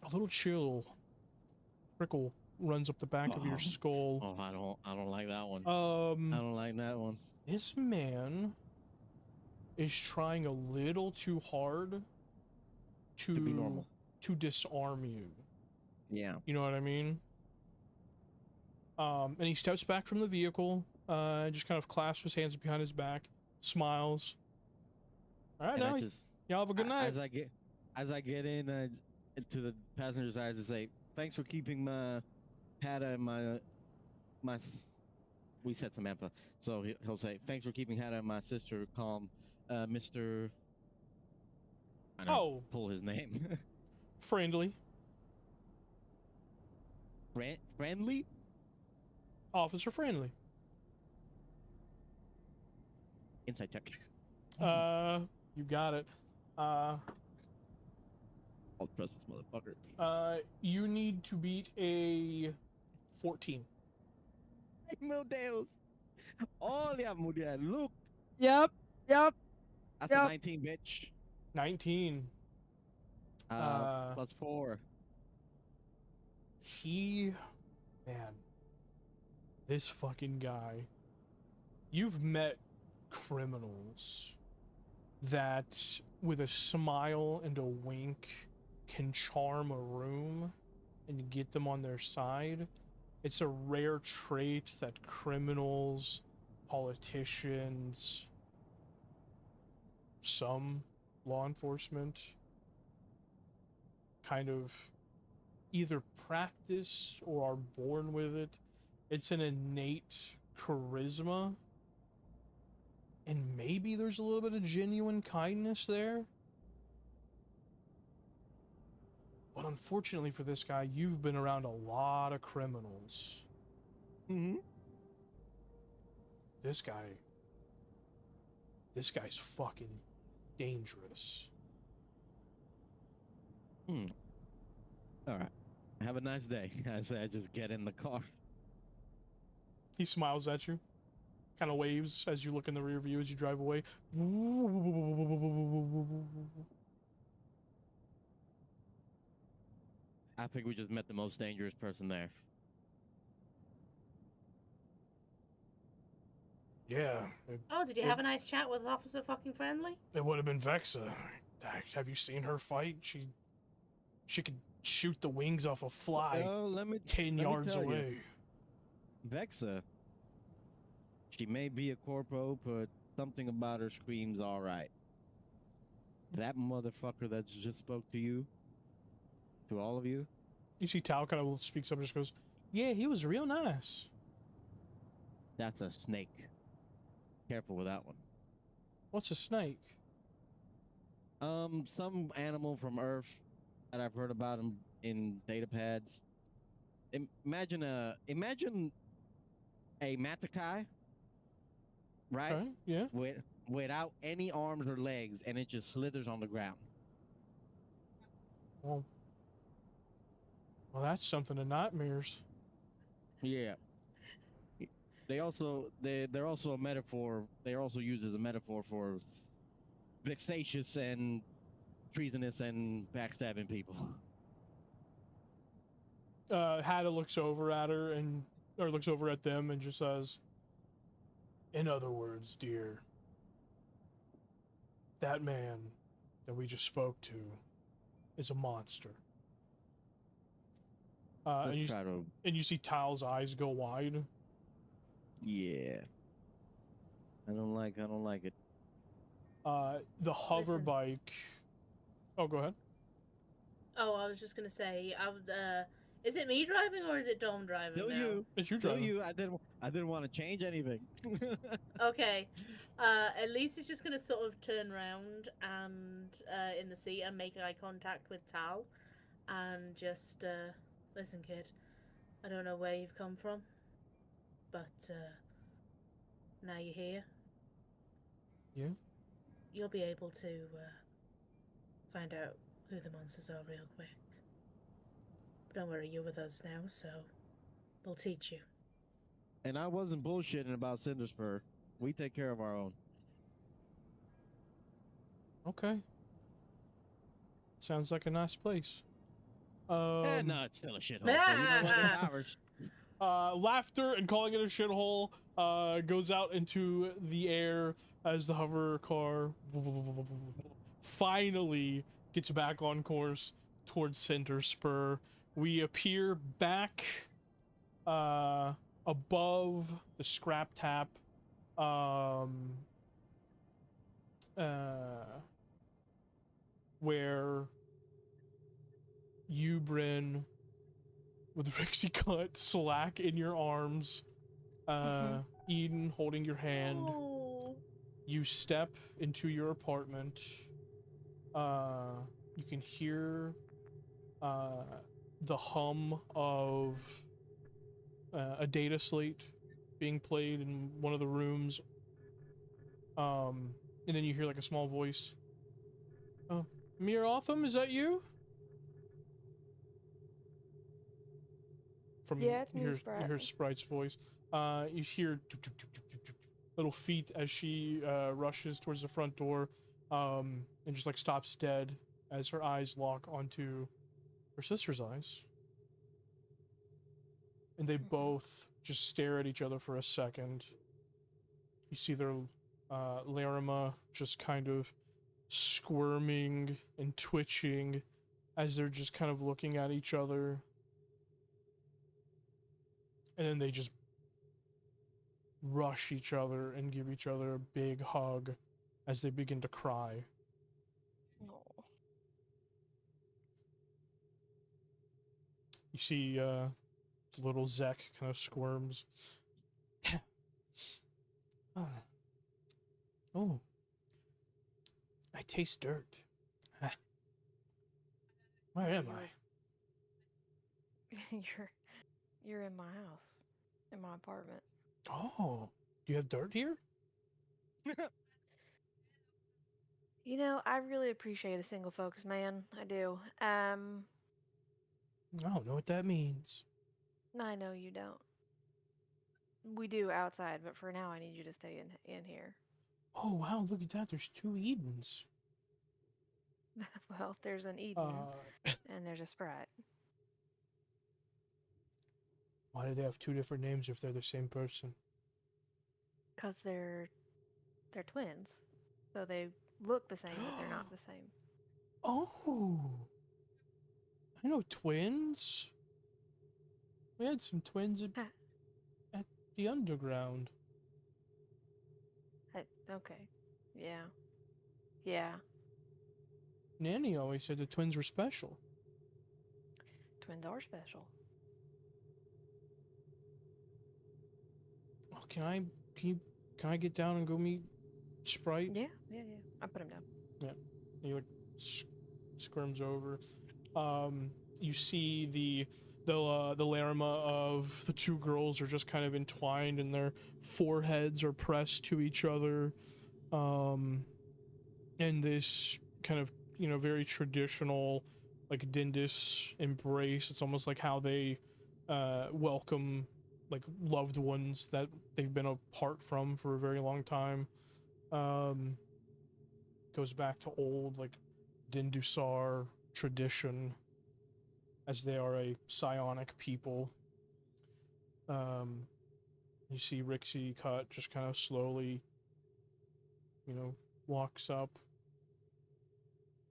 a little chill. Prickle runs up the back of your skull. Oh, I don't like that one. I don't like that one. This man is trying a little too hard to be normal, to disarm you. Yeah. You know what I mean? And he steps back from the vehicle, just kind of clasps his hands behind his back, smiles. All right, now y'all have a good night. As I get in into the passenger side, to say thanks for keeping my Hada and my. We said Samantha, so he'll say thanks for keeping Hada and my sister calm, Mr. I don't pull his name. Friendly. Friendly. Officer Friendly. Insight check. You got it. I'll trust this motherfucker. You need to beat a 14. Meu Deus! Olha, mulher, look! Yep. That's a 19, bitch. 19. Plus 4. Man, this fucking guy. You've met criminals that, with a smile and a wink, can charm a room and get them on their side. It's a rare trait that criminals, politicians, some law enforcement kind of either practice or are born with it. It's an innate charisma, and maybe there's a little bit of genuine kindness there. But unfortunately for this guy, you've been around a lot of criminals. Mm-hmm. This guy This guy's fucking dangerous. All right. Have a nice day. I say I just get in the car. He smiles at you, kind of waves as you look in the rear view as you drive away. I think we just met the most dangerous person there. Yeah. Did you have a nice chat with Officer fucking Friendly? It would have been Vexa. Have you seen her fight? She could shoot the wings off a fly 10 yards away. Vexa, she may be a corpo, but something about her screams all right. That motherfucker that just spoke to you, to all of you. You see Tal kind of speaks up and just goes, yeah, he was real nice. That's a snake. Careful with that one. What's a snake? Some animal from Earth that I've heard about in data pads. Imagine a Matokai, right? Okay, yeah. Without any arms or legs, and it just slithers on the ground. Well, that's something to nightmares. Yeah. They're also a metaphor. They're also used as a metaphor for vexatious and treasonous and backstabbing people. Hada looks over at her or looks over at them and just says, in other words, dear, that man that we just spoke to is a monster. And you see Tal's eyes go wide. Yeah. I don't like it. The hover bike. Oh, go ahead. Oh, I was just gonna say, is it me driving or is it Dom driving now? You. It's you driving. You. I didn't want to change anything. Okay. Aellise is just gonna sort of turn around and in the seat and make eye contact with Tal, and just listen, kid. I don't know where you've come from, but now you're here. Yeah. You'll be able to find out who the monsters are real quick. But don't worry, you're with us now, so we'll teach you. And I wasn't bullshitting about Cinderspur. We take care of our own. Okay. Sounds like a nice place. No, it's still a shithole. You know what? It's ours. Laughter and calling it a shithole goes out into the air as the hover car finally gets back on course towards Center Spur. We appear back above the scrap tap, where you, Brynn, with Rixie cut slack in your arms, Eden holding your hand. Oh. You step into your apartment. You can hear the hum of a data slate being played in one of the rooms. And then you hear like a small voice. Mir Altham, is that you? Yeah, it's me, you Sprite. hear Sprite's voice. You hear little feet as she rushes towards the front door, and just like stops dead as her eyes lock onto her sister's eyes. And they both just stare at each other for a second. You see their Larima just kind of squirming and twitching as they're just kind of looking at each other. And then they just rush each other and give each other a big hug as they begin to cry. You see little Zek kind of squirms. Oh. I taste dirt. Where am I? You're in my house. In my apartment. Oh. Do you have dirt here? You know, I really appreciate a single focus man. I do. I don't know what that means. I know you don't. We do outside, but for now I need you to stay in here. Oh wow, look at that. There's 2 Edens. Well, there's an Eden and there's a Sprite. Why do they have 2 different names if they're the same person? Cause they're twins, so they look the same, but they're not the same. Oh, I know twins. We had some twins at the underground. Okay, yeah. Nanny always said the twins were special. Twins are special. Oh, can I get down and go meet Sprite? Yeah. I put him down. Yeah, he like squirms over. You see the larma of the 2 girls are just kind of entwined, and their foreheads are pressed to each other. And this kind of, you know, very traditional, like Dendus embrace. It's almost like how they welcome like loved ones that they've been apart from for a very long time. Goes back to old like Dendusar tradition, as they are a psionic people. You see Rixie Cut just kind of slowly, you know, walks up.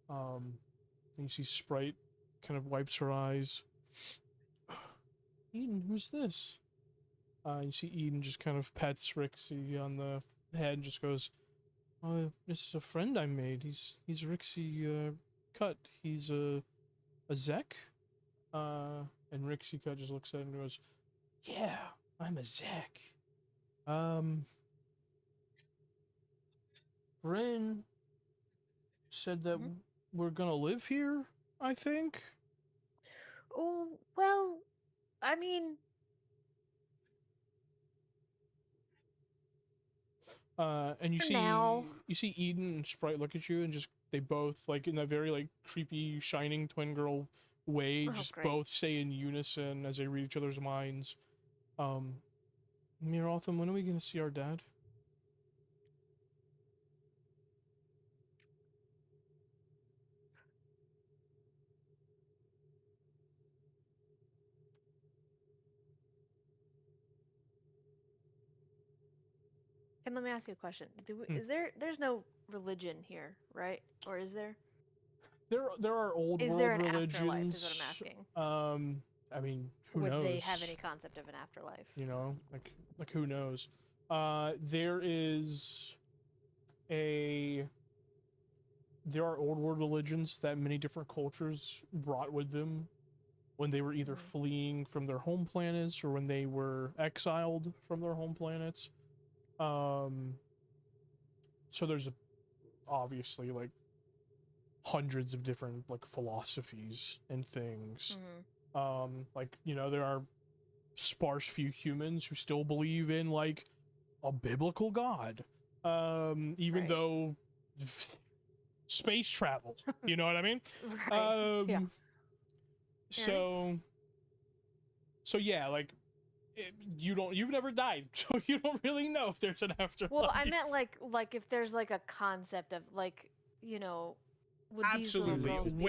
You see Sprite kind of wipes her eyes. Eden, who's this? You see Eden just kind of pets Rixie on the head and just goes, this is a friend I made. He's Rixie Cut. He's a Zek? And Rixie Cut just looks at him and goes, yeah, I'm a Zek. Brynn said that we're gonna live here, I think. Oh, well, I mean... And you see Eden and Sprite look at you and just, they both, like, in that very, like, creepy, shining twin girl way, just great. both say in unison as they read each other's minds, Mir Altham, when are we gonna see our dad? And let me ask you a question. There's no religion here, right? Or is there? There are old is world there an religions. Afterlife, is what I'm asking. I mean, who knows? Would they have any concept of an afterlife? You know, like who knows? There are old world religions that many different cultures brought with them when they were either fleeing from their home planets or when they were exiled from their home planets. So there's obviously like hundreds of different like philosophies and things. Like, you know, there are sparse few humans who still believe in like a biblical god, even though space travel, you know what I mean? Yeah. So yeah, like you've never died, so you don't really know if there's an afterlife. Well, I meant like if there's like a concept of like, you know, would absolutely these little girls be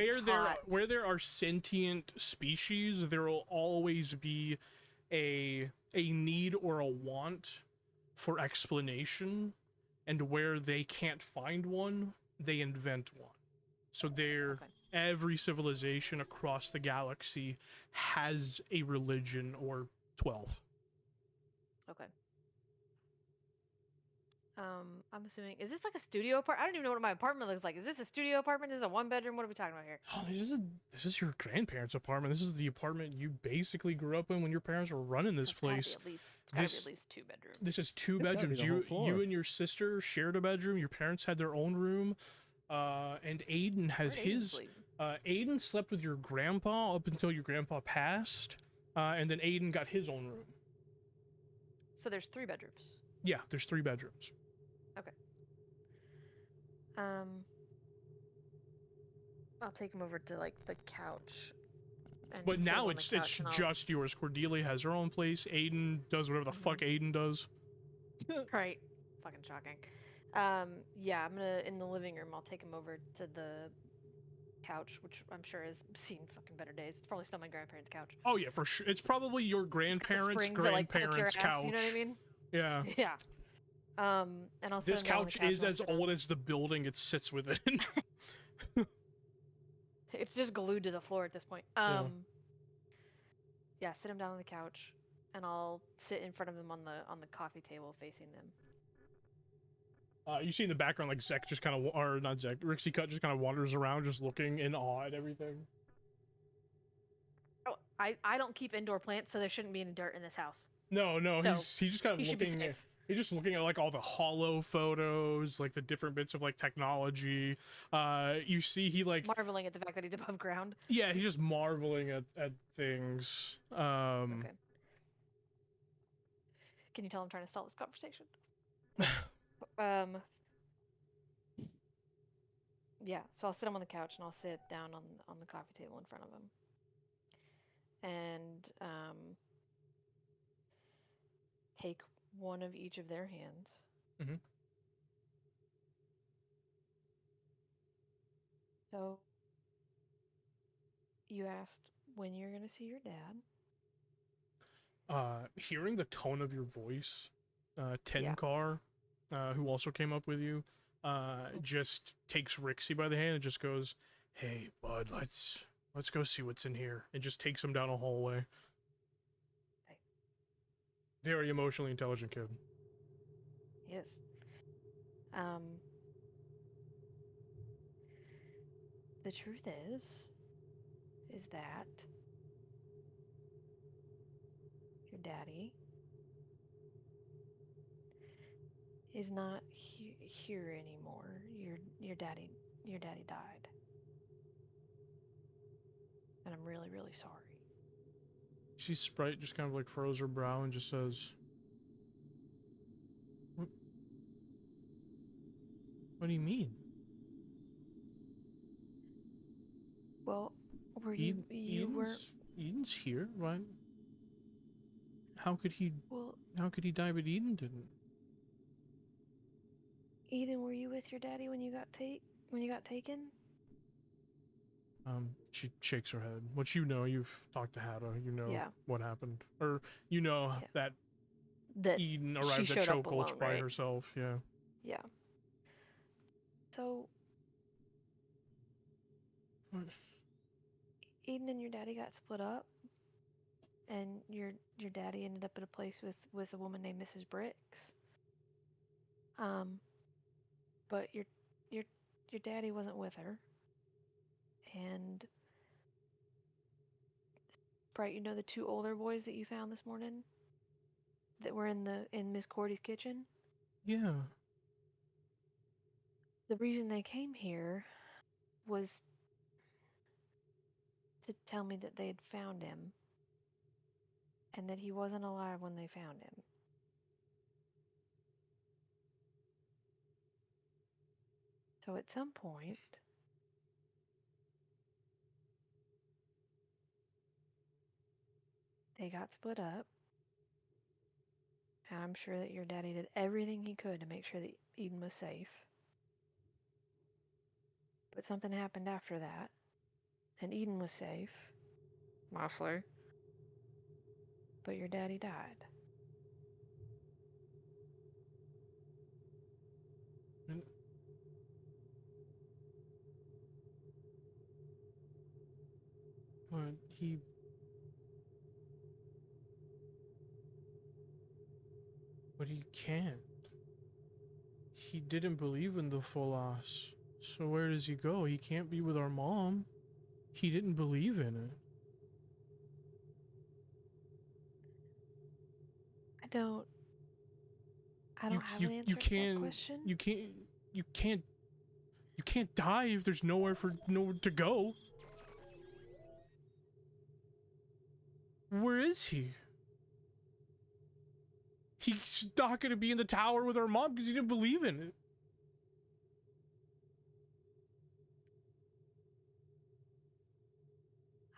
where there are sentient species, there will always be a need or a want for explanation, and where they can't find one, they invent one. So every civilization across the galaxy has a religion or 12. Okay. I'm assuming, is this like a studio apartment? I don't even know what my apartment looks like. Is this a studio apartment? Is this a 1-bedroom? What are we talking about here? Oh, this is your grandparents' apartment. This is the apartment you basically grew up in when your parents were running this place. It's gotta be at least 2 bedrooms. This is 2 bedrooms. You and your sister shared a bedroom. Your parents had their own room. And Aiden had his. Aiden slept with your grandpa up until your grandpa passed. And then Aiden got his own room. So there's 3 bedrooms. Yeah, there's 3 bedrooms. Okay. I'll take him over to like the couch. And But sit now him on the it's couch and just yours. Cordelia has her own place. Aiden does whatever the fuck Aiden does. Right. Fucking shocking. Yeah, I'm gonna, in the living room, I'll take him over to the couch, which I'm sure has seen fucking better days. It's probably still my grandparents' couch. Oh yeah, for sure. It's probably your grandparents' grandparents' couch. You know what I mean? Yeah. Yeah. And I'll sit This him down on the couch couch is and I'll as sit old on- as the building it sits within. It's just glued to the floor at this point. Yeah, sit him down on the couch, and I'll sit in front of him on the coffee table facing them. You see in the background, like Zek just kind of, or not Zek, Rixie Cut just kind of wanders around, just looking in awe at everything. Oh, I don't keep indoor plants, so there shouldn't be any dirt in this house. No, So, he's just kind of he should be looking. safe. He's just looking at like all the hollow photos, like the different bits of like technology. You see he like Marveling at the fact that he's above ground. yeah, he's just marveling at things. Okay. Can you tell I'm trying to stall this conversation? Yeah, so I'll sit him on the couch and I'll sit down on the coffee table in front of him. And take one of each of their hands. Mhm. So you asked when you're gonna see your dad. Hearing the tone of your voice, Yeah. Tenkar, who also came up with you, just takes Rixie by the hand and just goes, "Hey, bud, let's go see what's in here," and just takes him down a hallway. Okay. Very emotionally intelligent kid. Yes. The truth is that your daddy is not here anymore. Your daddy died. And I'm really, really sorry. You see Sprite just kind of like furrows her brow and just says, What do you mean? Well, were you weren't Eden's here, right? How could he die but Eden didn't? Eden, were you with your daddy when you got taken? She shakes her head. Which you know, you've talked to Hada, you know Yeah. what happened. Or you know Yeah. that Eden arrived at showed up Choke Gulch alone, by right? herself, yeah. Yeah. So What? Eden and your daddy got split up, and your daddy ended up at a place with a woman named Mrs. Bricks. But your daddy wasn't with her, and Sprite, you know the two older boys that you found this morning that were in Miss Cordy's kitchen? Yeah. The reason they came here was to tell me that they had found him and that he wasn't alive when they found him. So at some point, they got split up, and I'm sure that your daddy did everything he could to make sure that Eden was safe. But something happened after that, and Eden was safe, mostly. But your daddy died. But he can't. He didn't believe in the full ass. So where does he go? He can't be with our mom. He didn't believe in it. I don't have an answer to that question. You can't die if there's nowhere to go. Where is he? He's not gonna be in the tower with our mom because he didn't believe in it.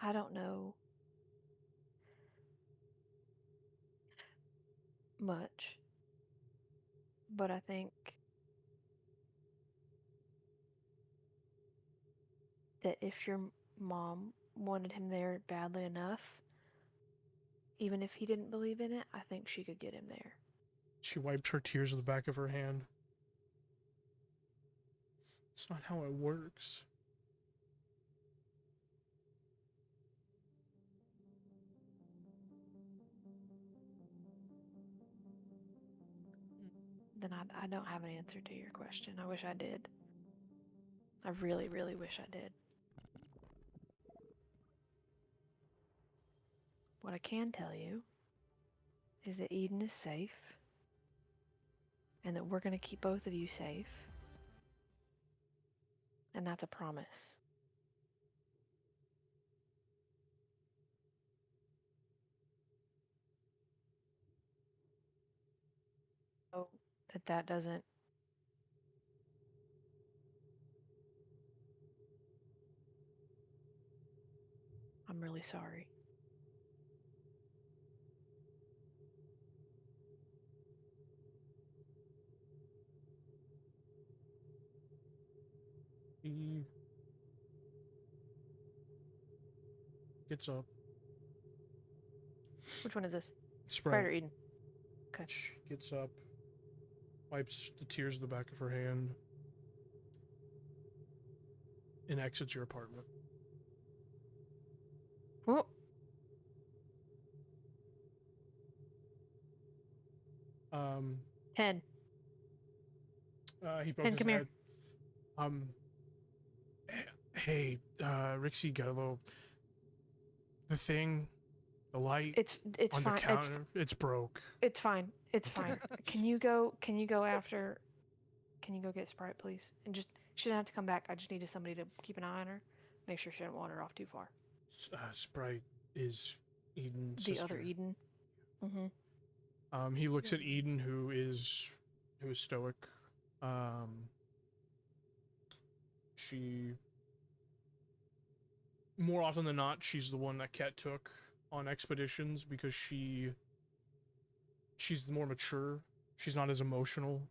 I don't know much, but I think that if your mom wanted him there badly enough, even if he didn't believe in it, I think she could get him there. She wiped her tears with the back of her hand. It's not how it works. Then I don't have an answer to your question. I wish I did. I really, really wish I did. What I can tell you is that Eden is safe, and that we're going to keep both of you safe. And that's a promise. So that doesn't... I'm really sorry. He gets up. Which one is this? Sprite. Sprite or Eden? Okay. She gets up, wipes the tears in the back of her hand, and exits your apartment. Oh. Um, 10. he pokes 10, his come here. head. Hey, Rixie got a little... The thing, the light It's on fine. the counter, it's broke. It's fine. It's fine. Can you go after... Can you go get Sprite, please? And just... She doesn't have to come back. I just needed somebody to keep an eye on her. Make sure she didn't wander off too far. Sprite is Eden's The sister. other Eden? Mm-hmm. He looks at Eden, who is stoic. She... More often than not, she's the one that Ket took on expeditions because she's more mature. She's not as emotional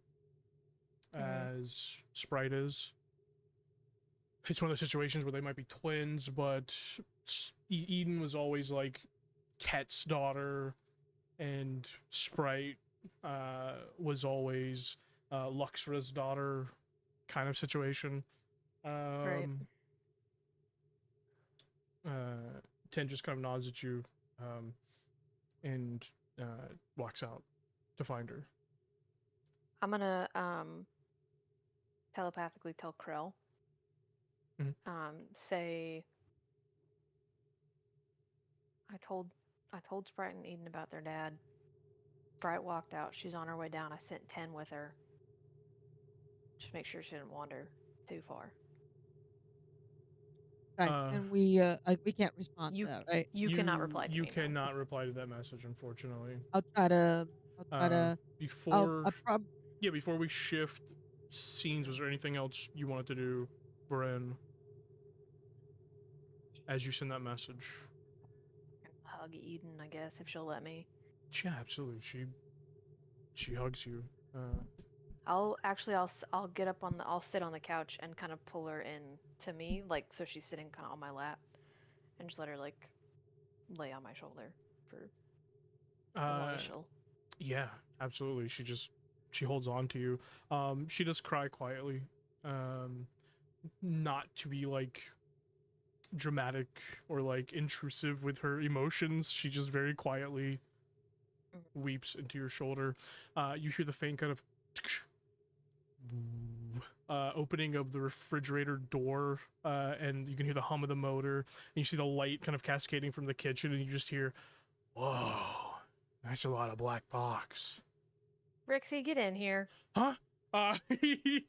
as Sprite is. It's one of those situations where they might be twins, but Eden was always like Ket's daughter, and Sprite was always Luxra's daughter, kind of situation. Right. 10 just kind of nods at you and walks out to find her. I'm gonna telepathically tell Krel. Say I told Sprite and Eden about their dad. Sprite walked out. She's on her way down. I sent 10 with her. Just make sure she didn't wander too far. Right, and we can't respond to that, right? You cannot reply to me. You cannot reply to that message, unfortunately. I'll try to. Before we shift scenes, was there anything else you wanted to do, Brynn, as you send that message? Hug Eden, I guess, if she'll let me. Yeah, absolutely. She hugs you. I'll get up I'll sit on the couch and kind of pull her in to me, like so she's sitting kind of on my lap, and just let her like lay on my shoulder for as long as she'll. Yeah, absolutely. She holds on to you. She does cry quietly. Not to be like dramatic or like intrusive with her emotions. She just very quietly weeps into your shoulder. You hear the faint kind of opening of the refrigerator door, and you can hear the hum of the motor, and you see the light kind of cascading from the kitchen, and you just hear, whoa, that's a lot of black box. Rixie, get in here. Huh? He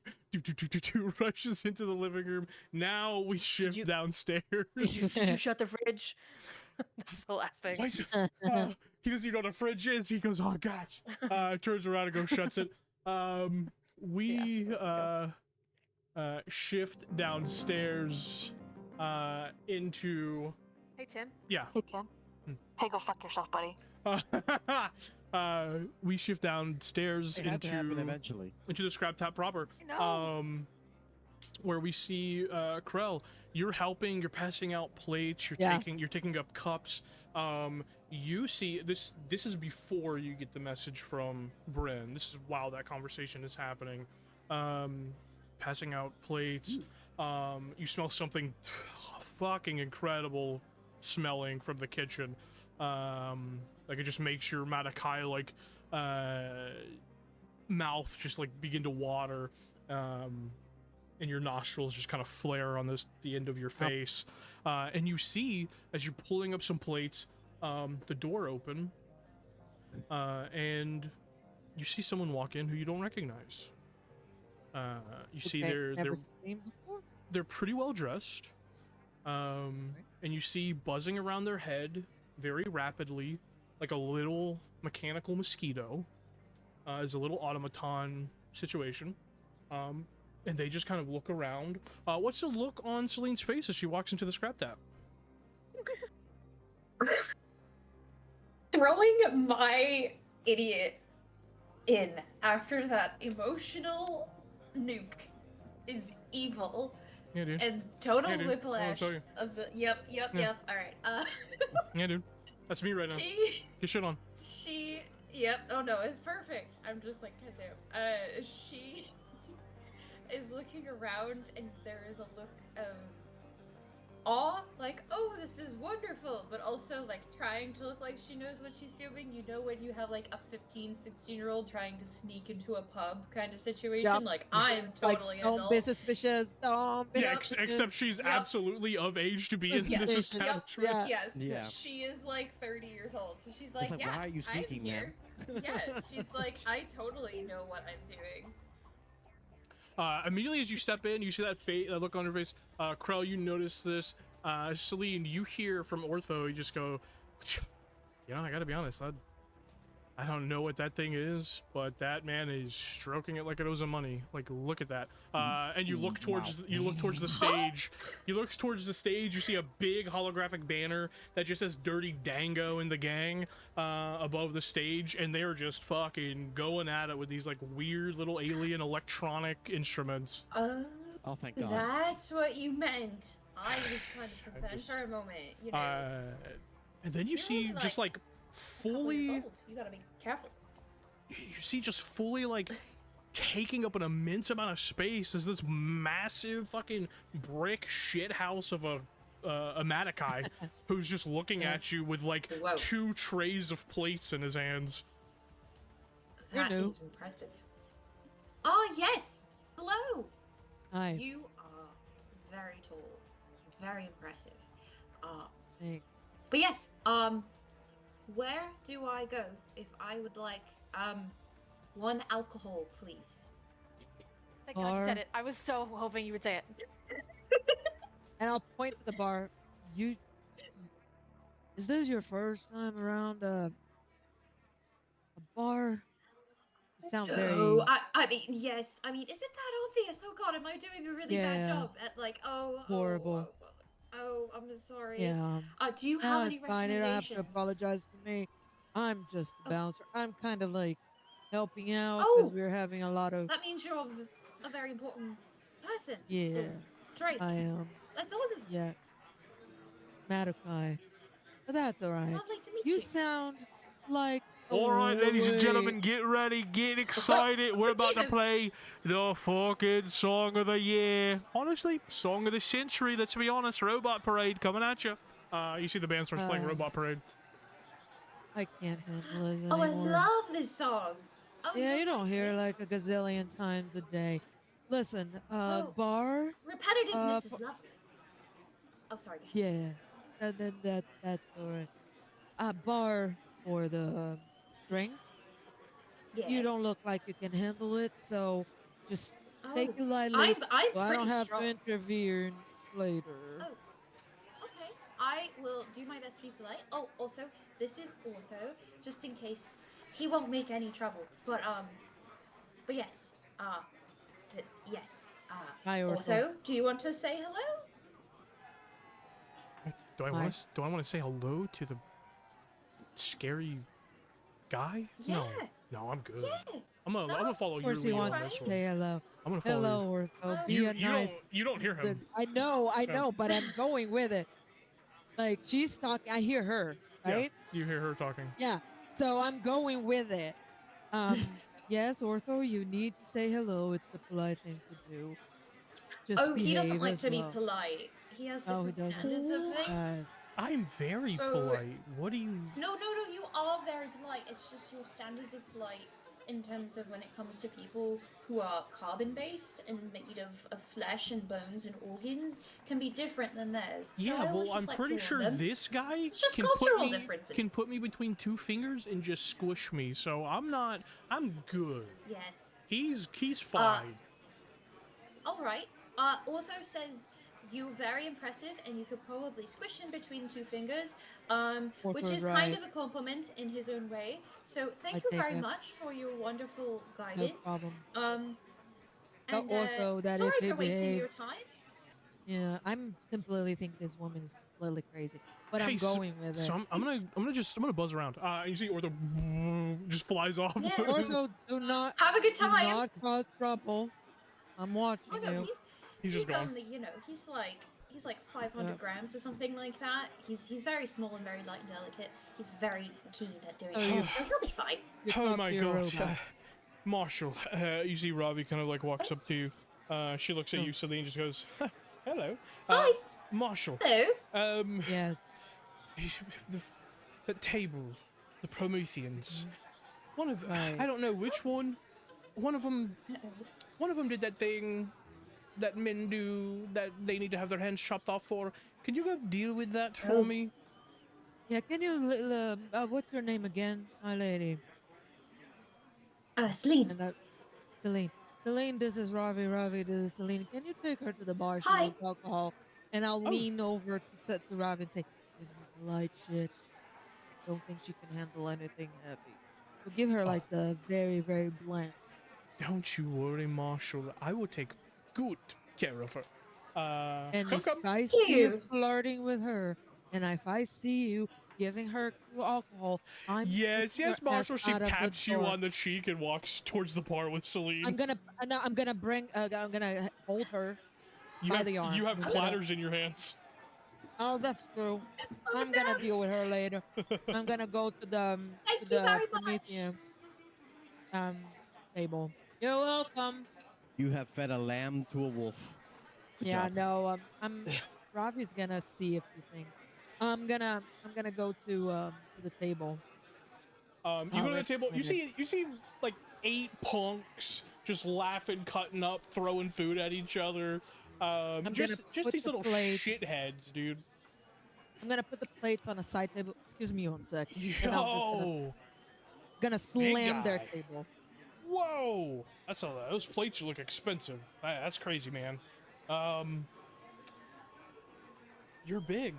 rushes into the living room. Now we shift downstairs. Did you shut the fridge? That's the last thing. He doesn't even know what a fridge is. He goes, oh gosh. Turns around and goes, shuts it. We shift downstairs into Hey, Tim. Yeah. Hey, Tim. Hey, go fuck yourself, buddy. We shift downstairs It had to happen into eventually. the scrap tap proper. No. Where we see Krel. You're helping. You're passing out plates. You're Yeah. taking up cups. You see this. This is before you get the message from Brynn. This is while that conversation is happening. Passing out plates. You smell something fucking incredible smelling from the kitchen. Like it just makes your Matokai like mouth just like begin to water. And your nostrils just kind of flare on the end of your face. And you see, as you're pulling up some plates, the door open, and you see someone walk in who you don't recognize. You see Never seen before? they're pretty well dressed, and you see buzzing around their head very rapidly, like a little mechanical mosquito, is a little automaton situation. And they just kind of look around. What's the look on Selene's face as she walks into the scrap tap? Throwing my idiot in after that emotional nuke is evil. Yeah, dude. And total Yeah, dude. whiplash I'll tell you. of the yep. Yeah. All right. Yeah, dude. That's me right now. Get shit on. Yep. Oh no, it's perfect. I'm just like, goddamn. She is looking around, and there is a look of awe, like, oh, this is wonderful, but also like trying to look like she knows what she's doing. You know, when you have like a 15-16-year-old trying to sneak into a pub kind of situation. Yep. Like, I'm totally like, an don't adult. be suspicious. Don't be Yeah, suspicious. except she's absolutely of age to be in Yes. this Yep. establishment. Yeah. Yes, Yeah. She is like 30 years old, so she's It's like, like, yeah, why are you sneaking, I'm here. Yeah, she's like, I totally know what I'm doing. Immediately as you step in, you see that look on her face. Krel, you notice this. Selene, you hear from Ortho, you just go, you know, I gotta be honest, I don't know what that thing is, but that man is stroking it like it owes him money. Like, look at that. And you look towards the stage. You look towards the stage. You see a big holographic banner that just says "Dirty Dango" in the gang above the stage, and they're just fucking going at it with these like weird little alien electronic instruments. Oh, thank God. That's what you meant. I was kind of concerned for a moment, you know. And then you You're see only, just like, like Couple years fully. old. You gotta be careful. You see just fully like taking up an immense amount of space is this massive fucking brick shit house of a Matokai who's just looking at you with like Whoa. 2 trays of plates in his hands. That new. is impressive. Oh yes, hello. Hi. You are very tall, very impressive. Thanks. But yes, where do I go if I would like 1 alcohol, please? Thank God you Bar. said it. I was so hoping you would say it. And I'll point to the bar. Is this your first time around a bar? You sound very. Oh, I mean, yes. I mean, is it that obvious? Oh God, am I doing a really bad Yeah. job at like? Horrible. Oh, I'm sorry. Yeah. Do you No, have any it's fine. You don't have to recommendations? apologize to me. I'm just the Oh. bouncer. I'm kind of like helping out Oh. because we're having a lot of. That means you're a very important person. Yeah, Drake. I am. That's awesome. Yeah. Matokai. But that's alright. Lovely to meet You you. sound like. All right, ladies and wait. gentlemen, get ready, get excited. We're about to Jesus. play the fucking song of the year. Honestly, song of the century. Let's be honest. Robot Parade coming at you. You see the band starts playing Robot Parade. I can't handle this Oh, I anymore. love this song. Oh, Yeah, you're you don't hear right. like a gazillion times a day. Listen, Oh. bar. Repetitiveness is fu- lovely. Oh, sorry. Go ahead. Yeah, that's alright. Bar for the drink. Yes. You don't look like you can handle it, so just Oh, take it lightly. I'm so I don't pretty have strong. to intervene later. Oh, okay. I will do my best to be polite. Oh, also, this is Ortho, just in case he won't make any trouble. But yes. Yes. Hi, Ortho. Also, do you want to say hello? Do I want to say hello to the scary guy? Yeah. No, I'm good. Yeah. I'm gonna follow Of your course he lead on wants this to one. say hello. I'm gonna follow Hello, Ortho. Be you. a nice. You don't hear him. I know, but I'm going with it. Like, she's talking. I hear her, right? Yeah, you hear her talking. Yeah. So I'm going with it. Yes, Ortho, you need to say hello. It's the polite thing to do. Just He doesn't behave like as to be well. polite. He has Oh, he different doesn't? standards of things. I'm very So- polite. What do you? No, you are very polite. It's just your standards of polite in terms of when it comes to people who are carbon-based and made of flesh and bones and organs can be different than theirs. So Yeah, I always well, I'm just like to pretty warn sure them. this guy It's just can cultural differences. can put me between two fingers and just squish me. So I'm good. Yes. He's fine. All right. Also says you very impressive, and you could probably squish him between two fingers, which is kind of a compliment in his own way. So thank you very much for your wonderful guidance. No problem. And also that sorry if he for wasting your behaves- time. Yeah, I'm completely think this woman is completely crazy, but Hey, I'm going with it. So I'm gonna buzz around. You see Ortho just flies off. Yeah. Also, do not Have a good do time. not cause trouble. I'm watching Oh no, you. He's just gone. only, he's like 500 grams or something like that. He's very small and very light and delicate. He's very keen at doing it, so he'll be fine. You Oh talk my to your gosh. robot. Marshall, you see Robbie kind of like walks up to you. She looks at you, Selene just goes, hello. Hi. Marshall. Hello. Yes. The table, the Prometheans. One of, Right. I don't know which one. One of them did that thing that men do that they need to have their hands chopped off for. Can you go deal with that for me? Yeah, can you, what's your name again, my lady? Selene. And Selene. Selene, this is Ravi, this is Selene. Can you take her to the bar? She Hi. needs alcohol. And I'll lean over to Ravi and say, give her the light shit. Don't think she can handle anything heavy. So give her like the very, very bland. Don't you worry, Marshall. I will take good care of her. And come, if come. I see you flirting with her, and if I see you giving her alcohol, I'm Yes, kicking yes, your ass Marshall. She out of the taps you door. on the cheek and walks towards the bar with Selene. I'm gonna hold her by the arm. You have I'm gonna- platters in your hands. Oh, that's true. I'm gonna deal with her later. I'm gonna go to the Thank to you the very much. Promethean table. You're welcome. You have fed a lamb to a wolf. Good Yeah, job. no, Robbie's gonna see a few things. I'm gonna go to the table. You go to the right, table. You right. see like 8 punks just laughing, cutting up, throwing food at each other. Just put these the little plate- shitheads, dude. I'm gonna put the plates on a side table. Excuse me one sec. And I'm just Yo, gonna slam their guy. table. whoa, those plates look expensive. That's crazy, man. You're big.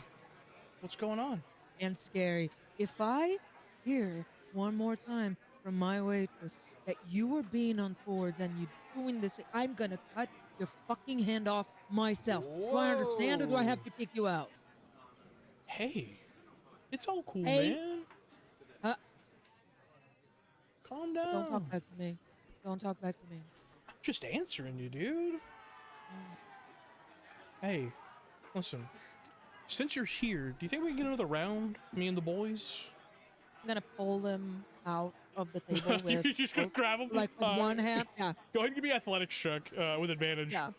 What's going on? And scary. If I hear one more time from my waitress that you were being untoward and you doing this, I'm gonna cut your fucking hand off myself. Do I understand, or do I have to kick you out? Hey, it's all cool, Hey. man. Calm down. Don't talk back to me. Don't talk back to me. I'm just answering you, dude. Hey, listen. Since you're here, do you think we can get another round, me and the boys? I'm gonna pull them out of the table with You're just gonna grab them? like with one hand. Yeah. Go ahead and give me athletics check with advantage. Yeah.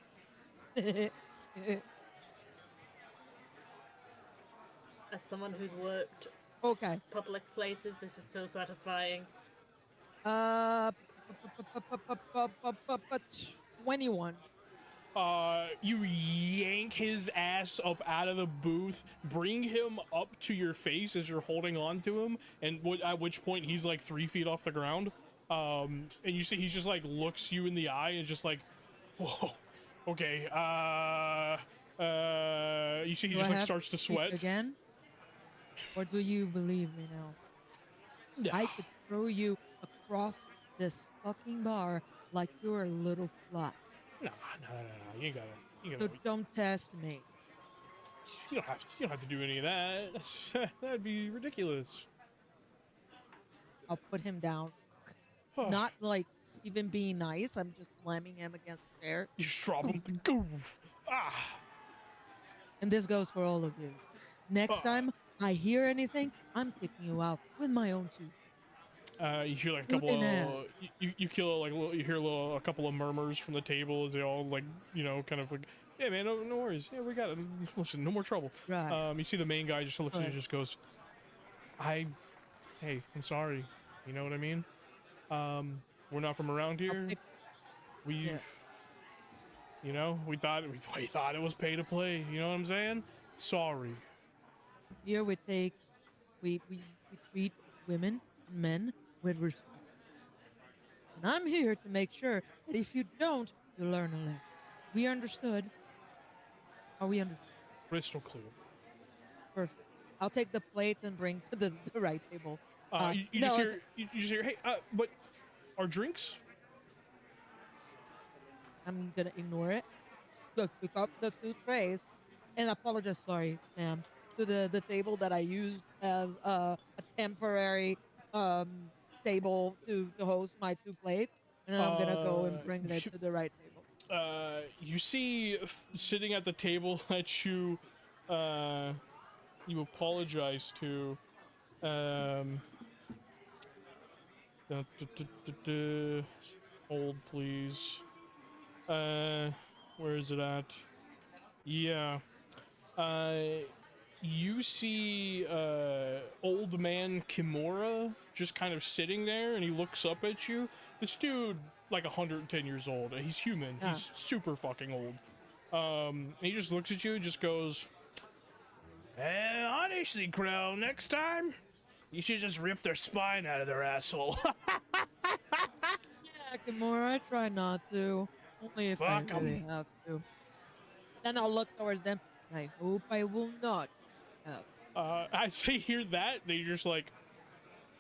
As someone who's worked Okay. public places, this is so satisfying. 21. You yank his ass up out of the booth, bring him up to your face as you're holding on to him, and at which point he's like 3 feet off the ground. And you see he just like looks you in the eye and just like, whoa, okay. You see he Do just I like have starts to speak sweat. again, or do you believe me now? Yeah. I could throw you across this fucking bar like you're a little fly. No, you ain't gotta. So don't test me. You don't have to do any of that. That'd be ridiculous. I'll put him down. Not like even being nice. I'm just slamming him against the chair. You just drop him. Go. Ah. And this goes for all of you. Next time I hear anything, I'm kicking you out with my own tooth. You hear like a couple of you kill like you hear a couple of murmurs from the table as they all like kind of like, yeah man, no worries, yeah we got it. Listen, no more trouble. Right. You see the main guy just looks at you and just goes, hey, I'm sorry. You know what I mean? We're not from around here. We've we thought it was pay to play. You know what I'm saying? Sorry. Here we treat women and men with respect. And I'm here to make sure that if you don't, you learn a lesson. We understood. Are we understood? Crystal clear. Perfect. I'll take the plates and bring to the right table. You just hear, hey, but our drinks? I'm gonna ignore it. Just pick up the 2 trays and apologize, sorry, ma'am, to the table that I used as a temporary table to host my 2 plates, and then I'm gonna go and bring it to the right table. You see sitting at the table that you apologize to. Hold, please. Where is it at? Yeah. You see old man Kimura just kind of sitting there, and he looks up at you. This dude, like 110 years old. He's human. Yeah. He's super fucking old. And he just looks at you and just goes, honestly, Krel, next time, you should just rip their spine out of their asshole. Yeah, Kimura, I try not to. Only if I really have to. Then I'll look towards them. I hope I will not have. As they hear that, they just like,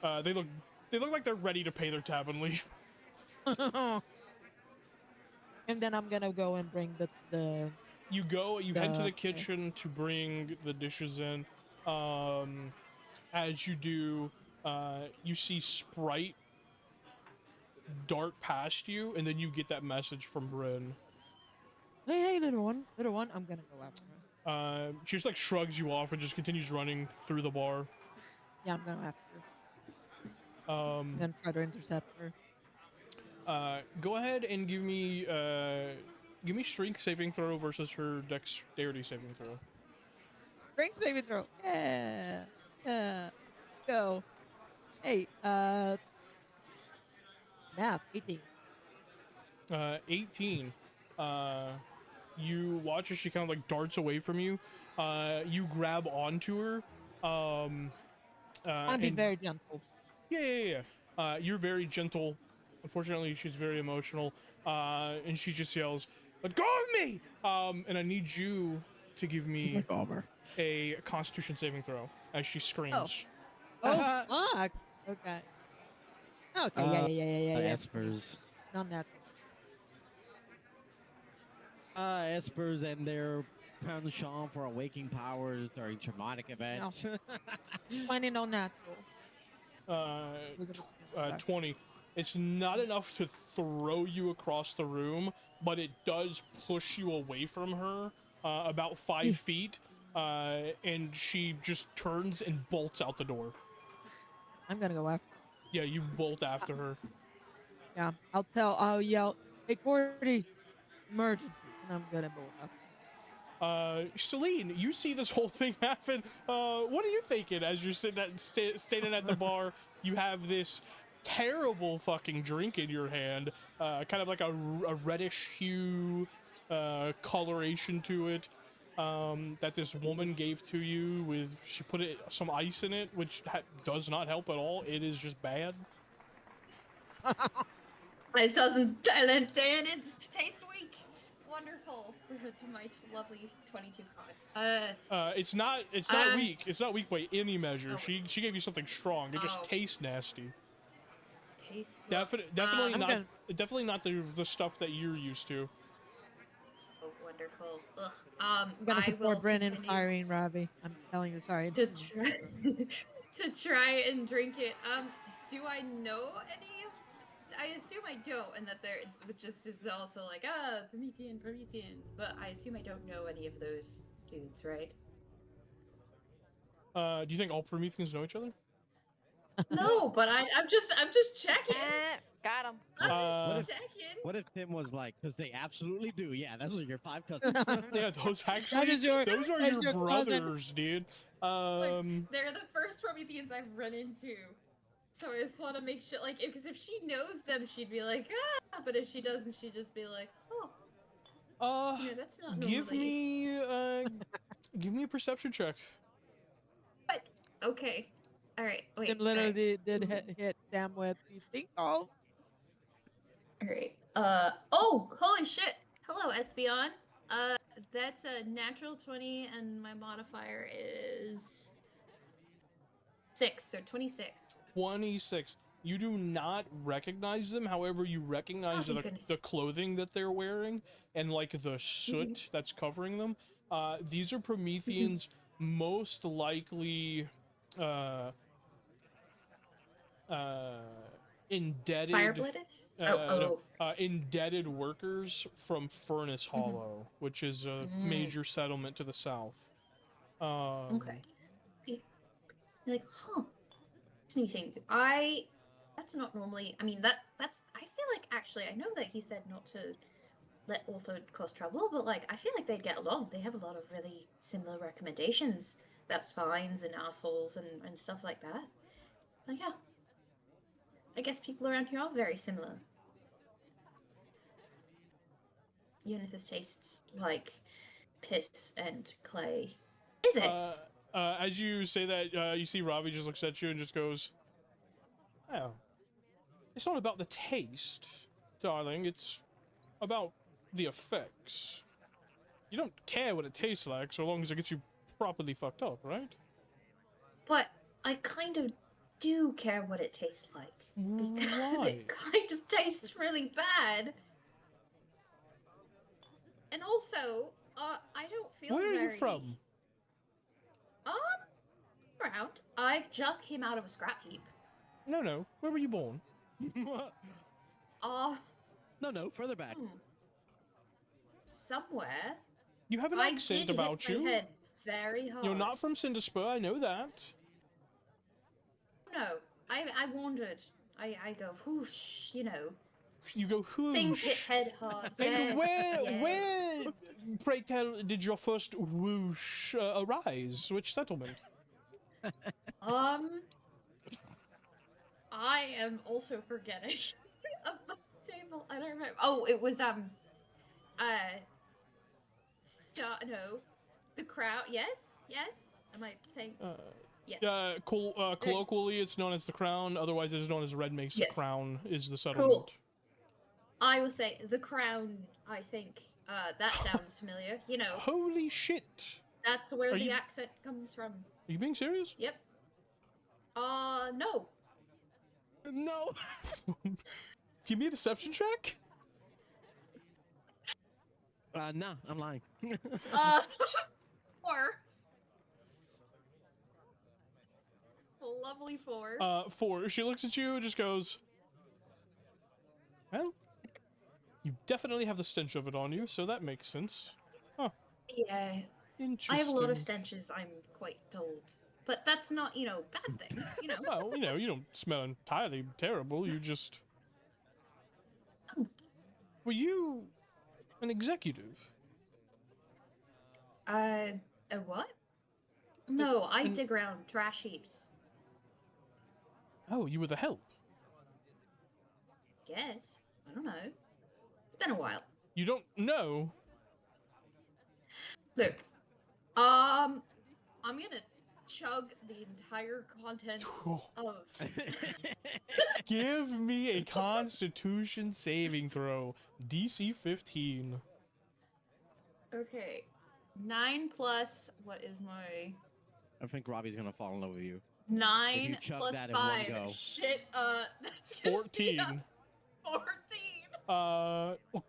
they look like they're ready to pay their tab and leave. And then I'm gonna go and bring the You head to the kitchen to bring the dishes in. As you do, you see Sprite dart past you, and then you get that message from Brynn. Hey, little one, I'm gonna go after her. She just like shrugs you off and just continues running through the bar. Yeah, I'm gonna after her. I'm gonna try to intercept her. Go ahead and give me strength saving throw versus her dexterity saving throw. Strength saving throw. Yeah. Go. Hey, math, 18. 18. You watch as she kind of like darts away from you. You grab onto her. I'm being very gentle. Yeah. You're very gentle. Unfortunately, she's very emotional. And she just yells, "Let go of me!" And I need you to give me a Constitution saving throw as she screams. Oh, fuck. Okay. Okay, yeah. Espers. Not that. Espers and their penchant for awakening powers during traumatic events. Finding no natural. 20. It's not enough to throw you across the room, but it does push you away from her about 5 feet, and she just turns and bolts out the door. I'm gonna go after. Yeah, you bolt after her. Yeah, I'll yell, "Hey, Cordy, emergency!" And I'm gonna bolt after. Selene, you see this whole thing happen. What are you thinking as you're standing at the bar? You have this terrible fucking drink in your hand, kind of like a reddish hue coloration to it, that this woman gave to you. She put some ice in it, which does not help at all. It is just bad. It doesn't, and it tastes weak. Wonderful to my lovely 22 comment. It's not weak. It's not weak by any measure. She gave you something strong. It just tastes nasty. Definitely not the stuff that you're used to. Oh, 1 wonderful. Ugh. I'm gonna I will support Brynn in continue firing Robbie. I'm telling you, sorry. to try to try and drink it. Do I know any of? I assume I don't, and that there, which is also like Promethean. But I assume I don't know any of those dudes, right? Do you think all Prometheans know each other? No, but I'm just checking. Got him. I'm What just if- checking. What if Tim was like, because they absolutely do. Yeah, those are your 5 cousins. Yeah, those actually, is your- those are that is your your cousin. brothers, dude. Like, they're the first Prometheans I've run into. So I just want to make sure, like, because if she knows them, she'd be like, but if she doesn't, she'd just be like, that's not give normally. give me a perception check. What? Okay. All right. Wait. Tim literally did hit Sam with, you think all? All right. Oh, holy shit. Hello, Espion. That's a natural 20, and my modifier is 6, so 26. 26. You do not recognize them. However, you recognize thank goodness. the clothing that they're wearing and like the soot that's covering them. These are Prometheans, most likely indebted. Fire-blooded? Indebted workers from Furnace Hollow, which is a major settlement to the south. Okay. You're like, fascinating. That's not normally. I mean, that's. I feel like actually, I know that he said not to let also cause trouble, but like, I feel like they'd get along. They have a lot of really similar recommendations about spines and assholes and stuff like that. Like, yeah. I guess people around here are very similar. Unisys tastes like piss and clay. Is it? As you say that, you see Robbie just looks at you and just goes, "Oh, it's not about the taste, darling. It's about the effects. You don't care what it tastes like so long as it gets you properly fucked up, right?" But I kind of do care what it tastes like. Because Why? it kind of tastes really bad. And also, I don't feel Where very... are you from? Around. I just came out of a scrap heap. No. Where were you born? No, further back. Somewhere. You have an accent did about hit you. my head very hard. You're not from Cinderspur, I know that. No, I wandered. I go whoosh, you know. You go whoosh. Things hit head hard. And yes, where, pray tell, did your first whoosh arise? Which settlement? I am also forgetting about the table. I don't remember. Oh, it was no, the crowd. Yes. Am I saying? Yes. Colloquially, it's known as the Crown. Otherwise, it is known as Red Mesa. Yes. Crown is the settlement. Cool. I will say the Crown. I think that sounds familiar. You know. Holy shit! That's where the you- accent comes from. Are you being serious? Yep. No. No. Give me a deception check. Nah, I'm lying. 4. Lovely 4. 4. She looks at you and just goes, "Well, you definitely have the stench of it on you, so that makes sense." Huh. Yeah. Interesting. I have a lot of stenches, I'm quite told. But that's not, bad things, Well, you don't smell entirely terrible. You just... Were you an executive? A what? No, I dig around trash heaps. Oh, you were the help. Guess. I don't know. It's been a while. You don't know? Look, I'm gonna chug the entire contents of... Give me a Constitution saving throw. DC 15. Okay. 9 plus... What is my... I think Robbie's gonna fall in love with you. 9 chug plus that in one 5. go. Shit, that's gonna be 14. 14. Oh Oh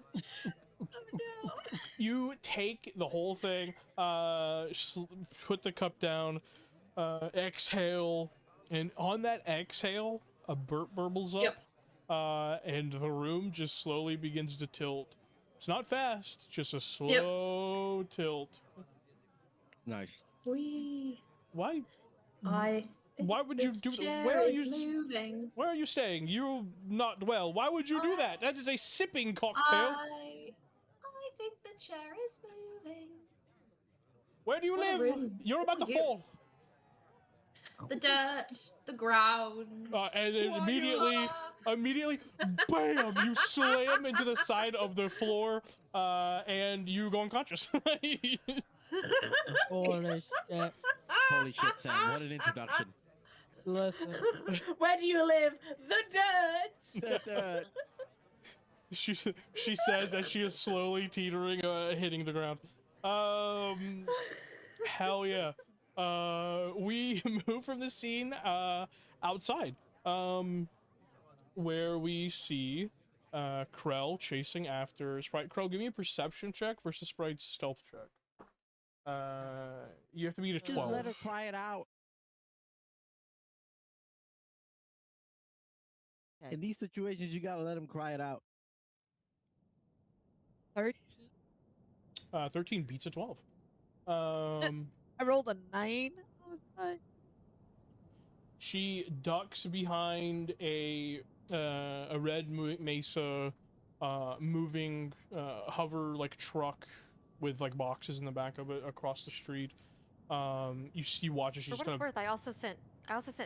no. You take the whole thing, put the cup down, exhale, and on that exhale, a burp burbles up, and the room just slowly begins to tilt. It's not fast, just a slow tilt. Nice. Whee! Why? I think Why would you this do that? chair Where are is you? moving. Where are you staying? You're not well. Why would you do that? That is a sipping cocktail. I think the chair is moving. Where do you What a live? room. You're about to You. fall. The dirt, the ground. And then immediately, bam! You slam into the side of the floor, and you go unconscious. Holy shit. Holy shit, Sam! What an introduction. Listen. Where do you live? The dirt. she says as she is slowly teetering, hitting the ground. Hell yeah. We move from the scene outside, where we see Krel chasing after Sprite. Krel, give me a perception check versus Sprite's stealth check. You have to beat a 12. Just let her cry it out. Okay. In these situations, you gotta let him cry it out. 13. 13 beats a 12. I rolled a 9 on the die. She ducks behind a red mesa, moving hover like truck with like boxes in the back of it across the street. You watch as she For just what kind it's of. worth, I also sent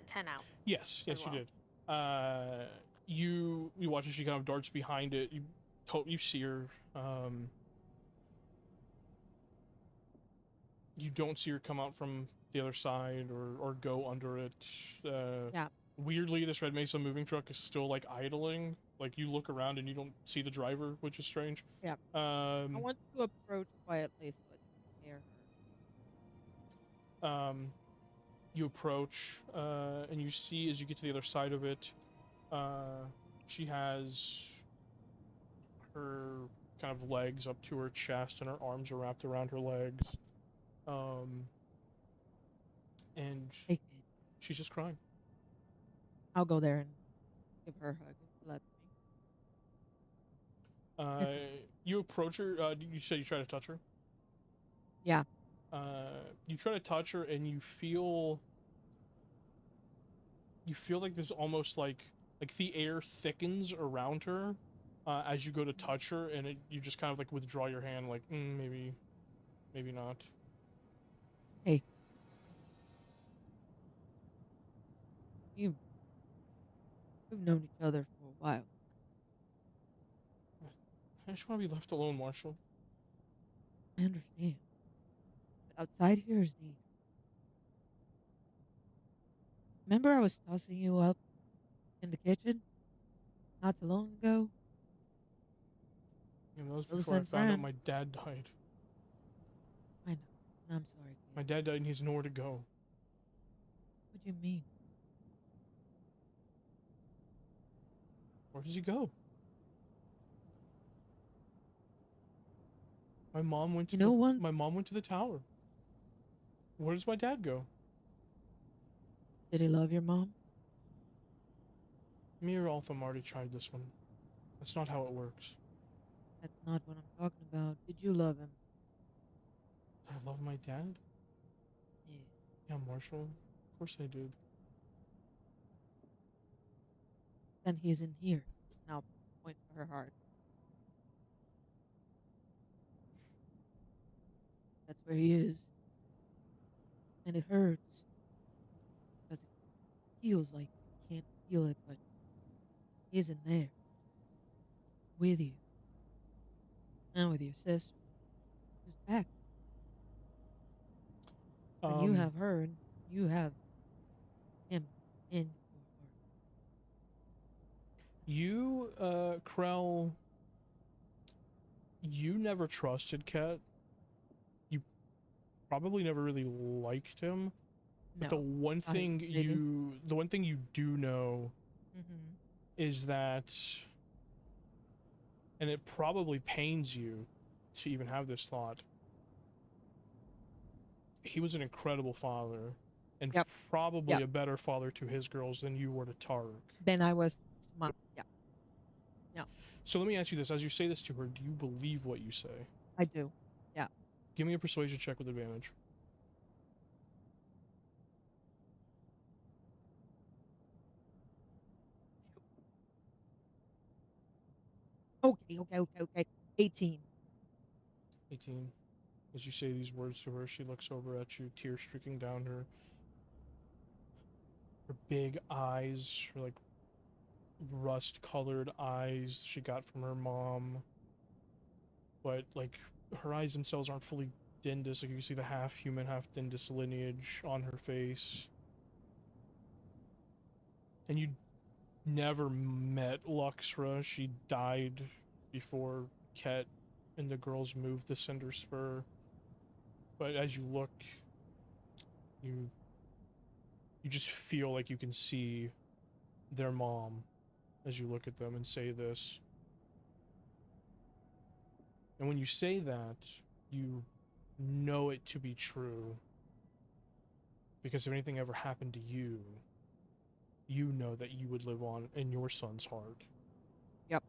10 out. Yes, as you well. did. You watch as she kind of darts behind it. You see her. You don't see her come out from the other side or go under it. Yeah. Weirdly, this red mesa moving truck is still like idling. Like you look around and you don't see the driver, which is strange. Yeah. I want to approach quietly so I can scare her. You approach, and you see as you get to the other side of it, she has her kind of legs up to her chest and her arms are wrapped around her legs. And Hey, kid. she's just crying. I'll go there and give her a hug if she lets me. You approach her. You said you try to touch her? Yeah. You try to touch her and you feel like there's almost like the air thickens around her as you go to touch her, and you just kind of like withdraw your hand, like maybe not. Hey. We've known each other for a while. I just want to be left alone, Marshall. I understand. But outside here is neat. Remember I was tossing you up in the kitchen not too long ago? You know, that was Well, before I send found out Brynn. my dad died. I know. And I'm sorry, kid. My dad died and he's nowhere to go. What do you mean? Where does he go? My mom went to my mom went to the tower. Where does my dad go? Did he love your mom? Me or Altham already tried this one. That's not how it works. That's not what I'm talking about. Did you love him? Did I love my dad? Yeah. Yeah, Marshall. Of course I did. Then he's in here. Now point to her heart. That's where he is. And it hurts. Because it feels like you can't feel it, but he isn't there. With you. And with your sister. Who's back. And you have her, and you have him in your heart. You, Krel, you never trusted Ket. You probably never really liked him. But No, the one I thing didn't. you do know is that, and it probably pains you, to even have this thought. He was an incredible father, and Yep. probably Yep. a better father to his girls than you were to Tark. Then I was to my yeah. So let me ask you this: as you say this to her, do you believe what you say? I do. Yeah. Give me a persuasion check with advantage. Okay. 18. 18. As you say these words to her, she looks over at you, tears streaking down her big eyes, her like rust-colored eyes she got from her mom. But like her eyes themselves aren't fully Dendus. Like you can see the half human, half Dendus lineage on her face. And you never met Luxra. She died before Ket and the girls moved the Cinder Spur. But as you look, you just feel like you can see their mom as you look at them and say this. And when you say that, you know it to be true. Because if anything ever happened to you, you know that you would live on in your son's heart. Yep.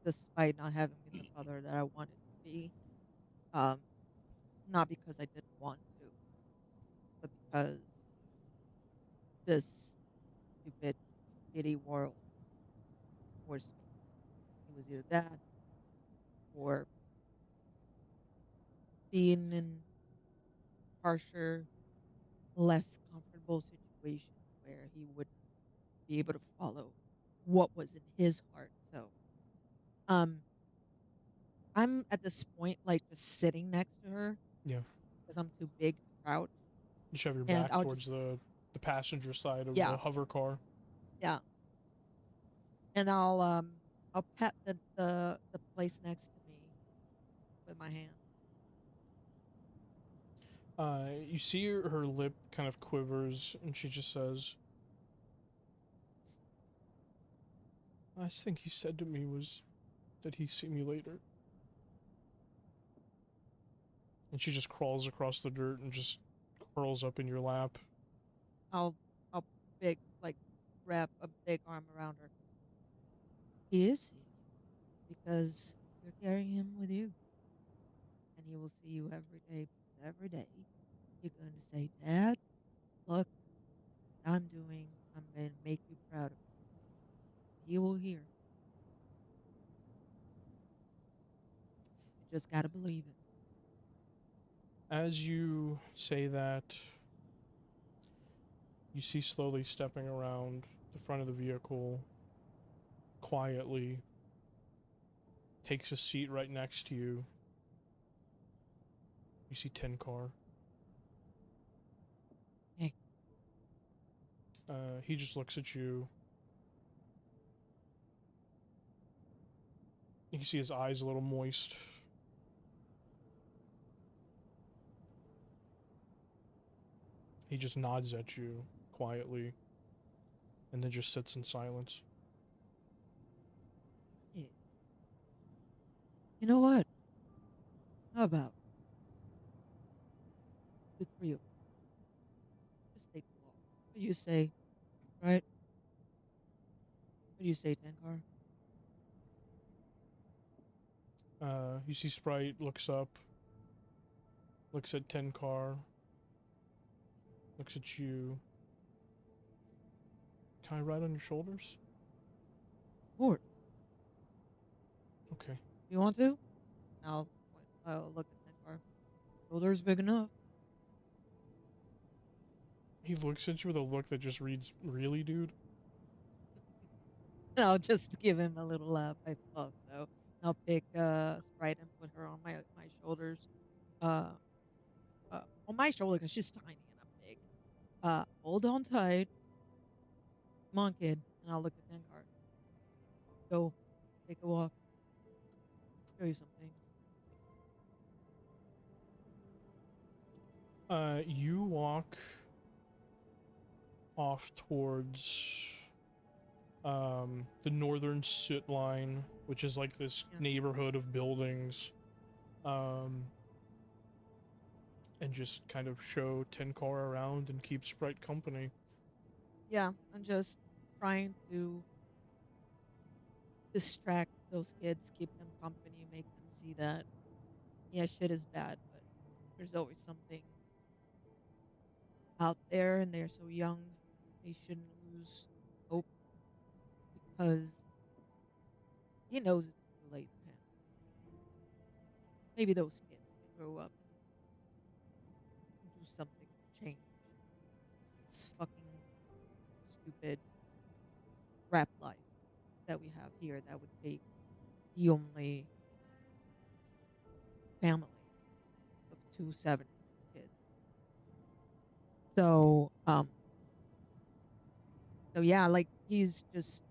Despite not having been the father that I wanted to be. Not because I didn't want to, but because this stupid, shitty world forced me. It was either that or being in harsher, less comfortable situation where he wouldn't be able to follow what was in his heart. So, I'm at this point like just sitting next to her. Yeah. Because I'm too big to crouch. You should have your And back I'll towards just the passenger side of Yeah. the hover car. Yeah. And I'll pet the place next to me with my hand. You see her lip kind of quivers, and she just says, "Last thing he said to me was that he'd see me later." And she just crawls across the dirt and just curls up in your lap. I'll big like wrap a big arm around her. He is seeing you because you're carrying him with you. And he will see you every day. Every day you're going to say, Dad, look what I'm doing. I'm going to make you proud of me. He will hear. You just got to believe it. As you say that, you see slowly stepping around the front of the vehicle, quietly, takes a seat right next to you. You see Tin Car. Hey. He just looks at you. You can see his eyes a little moist. He just nods at you quietly and then just sits in silence. Yeah. You know what? How about the three of us just take a walk? What do you say, right? What do you say, Tankar? You see Sprite looks up, looks at Tin Car, looks at you. Can I ride on your shoulders? Or Okay. you want to? I'll look at Tankar. Shoulder's big enough. He looks at you with a look that just reads, "Really, dude?" I'll just give him a little laugh. I thought so. I'll pick Sprite and put her on my shoulders. Uh, on my shoulder because she's tiny and I'm big. Hold on tight. Come on, kid. And I'll look at Tankar. Go, take a walk. Show you some things. You walk off towards the northern soot line, which is like this Yeah. neighborhood of buildings. and just kind of show Tenkar around and keep Sprite company. Yeah, I'm just trying to distract those kids, keep them company, make them see that, yeah, shit is bad, but there's always something out there, and they're so young, they shouldn't lose hope because he knows it's too late for him. Maybe those kids can grow up and do something to change this fucking stupid rap life that we have here that would take the only family of 2 7 kids. So yeah, like he's just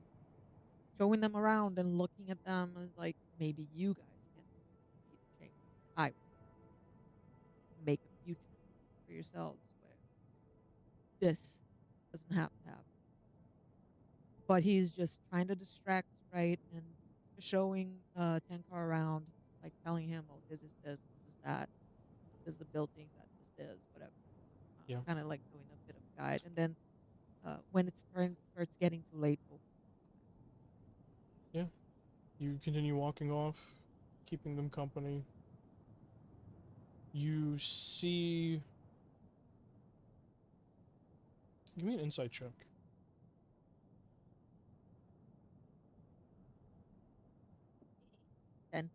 showing them around and looking at them as like maybe you guys can be the change. I will make a future for yourselves where this doesn't have to happen. But he's just trying to distract, right, and showing Tenkar around, like telling him, oh, this is this is that, this is the building that this is, whatever. Yeah. Kind of like doing a bit of a guide, and then when starts getting too late, oh, Yeah. You continue walking off, keeping them company. You see... Give me an insight check. then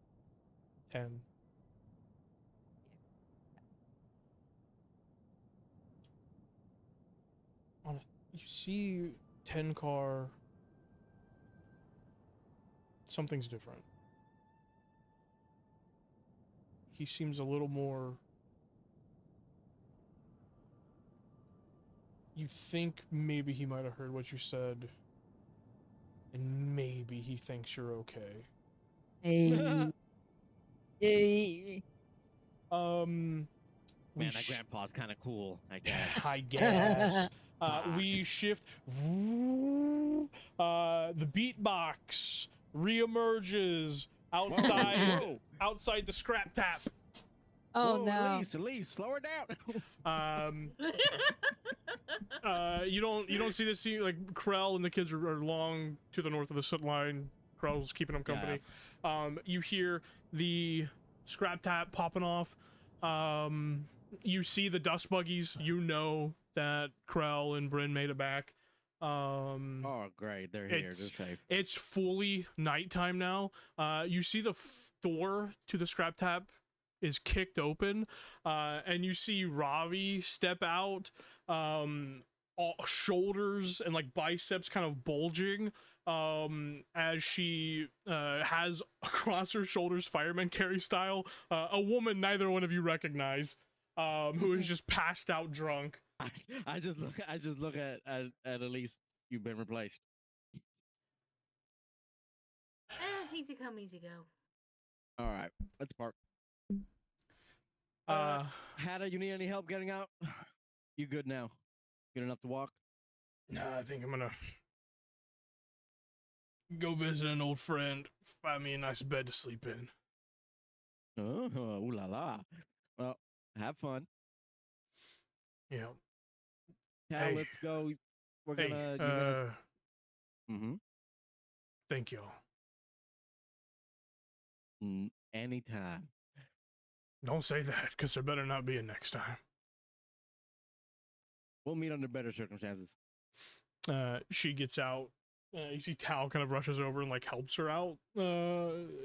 10. You see Tenkar... Something's different. He seems a little more... You think maybe he might have heard what you said, and maybe he thinks you're okay. hey, hey. We Man, that grandpa's kind of cool, I guess. I guess. We shift. The beatbox reemerges outside outside the scrap tap. Oh Whoa, no! Aellise, slow her down. You don't see this scene. Like Krel and the kids are long to the north of the soot line. Krel's keeping them company. You hear the scrap tap popping off. You see the dust buggies. You know that Krel and Brynn made it back. Oh, great. They're here. They're safe. It's fully nighttime now. You see the door to the scrap tap is kicked open, and you see Ravi step out, all shoulders and like biceps kind of bulging, as she has across her shoulders, fireman carry style, a woman neither one of you recognize, who is just passed out drunk. I just look at Aellise. You've been replaced. Easy come, easy go. All right, let's park. Hada, you need any help getting out? You good now? Good enough to walk? Nah, I think I'm gonna go visit an old friend. Find me a nice bed to sleep in. Oh, ooh la la. Well, have fun. Yeah. Cal, Hey. let's go. We're Hey, gonna. Mm-hmm. Thank you. Anytime. Don't say that, because there better not be a next time. We'll meet under better circumstances. She gets out. You see Tal kind of rushes over and like helps her out.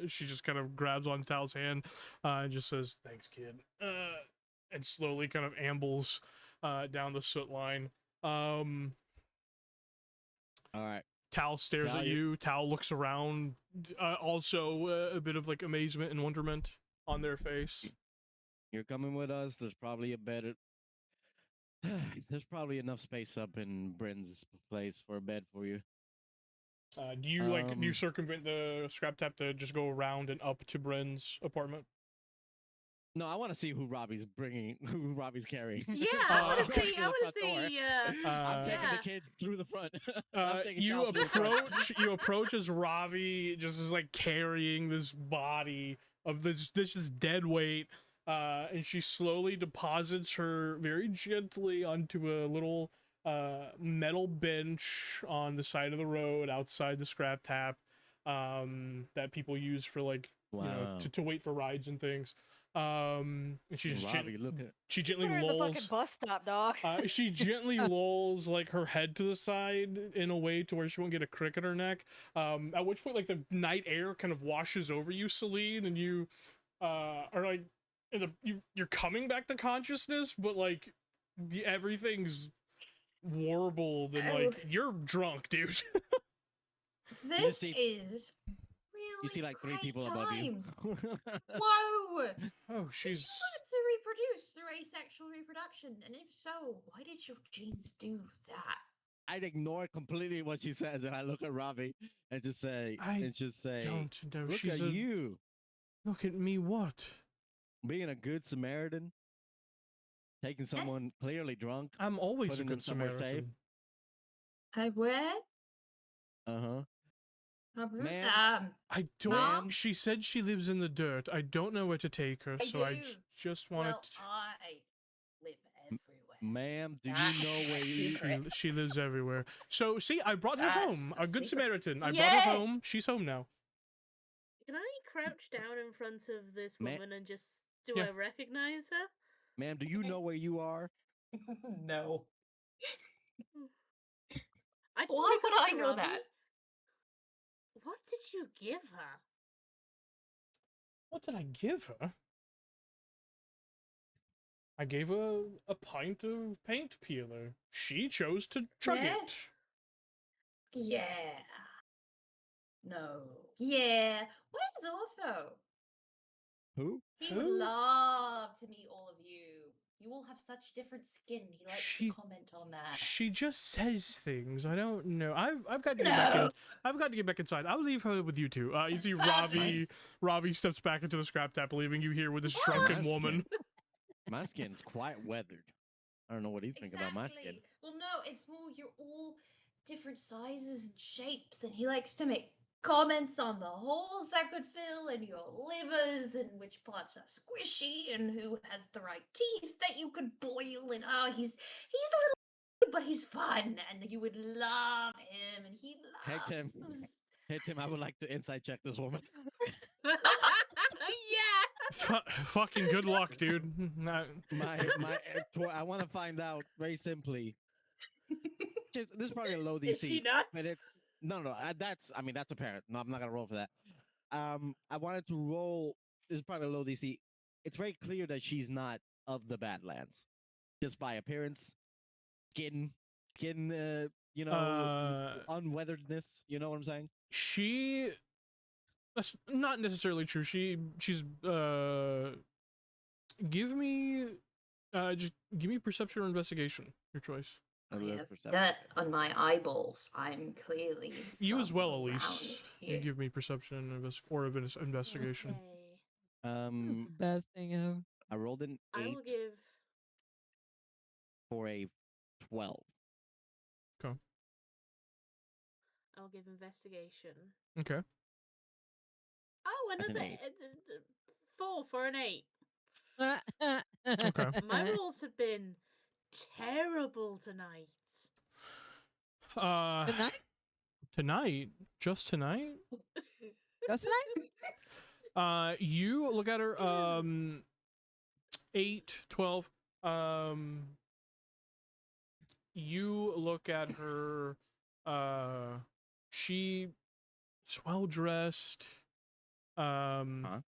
She just kind of grabs on Tal's hand and just says, "Thanks, kid," and slowly kind of ambles down the soot line. All right. Tal stares at you. Tal looks around. Also, a bit of like amazement and wonderment on their face. You're coming with us. There's probably a better. There's probably enough space up in Brynn's place for a bed for you. Do you circumvent the scrap tap to just go around and up to Brynn's apartment? No, I want to see who Robbie's carrying. Yeah, I want to see. I'm taking the kids through the front. You approach as Ravi just is like carrying this body of this just dead weight, and she slowly deposits her very gently onto a little metal bench on the side of the road outside the scrap tap that people use for like you know to wait for rides and things. And she just she gently Put her in the fucking lolls. bus stop, dog. She gently lolls like her head to the side in a way to where she won't get a crick at her neck. At which point, like the night air kind of washes over you, Selene, and you are like, you're coming back to consciousness, but like everything's warbled and like you're drunk, dude. This is you see like 3 people above you. Whoa! Oh, she's. Did you want to reproduce through asexual reproduction? And if so, why did your genes do that? I'd ignore completely what she says, and I look at Robbie and just say, don't know. Look She's at you. Look at me, what? Being a good Samaritan, taking someone clearly drunk. I'm always a putting good them somewhere safe. Samaritan. I where? Uh-huh. Ma'am. I don't. Mom? She said she lives in the dirt. I don't know where to take her, so I just wanted. Well, I live everywhere. Ma'am, do you know where you? She lives everywhere. So see, I brought her home. A good Samaritan. I brought Yeah. her home. She's home now. Can I crouch down in front of this woman and just do Yeah. I recognize her? Ma'am, do you know where you are? No. I just Why wanna would go I to know Robbie. that? What did you give her? What did I give her? I gave her a pint of paint peeler. She chose to chug Yeah? it. Yeah. No. Yeah. Where's Ortho? Who? He would love to meet all of you. You all have such different skin. He likes to comment on that. She just says things. I don't know. I've got to get back in. I've got to get back inside. I'll leave her with you two. You see, Ravi steps back into the scrap tap, leaving you here with this drunken woman. My skin's quite weathered. I don't know what you think about my skin. Well, no, it's more you're all different sizes and shapes, and he likes to make comments on the holes that could fill in your livers and which parts are squishy and who has the right teeth that you could boil. And he's a little, but he's fun, and you would love him, and he loves. Hey Tim, I would like to inside check this woman. Yeah. Fucking good luck, dude. I want to find out very simply. This is probably a low DC. Is she nuts? But it's that's apparent. No, I'm not gonna roll for that. I wanted to roll. This is probably a low DC. It's very clear that she's not of the Badlands, just by appearance, skin, unweatheredness. You know what I'm saying? That's not necessarily true. She's give me perception or investigation. Your choice. I have dirt on my eyeballs. I'm clearly. You as well, from Aellise. around You give me perception or investigation. This is the best thing ever. I rolled an 8 I'll give. for a 12. Okay. I'll give investigation. Okay. Oh, That's an another 8. 4 for an 8. Okay. My rolls have been terrible tonight. Tonight? Just tonight? Just tonight? You look at her, 8, 12. You look at her, she's well dressed. You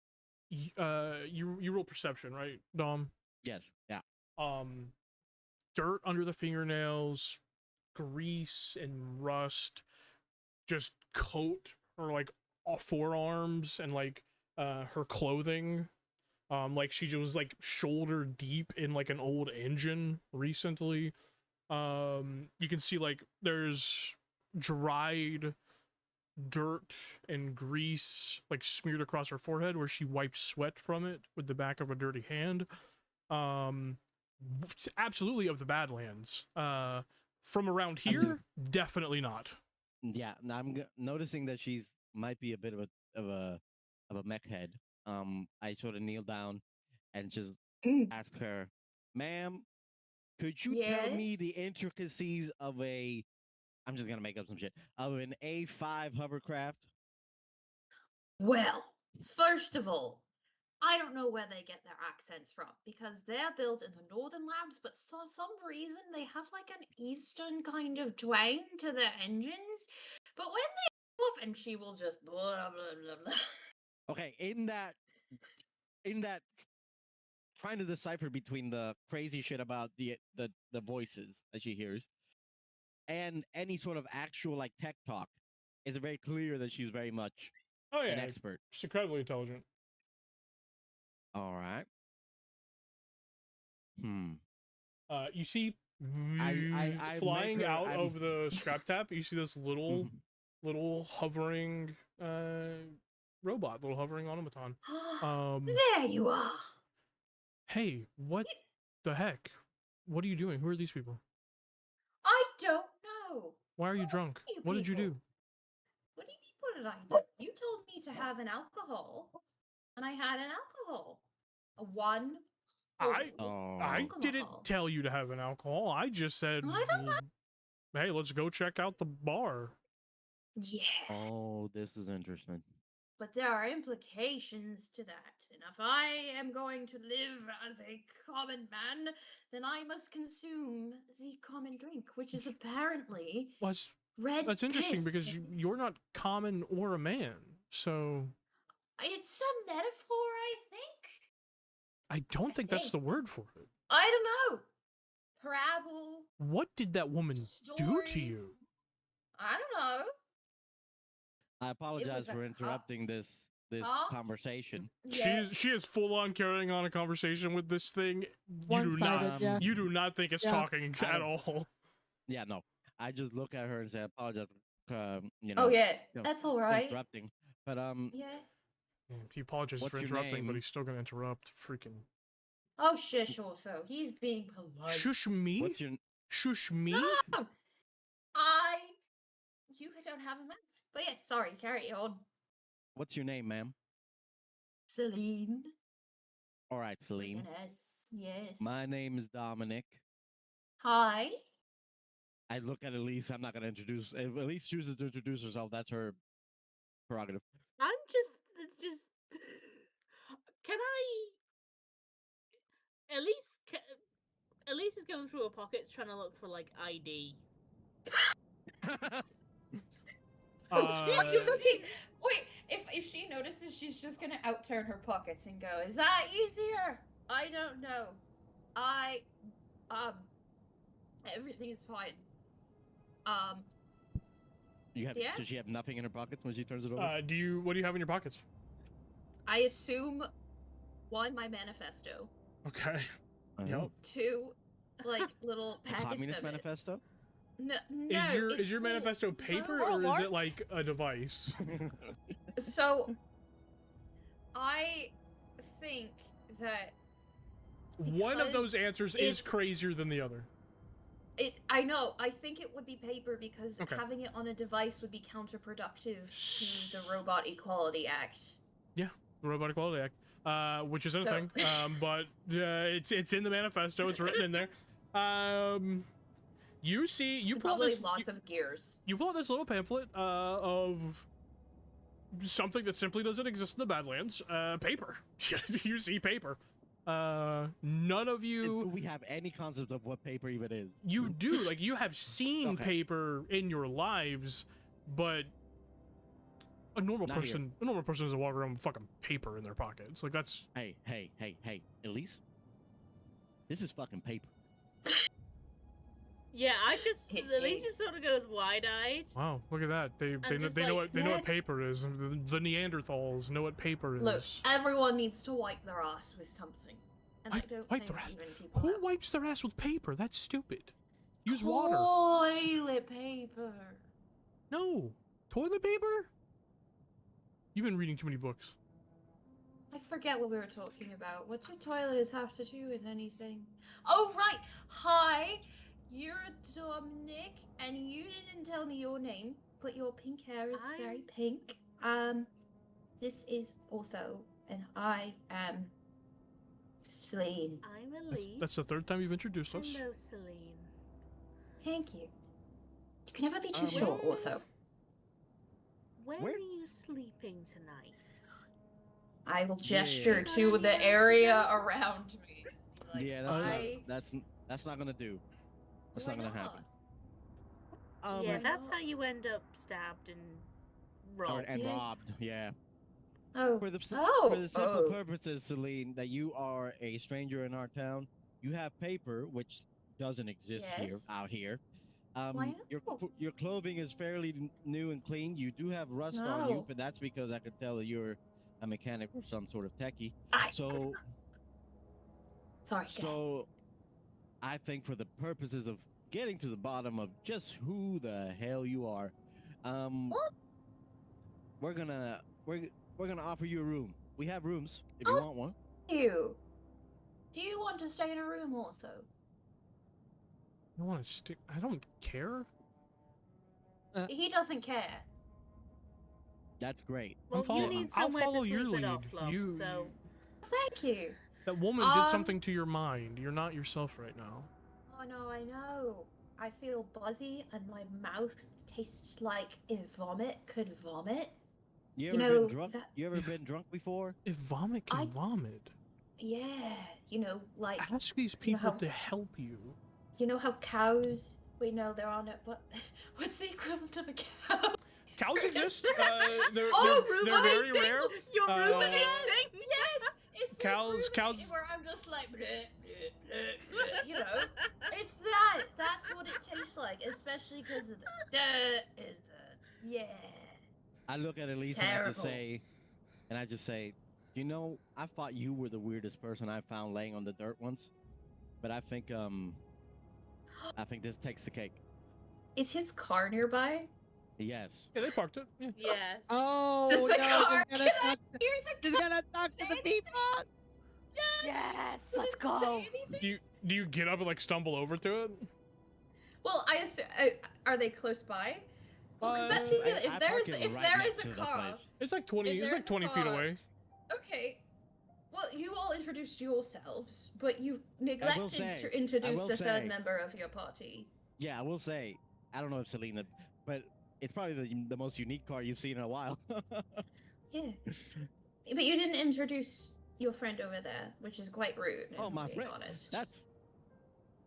roll perception, right, Dom? Yes. Yeah. Dirt under the fingernails, grease and rust just coat her like forearms and like her clothing. Like she was like shoulder deep in like an old engine recently. You can see like there's dried dirt and grease like smeared across her forehead where she wiped sweat from it with the back of a dirty hand. Absolutely of the Badlands. From around here, definitely not. Yeah, I'm noticing that she's might be a bit of a mech head. I sort of kneel down and just Mm. ask her, "Ma'am, could you tell me Yes? the intricacies of a? I'm just gonna make up some shit of an A5 hovercraft." Well, first of all, I don't know where they get their accents from because they're built in the northern lands, but for some reason they have like an eastern kind of twang to their engines. But when they off, and she will just blah blah blah blah. Okay, in that, trying to decipher between the crazy shit about the voices that she hears and any sort of actual like tech talk, it's very clear that she's very much Oh yeah, an expert. she's incredibly intelligent. All right. You see I flying make her, out I'm, of the scrap tap, you see this little hovering robot, little hovering automaton. There you are. Hey, what the heck? What are you doing? Who are these people? I don't know. Why are you Who drunk? you What did you people? do? What do you mean? What did I do? You told me to have an alcohol, and I had an alcohol. A one. I oh, didn't tell you to have an alcohol. I just said, I don't know. hey, let's go check out the bar. Yeah. oh, this is interesting. But there are implications to that. And if I am going to live as a common man, then I must consume the common drink, which is apparently Well, red that's interesting piss. because you're not common or a man. So It's a metaphor, I think. I don't think that's the word for it. I don't know. Parable. What did that woman do to Story. you? I don't know. I apologize a for co- interrupting this Huh? conversation. Yes. She is full on carrying on a conversation with this thing. One-sided, yeah. You do not think it's Yeah. talking I at don't- all. Yeah, no. I just look at her and say, I apologize. Oh yeah, you know, that's all for right. interrupting. But Yeah. He apologizes What's for your interrupting, but name? he's still gonna interrupt. Freaking Oh shush, also. He's being polite. shush me? What's your Shush me? No! You don't have a mouth. But yeah, sorry, carry on. What's your name, ma'am? Selene. All right, With Selene. an S. Yes. My name is Dominic. Hi. I look at Aellise. I'm not going to introduce. If Aellise chooses to introduce herself, that's her prerogative. I'm just. Can I? Elise is going through her pockets trying to look for like ID. Are you looking? Wait, if she notices, she's just gonna outturn her pockets and go, "Is that easier? I don't know. Everything is fine. You have? Yeah? Does she have nothing in her pockets when she turns it over? What do you have in your pockets? I assume, one, my manifesto. Okay. Yep. Two, like little A packets communist of it. manifesto? No, Is your full manifesto paper roll or is it marks. like a device? So, I think that One of those because answers is it's- crazier than the other. I know. I think it would be paper because Okay. having it on a device would be counterproductive to the Robot Equality Act. Yeah, the Robot Equality Act, which is a So- thing. But it's in the manifesto. It's written in there. You see, you pull out Probably this. lots of gears. You pull out this little pamphlet of something that simply doesn't exist in the Badlands. Paper. You see paper. None of Do you. we have any concept of what paper even is? You do, like, you have seen Okay. paper in your lives, but a normal Not person doesn't walk around with fucking paper in their pockets. Like, that's. Hey, Aellise? This is fucking paper. Yeah, I just. It Elise just is. sort of goes wide-eyed. Wow, look at that. They just know like, what yeah. paper is. The Neanderthals know what paper Look, is. everyone needs to wipe their ass with something. And I don't Wipe think their ass? even people Who have wipes their ass with paper? That's stupid. Use water. toilet paper. No. Toilet paper? You've been reading too many books. I forget what we were talking about. What do toilets have to do with anything? Oh, right. Hi. You're Dominic, and you didn't tell me your name, but your pink hair is very I'm- pink. This is Ortho, and I am Selene. I'm Aellise. That's the third time you've introduced us. Hello, Selene. Thank you. You can never be too Um, short, also. Where Where- are you sleeping tonight? I will gesture Yeah. to the area around me. Like, yeah, that's not gonna do. That's Why not gonna not? happen. Yeah, Why that's not? how you end up stabbed and robbed. And Yeah. robbed. Yeah. Oh. For the Oh. simple Oh. purposes, Selene, that you are a stranger in our town. You have paper, which doesn't exist Yes. out here. Why Your clothing is fairly new and clean. You do have rust on you, No. but that's because I could tell that you're a mechanic or some sort of techie. I- So, Sorry. go ahead. so I think for the purposes of getting to the bottom of just who the hell you are, What? we're gonna offer you a room. We have rooms if you Oh. want one. You. Do you want to stay in a room also? I want to stick. I don't care. He doesn't care. That's great. Well, follow- you need I'll somewhere follow to your sleep it lead. off, love, You- so... Thank you. That woman did Um, something to your mind. You're not yourself right now. Oh no, I know. I feel buzzy and my mouth tastes like if vomit could vomit. You You ever know, been drunk? that- You ever been drunk before? If vomit can I- vomit, Yeah, like ask these you know people how- to help you. you know how cows. We know they're on it. What's the equivalent of a cow? Cows exist. They're, Oh, they're very ruminating! rare. You're Uh, ruminating! Yes, it's like Cows- ruminating cows- where I'm just like, bleh, bleh, bleh, bleh, you know, it's that. That's what it tastes like, especially because of the dirt and the yeah. I look at Aellise Terrible. and I just say, you know, I thought you were the weirdest person I found laying on the dirt once, but I think this takes the cake. Is his car nearby? Yes. Yeah, they parked it. Yeah. Yes. Oh, Does the no, car? she's Can gonna I talk to, hear the she's car gonna talk to say the anything? beatbox. Yes, Does let's it go. say anything? Do you get up and like stumble over to it? Well, I assume, are they close by? Well, because that's Uh, the, I if there park is it if right there next is a to the car, place. It's like 20. If It's like there's a 20 feet car- away. okay. Well, you all introduced yourselves, but you say- neglected to introduce will the third say- member of your party. Yeah, I will say, I don't know if Selena, but it's probably the most unique car you've seen in a while. Yeah. But you didn't introduce your friend over there, which is quite rude. Oh, if my I'm being friend. honest.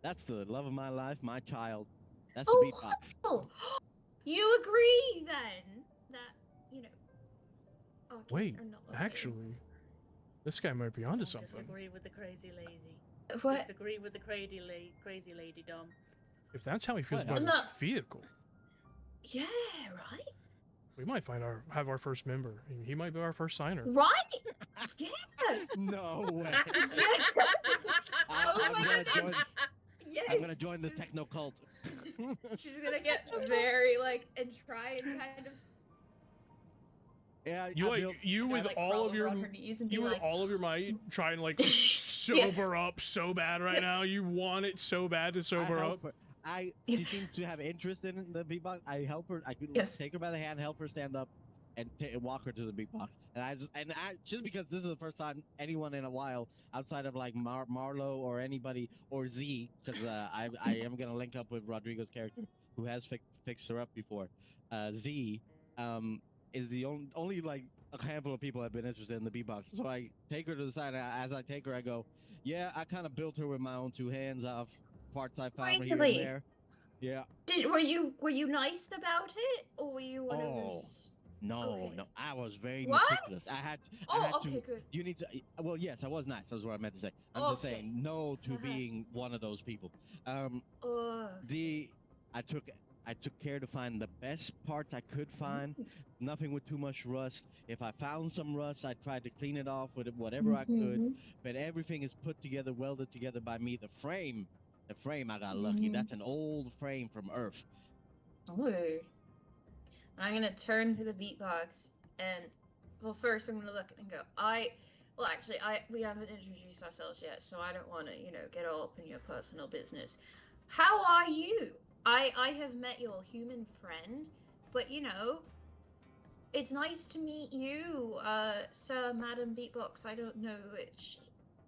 That's the love of my life, my child. That's Oh, the beatbox. cool. You agree then that okay, Wait, or not okay. actually, this guy might be onto Just something. agree with the crazy lazy. What? Just agree with the crazy lady Dom. If that's how he feels What? about I'm this not- vehicle, Yeah, right. we might have our first member. He might be our first signer. Right? Yeah. No way. Yes. I'm Oh my gonna goodness. join. Yes. I'm gonna join the She's- techno cult. She's gonna get very and try and kind of You I like built- you with like, all crawl of your over on her knees and be you with like, all of your might try and like sober up so bad right now. You want it so bad to I sober help up. her. She seems to have interest in the beatbox. I help her. I could Yes. take her by the hand, help her stand up, and walk her to the beatbox. And I just because this is the first time anyone in a while outside of like Marlo or anybody or Z, because I am gonna link up with Rodrigo's character who has fixed her up before. Z is the only like a handful of people have been interested in the beatbox. So I take her to the side. And as I take her, I go, yeah, I kind of built her with my own two hands off parts I found here and Really? there. Yeah. were you nice about it, or were you one of Oh. those? No, Okay. no, I was very What? meticulous. I had Oh, okay, to. good. You need to. Well, yes, I was nice. That's what I meant to say. I'm just Okay. saying no to Uh-huh. being one of those people. Ugh. I took care to find the best parts I could find. Nothing with too much rust. If I found some rust, I tried to clean it off with whatever I could. Mhm. But everything is put together, welded together by me. The frame, I got lucky. Mhm. That's an old frame from Earth. Ooh. I'm gonna turn to the beatbox and, well, first I'm gonna look and go. We haven't introduced ourselves yet, so I don't want to, get all up in your personal business. How are you? I have met your human friend, but it's nice to meet you, Sir, Madam Beatbox. I don't know which.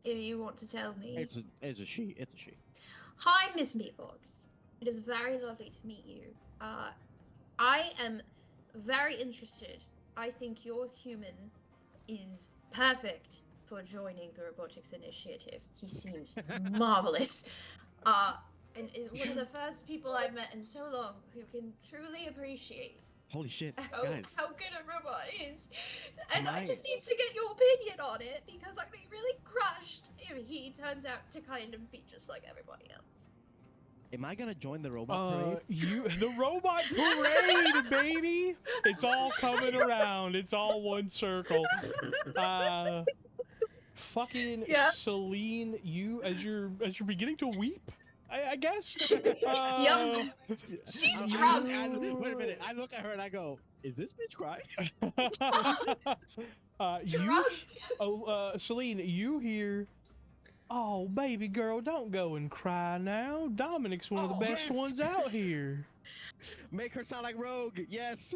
If you want to tell me. It's a she. It's a she. Hi, Miss Beatbox. It is very lovely to meet you. I am very interested. I think your human is perfect for joining the robotics initiative. He seems marvelous. And is one of the first people I've met in so long who can truly appreciate Holy shit, how guys. good a robot is. And Am I I- just need to get your opinion on it because I'd be really crushed if he turns out to kind of be just like everybody else. Am I gonna join the robot parade? The robot parade, baby. It's all coming around. It's all one circle. Fucking Yeah. Selene, you as you're beginning to weep, I guess. Yep. She's drunk. Wait a minute. I look at her and I go, "Is this bitch crying?" Drunk. Selene, you hear? Oh, baby girl, don't go and cry now. Dominic's one of the best yes. ones out here. Make her sound like Rogue. Yes.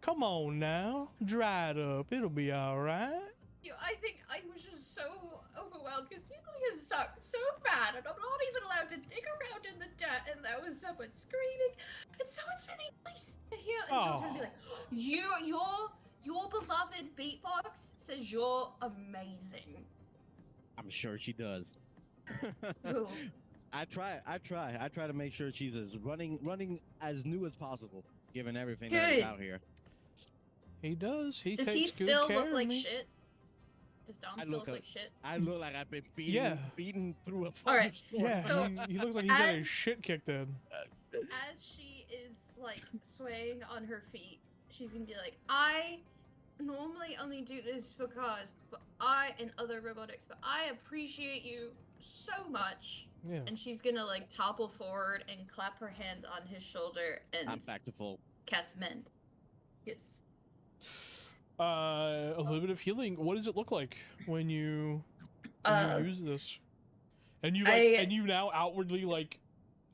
Come on now, dry it up. It'll be all right. I think I was just so overwhelmed because people here suck so bad, and I'm not even allowed to dig around in the dirt, and there was someone screaming, and so it's really nice to hear. And she'll turn and be like, your beloved Beatbox says you're amazing. I'm sure she does. Ooh. I try to make sure she's as running as new as possible, given everything that is Good. out here. He does. He Does takes he good still care look of like me. shit? Does Dom I still look look up- like shit? I look like I've been Yeah. beaten through a Alright. fucking storm. Yeah, So, he looks like he's had his as- shit kicked in. As she is like swaying on her feet, she's gonna be like, I normally only do this for cars, but and other robotics, but I appreciate you so much. Yeah. And she's gonna like topple forward and clap her hands on his shoulder and I'm back to full. cast mend. Yes. A little bit of healing. What does it look like when you use this? And you and you now outwardly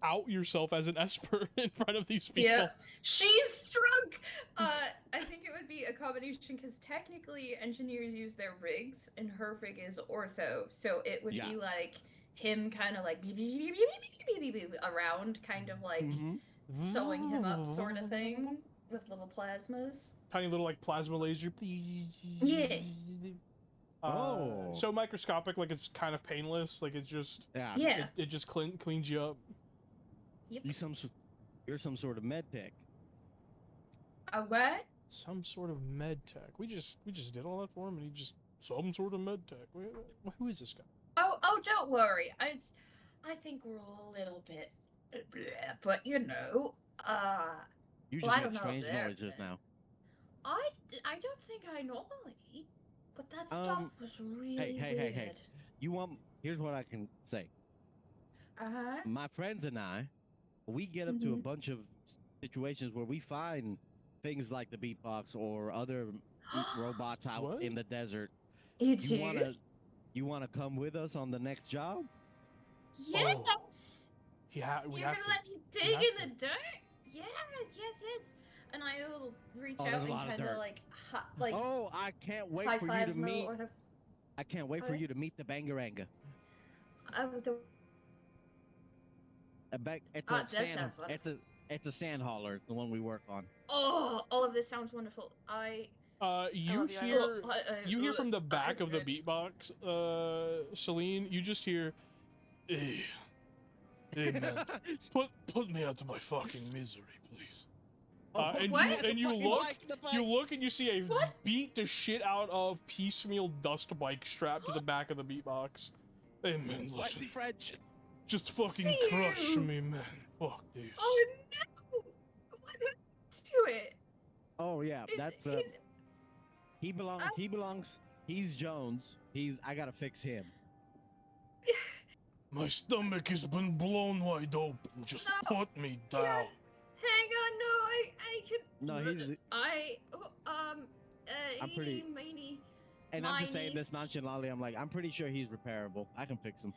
out yourself as an Esper in front of these people. Yeah, she's drunk. I think it would be a combination because technically engineers use their rigs, and her rig is ortho, so it would be like him kind of like around, kind of like sewing him up, sort of thing, with little plasmas. Tiny little like plasma laser. Yeah. So microscopic, like it's kind of painless. Like it's just Yeah. It just cleans you up. Yep. You're some sort of med tech. A what? Some sort of med tech. We just did all that for him, and he just some sort of med tech. Who is this guy? Oh, don't worry. I think we're all a little bit, but you know, You well, just I don't made know strange if they're- noises now. I don't think I normally, but that stuff was really weird. Hey. Here's what I can say. Uh-huh. My friends and I, we get up to a bunch of situations where we find things like the beatbox or other robots out in the desert. You do? You wanna come with us on the next job? Yes. We You're have gonna to. let me dig in the dirt? Yes. And I will reach out there's a and lot of kind of dirt. like Oh, I can't wait high for you five to her meet. or the, I can't wait for you to meet the Bangaranga. It's a that sand. sounds wonderful. It's a sand hauler. It's the one we work on. Oh, all of this sounds wonderful. You love you. hear you hear from the I'm back of the good. beatbox, Selene. You just hear, "Hey, man, put me out of my fucking misery, please." And you look and you see a beat the shit out of piecemeal dust bike strapped to the back of the beatbox. Hey man, listen, French. just fucking crush me, man. Fuck this. Oh no! What do it? Oh yeah, that's he belongs. He's Jones. I gotta fix him. My stomach has been blown wide open. Just put me down. Hang on, no, I can. No, he's. I'm pretty- And I'm just saying this nonchalantly. I'm like, I'm pretty sure he's repairable. I can fix him.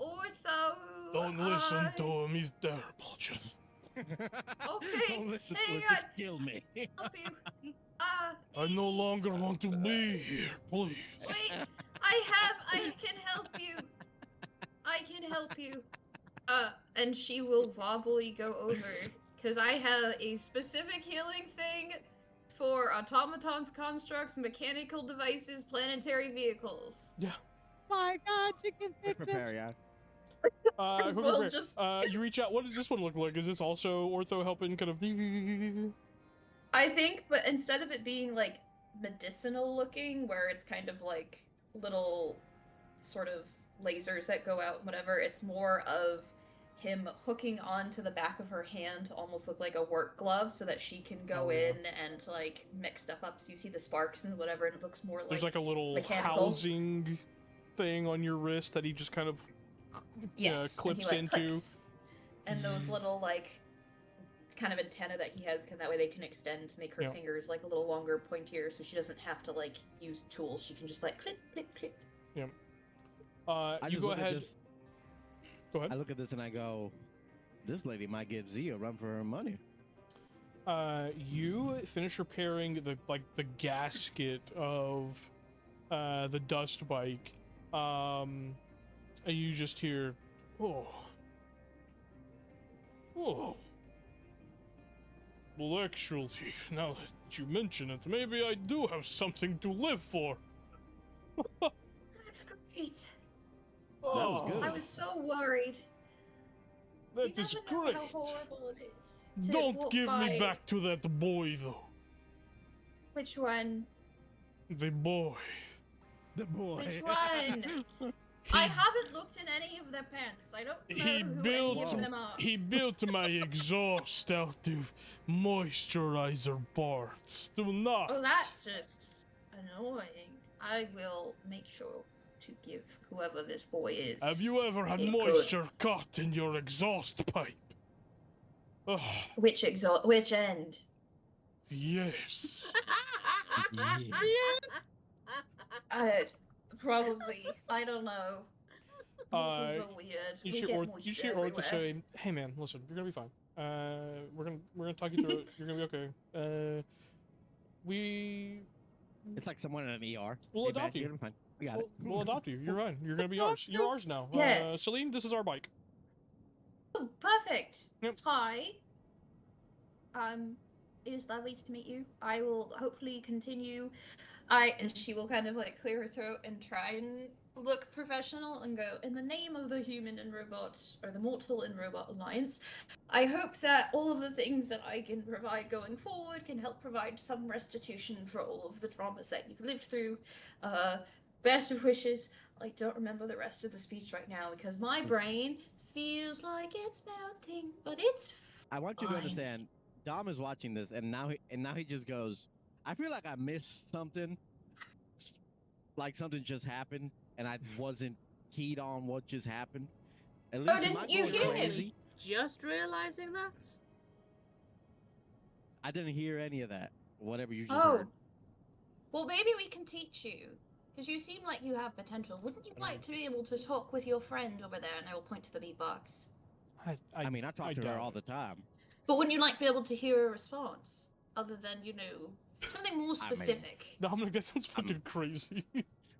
Ortho. Don't listen to him. He's terrible. Just. Okay, Don't listen hang to him. on. Just kill me. Help you. I no longer want to be here, please. Wait, I can help you. I can help you. And she will wobbly go over, because I have a specific healing thing for automatons, constructs, mechanical devices, planetary vehicles. Yeah. My God, she can fix it. Prepare, yeah. Quick, We'll quick. just- You reach out. What does this one look like? Is this also ortho helping kind of? I think, but instead of it being like medicinal looking, where it's kind of like little sort of lasers that go out, whatever, it's more of him hooking onto the back of her hand to almost look like a work glove so that she can go in and like mix stuff up, so you see the sparks and whatever, and it looks more like There's like a little mechanical housing thing on your wrist that he just kind of clips and he, like, into. clips. And those little like kind of antenna that he has, that way they can extend to make her fingers like a little longer, pointier, so she doesn't have to like use tools. She can just like clip, clip, clip. Yeah. You go ahead. Go ahead. I look at this and I go, this lady might give Z a run for her money. You finish repairing the gasket of the dust bike, and you just hear, oh. Well, actually, now that you mention it, maybe I do have something to live for. That's great. That was good. I was so worried. That is You never know great. how horrible it is to Don't walk give me by- back to that boy, though. Which one? The boy. The boy. Which one? I haven't looked in any of their pants. I don't know He who any built of them are. he built my exhaust out of moisturizer parts. Do not. Oh, that's just annoying. I will make sure to give whoever this boy is. Have you ever had a good- moisture caught in your exhaust pipe? Ugh, Which end? yes. Probably. I don't know. Mortals are weird. You We should get or moisture you should or to everywhere. say, hey man, listen, you're gonna be fine. We're gonna talk you through it. You're gonna be okay. It's like someone in an ER. We'll Hey, adopt man, you. you're fine. We got it. We'll adopt you. You're fine. You're gonna be ours. You're ours now. Yeah. Selene, this is our bike. Oh, perfect. Yep. Hi. It is lovely to meet you. I will hopefully continue. And she will kind of like clear her throat and try and look professional and go, in the name of the human and robot, or the mortal and robot alliance, I hope that all of the things that I can provide going forward can help provide some restitution for all of the traumas that you've lived through. Best of wishes. I don't remember the rest of the speech right now because my brain feels like it's melting, but it's I want you to fine. understand, Dom is watching this, and now he just goes, I feel like I missed something. Like something just happened, and I wasn't keyed on what just happened. At least am I didn't you going hear him? crazy? Just realizing that? I didn't hear any of that. Whatever you just Oh. heard. Well, maybe we can teach you. Because you seem like you have potential. Wouldn't you like to be able to talk with your friend over there? And I will point to the meat box. I mean, I talk to her doubt all it. the time. But wouldn't you like to be able to hear a response? Other than, something more I mean- specific. Dominic, that sounds fucking crazy.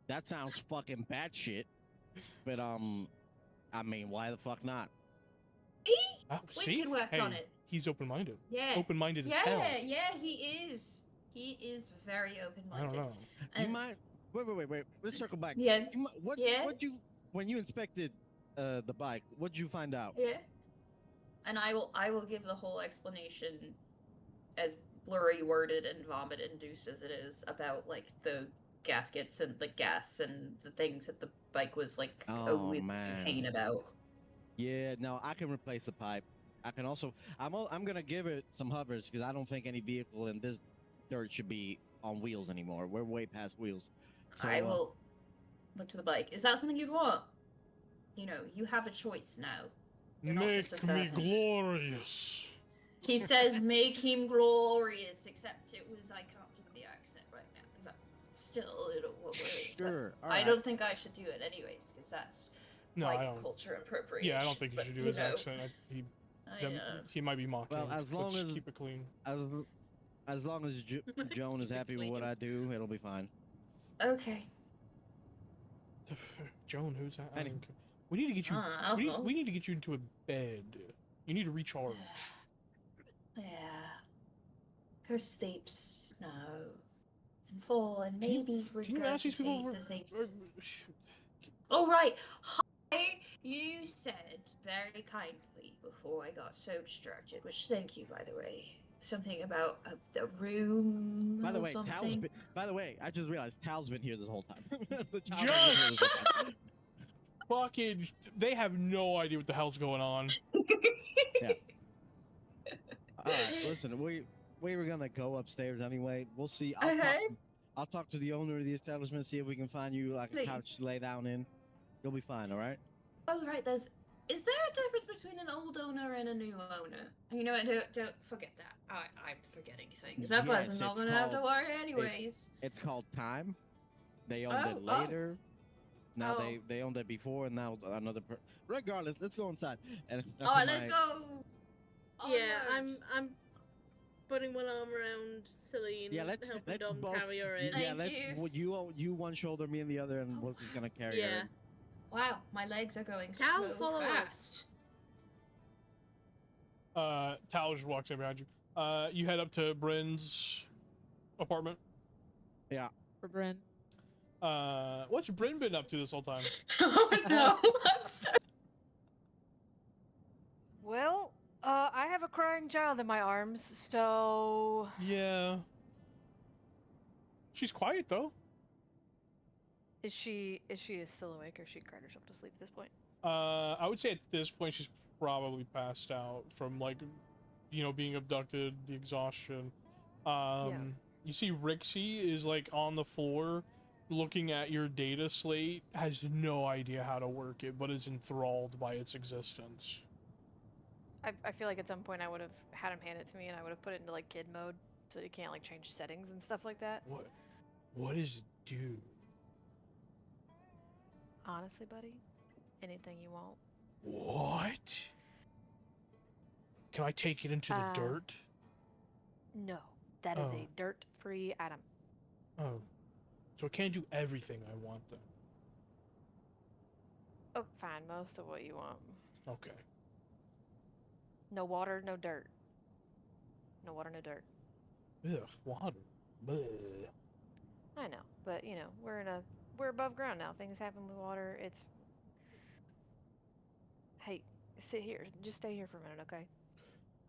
That sounds fucking batshit. But I mean, why the fuck not? Oh, We see? can work Hey, on it. he's open-minded. Yeah. Open-minded as hell. Yeah, he is. He is very I open-minded. don't know. You And- might wait. Let's circle back. Yeah. When you inspected the bike, what'd you find out? Yeah. And I will give the whole explanation as blurry worded and vomit induced as it is about like the gaskets and the gas and the things that the bike was like Oh, in man. pain about. Yeah, no, I can replace the pipe. I can also I'm gonna give it some hovers because I don't think any vehicle in this dirt should be on wheels anymore. We're way past wheels. So, I will look to the bike. Is that something you'd want? You have a choice now. You're not just a Make me servant. glorious. He says, make him glorious, except it was, I can't do the accent right now, because I'm still a little worried. but Sure. all I right. don't think I should do it anyways, because that's No, like I don't. culture appropriation. Yeah, I don't think you but, should do his know, accent. I He know. he might be mocking. Well, as but long just as- keep it clean. As long as Joan is happy with Between what you. I do, it'll be fine. Okay. Joan, who's that? I Any- don't care. We need to get you. I don't know. We need to get you into a bed. You need to recharge. Yeah. Her sleeps now and full, and Can you- maybe Can you ask these people? regurgitate the things. Oh, right. Hi. You said very kindly before I got so distracted, which thank you, by the way. Something about a room By the or way, something. by the way, I just realized Tal's been here this whole time. The child's been here this whole time. Fucking, they have no idea what the hell's going on. All right, listen, we were gonna go upstairs anyway. We'll see. I'll talk to the owner of the establishment, see if we can find you like a Please. couch to lay down in. You'll be fine, all right? Oh, right. Is there a difference between an old owner and a new owner? You know what? Don't forget that. I'm forgetting things. That Yes, person's not it's gonna have to called- worry anyways. It's called Time. They owned it Oh. later. Now Oh. they owned it before, and now another. Regardless, let's go inside. And All right, let's go. Yeah, onwards. I'm putting one arm around Selene. Yeah, let's Dom both. carry her in. Yeah, Thank let's. you. Well, you one shoulder, me and the other, and we're just gonna carry her. Yeah. in. Wow, my legs are going Cal, so follow us. fast. Tal just walks in behind you. You head up to Brynn's apartment. For Brynn. What's Brynn been up to this whole time? Oh no, I'm so. Well, I have a crying child in my arms, so Yeah. She's quiet though. is she still awake, or she cried herself to sleep at this point? I would say at this point she's probably passed out from like, being abducted, the exhaustion. You see Rixie is like on the floor looking at your data slate, has no idea how to work it, but is enthralled by its existence. I feel like at some point I would have had him hand it to me, and I would have put it into like kid mode, so you can't like change settings and stuff like that. What does it do? Honestly, buddy, anything you want. What? Can I take it into the dirt? No, that is Oh. a dirt-free item. Oh. So it can't do everything I want then. Oh, fine, most of what you want. Okay. No water, no dirt. No water, no dirt. Ugh, water. Bleh. I know, but we're above ground now. Things happen with water. Hey, sit here. Just stay here for a minute, okay?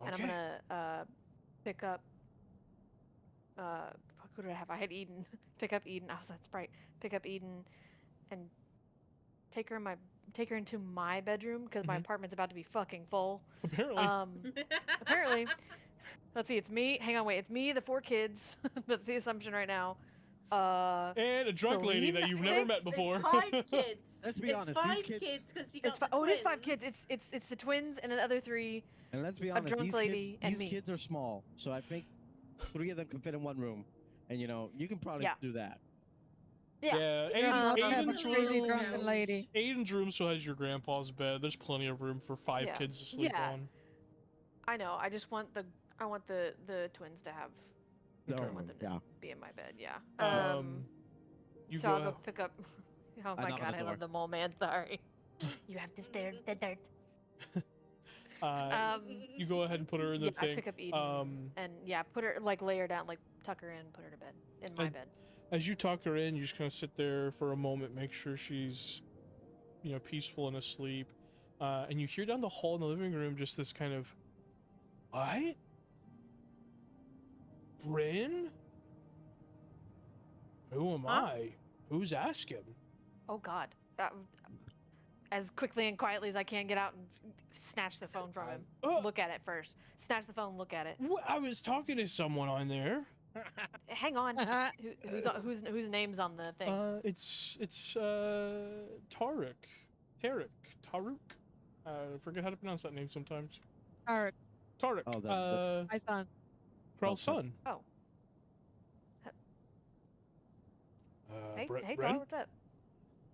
And I'm Okay. gonna pick up. Fuck, who did I have? I had Eden. Pick up Eden. I was that Sprite. Pick up Eden, and take her into my bedroom because my Mhm. apartment's about to be fucking full. Apparently. Apparently. Let's see. It's me. Hang on, wait. It's me, the 4 kids. That's the assumption right now. And a drunk lady that you've never met before. It's 5 kids. Let's be honest, It's these 5 kids- kids because you It's got it the is 5 kids. twins. It's the twins and the other 3. And let's be A honest, drunk these lady kids, and these me. kids are small, so I think 3 of them can fit in one room, and you can probably Yeah. do that. Yeah. Aiden's crazy room. drunken lady. Aiden's room still has your grandpa's bed. There's plenty of room for 5 Yeah. kids to sleep Yeah. on. I know. I just want the twins to have. Okay. I want them to Yeah. be in my bed. Yeah. You So go I'll go out. pick up. Oh I my knock on god, the I door. love the mole man. Sorry. You have to stare at the dirt. You go ahead and put her in the Yeah, I thing. pick up Eden. And yeah, put her lay her down, tuck her in, put her to bed in my And- bed. As you tuck her in, you just kind of sit there for a moment, make sure she's, peaceful and asleep. And you hear down the hall in the living room just this kind of, what? Brynn? Who am Huh? I? Who's asking? Oh god. As quickly and quietly as I can, get out and snatch the phone from him. Look at it first. Snatch the phone. Look at it. I was talking to someone on there. Hang on. Whose name's on the thing? It's Tarek. Taruk. I forget how to pronounce that name sometimes. Alright, Tarek. Oh, my son. Krel's son. Oh. Hey, Brynn? Carl, what's up?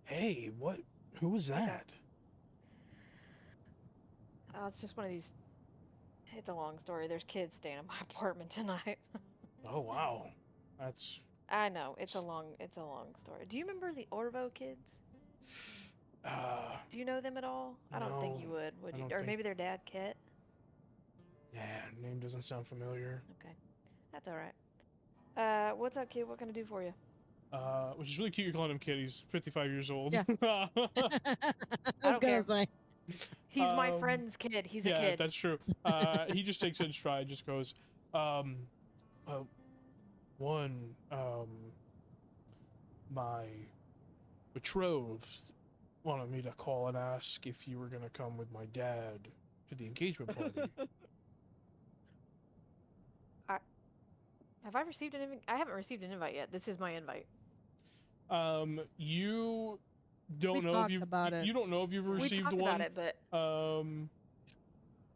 Hey, what? Who was that? Oh, it's just one of these. It's a long story. There's kids staying in my apartment tonight. Oh wow, that's. I know it's a long story. Do you remember the Orvo kids? Do you know them at all? I don't think you No, would I you? don't Or think- maybe their dad, Kit. Yeah, name doesn't sound familiar. Okay, that's all right. What's up, kid? What can I do for you? Which is really cute. You're calling him kid. He's 55 years old. Yeah. I I don't was gonna care. say. He's my friend's kid. He's a Yeah, kid. that's true. He just takes it in stride. Just goes, my betrothed wanted me to call and ask if you were gonna come with my dad to the engagement party. Have I received an invite? I haven't received an invite yet. This is my invite. You don't We know if talked you've about it. you don't know if you've We received talked one. about it, but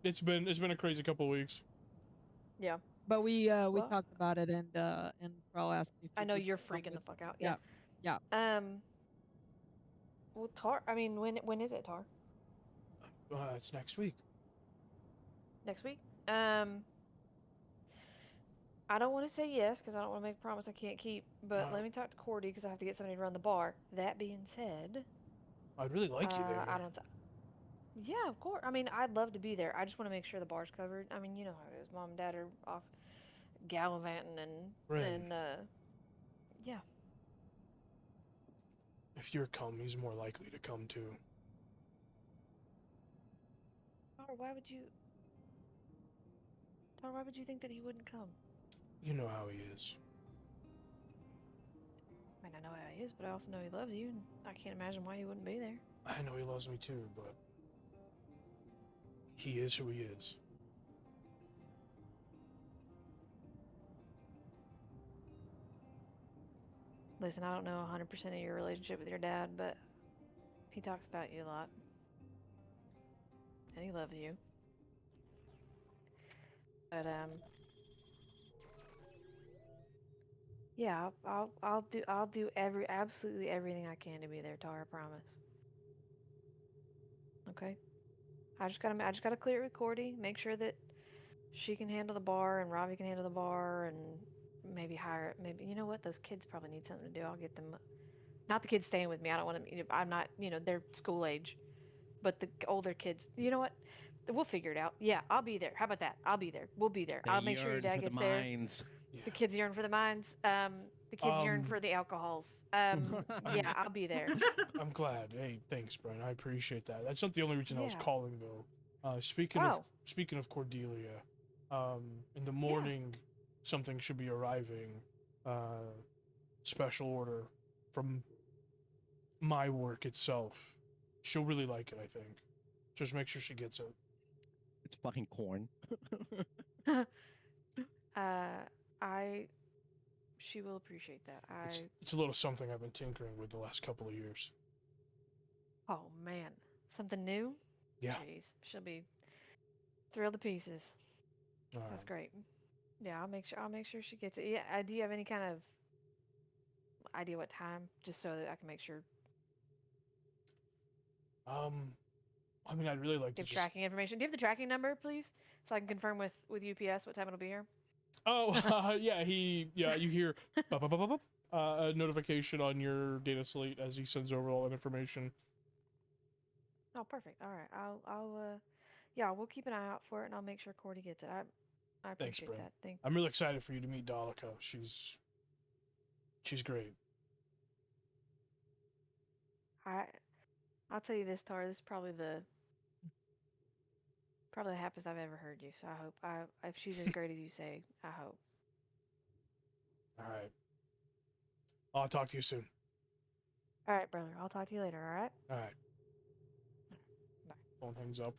It's been a crazy couple of weeks. yeah. But we Well- talked about it, and Krel asked me. If I we know could you're come freaking the with- fuck out. Yeah. Yeah. Well, Tar. I mean, when is it, Tar? It's next week. Next week? I don't want to say yes because I don't want to make a promise I can't keep. But No. let me talk to Cordy because I have to get somebody to run the bar. That being said, I'd really like you there. I don't. Yeah, of course. I mean, I'd love to be there. I just want to make sure the bar's covered. I mean, you know how it is. Mom and Dad are off gallivanting Right. and yeah. If you're come, he's more likely to come too. Tar, why would you? Tar, why would you think that he wouldn't come? You know how he is. I mean, I know how he is, but I also know he loves you, and I can't imagine why he wouldn't be there. I know he loves me too, but he is who he is. Listen, I don't know 100% of your relationship with your dad, but he talks about you a lot. And he loves you. But yeah, I'll do absolutely everything I can to be there, Tara, I promise. Okay? I just gotta clear it with Cordy, make sure that she can handle the bar and Ravi can handle the bar, and maybe you know what, those kids probably need something to do. I'll get them, not the kids staying with me. I don't want them, I'm not, they're school age, but the older kids, you know what, we'll figure it out. Yeah, I'll be there. How about that? I'll be there. We'll be there. I'll make sure your dad gets there. The kids yearn for the mines. The kids yearn for the alcohols. Yeah, I'll be there. I'm glad. Hey, thanks, Brynn. I appreciate that. That's not the only reason I was Yeah. calling though. Speaking of Cordelia, in the morning, something should be arriving. Special order from my work itself. She'll really like it, I think. Just make sure she gets it. It's fucking corn. She will appreciate that. It's a little something I've been tinkering with the last couple of years. Oh man, something new? Yeah. Jeez, she'll be thrilled to pieces. That's Alright. great. Yeah, I'll make sure she gets it. Yeah, do you have any kind of idea what time, just so that I can make sure? I mean, I'd really like to Give just. tracking information. Do you have the tracking number, please, so I can confirm with UPS what time it'll be here? Oh, yeah, you hear bop, bop, bop, bop, bop, a notification on your data slate as he sends over all that information. Oh, perfect. All right. Yeah, we'll keep an eye out for it, and I'll make sure Cordy gets it. I Thanks, appreciate Brynn. that. I'm really excited for you to meet Dalika. She's great. I'll tell you this, Tara. This is probably the happiest I've ever heard you. So I hope if she's as great as you say, I hope. All right. I'll talk to you soon. All right, brother. I'll talk to you later. All right. All right. Bye. Phone hangs up.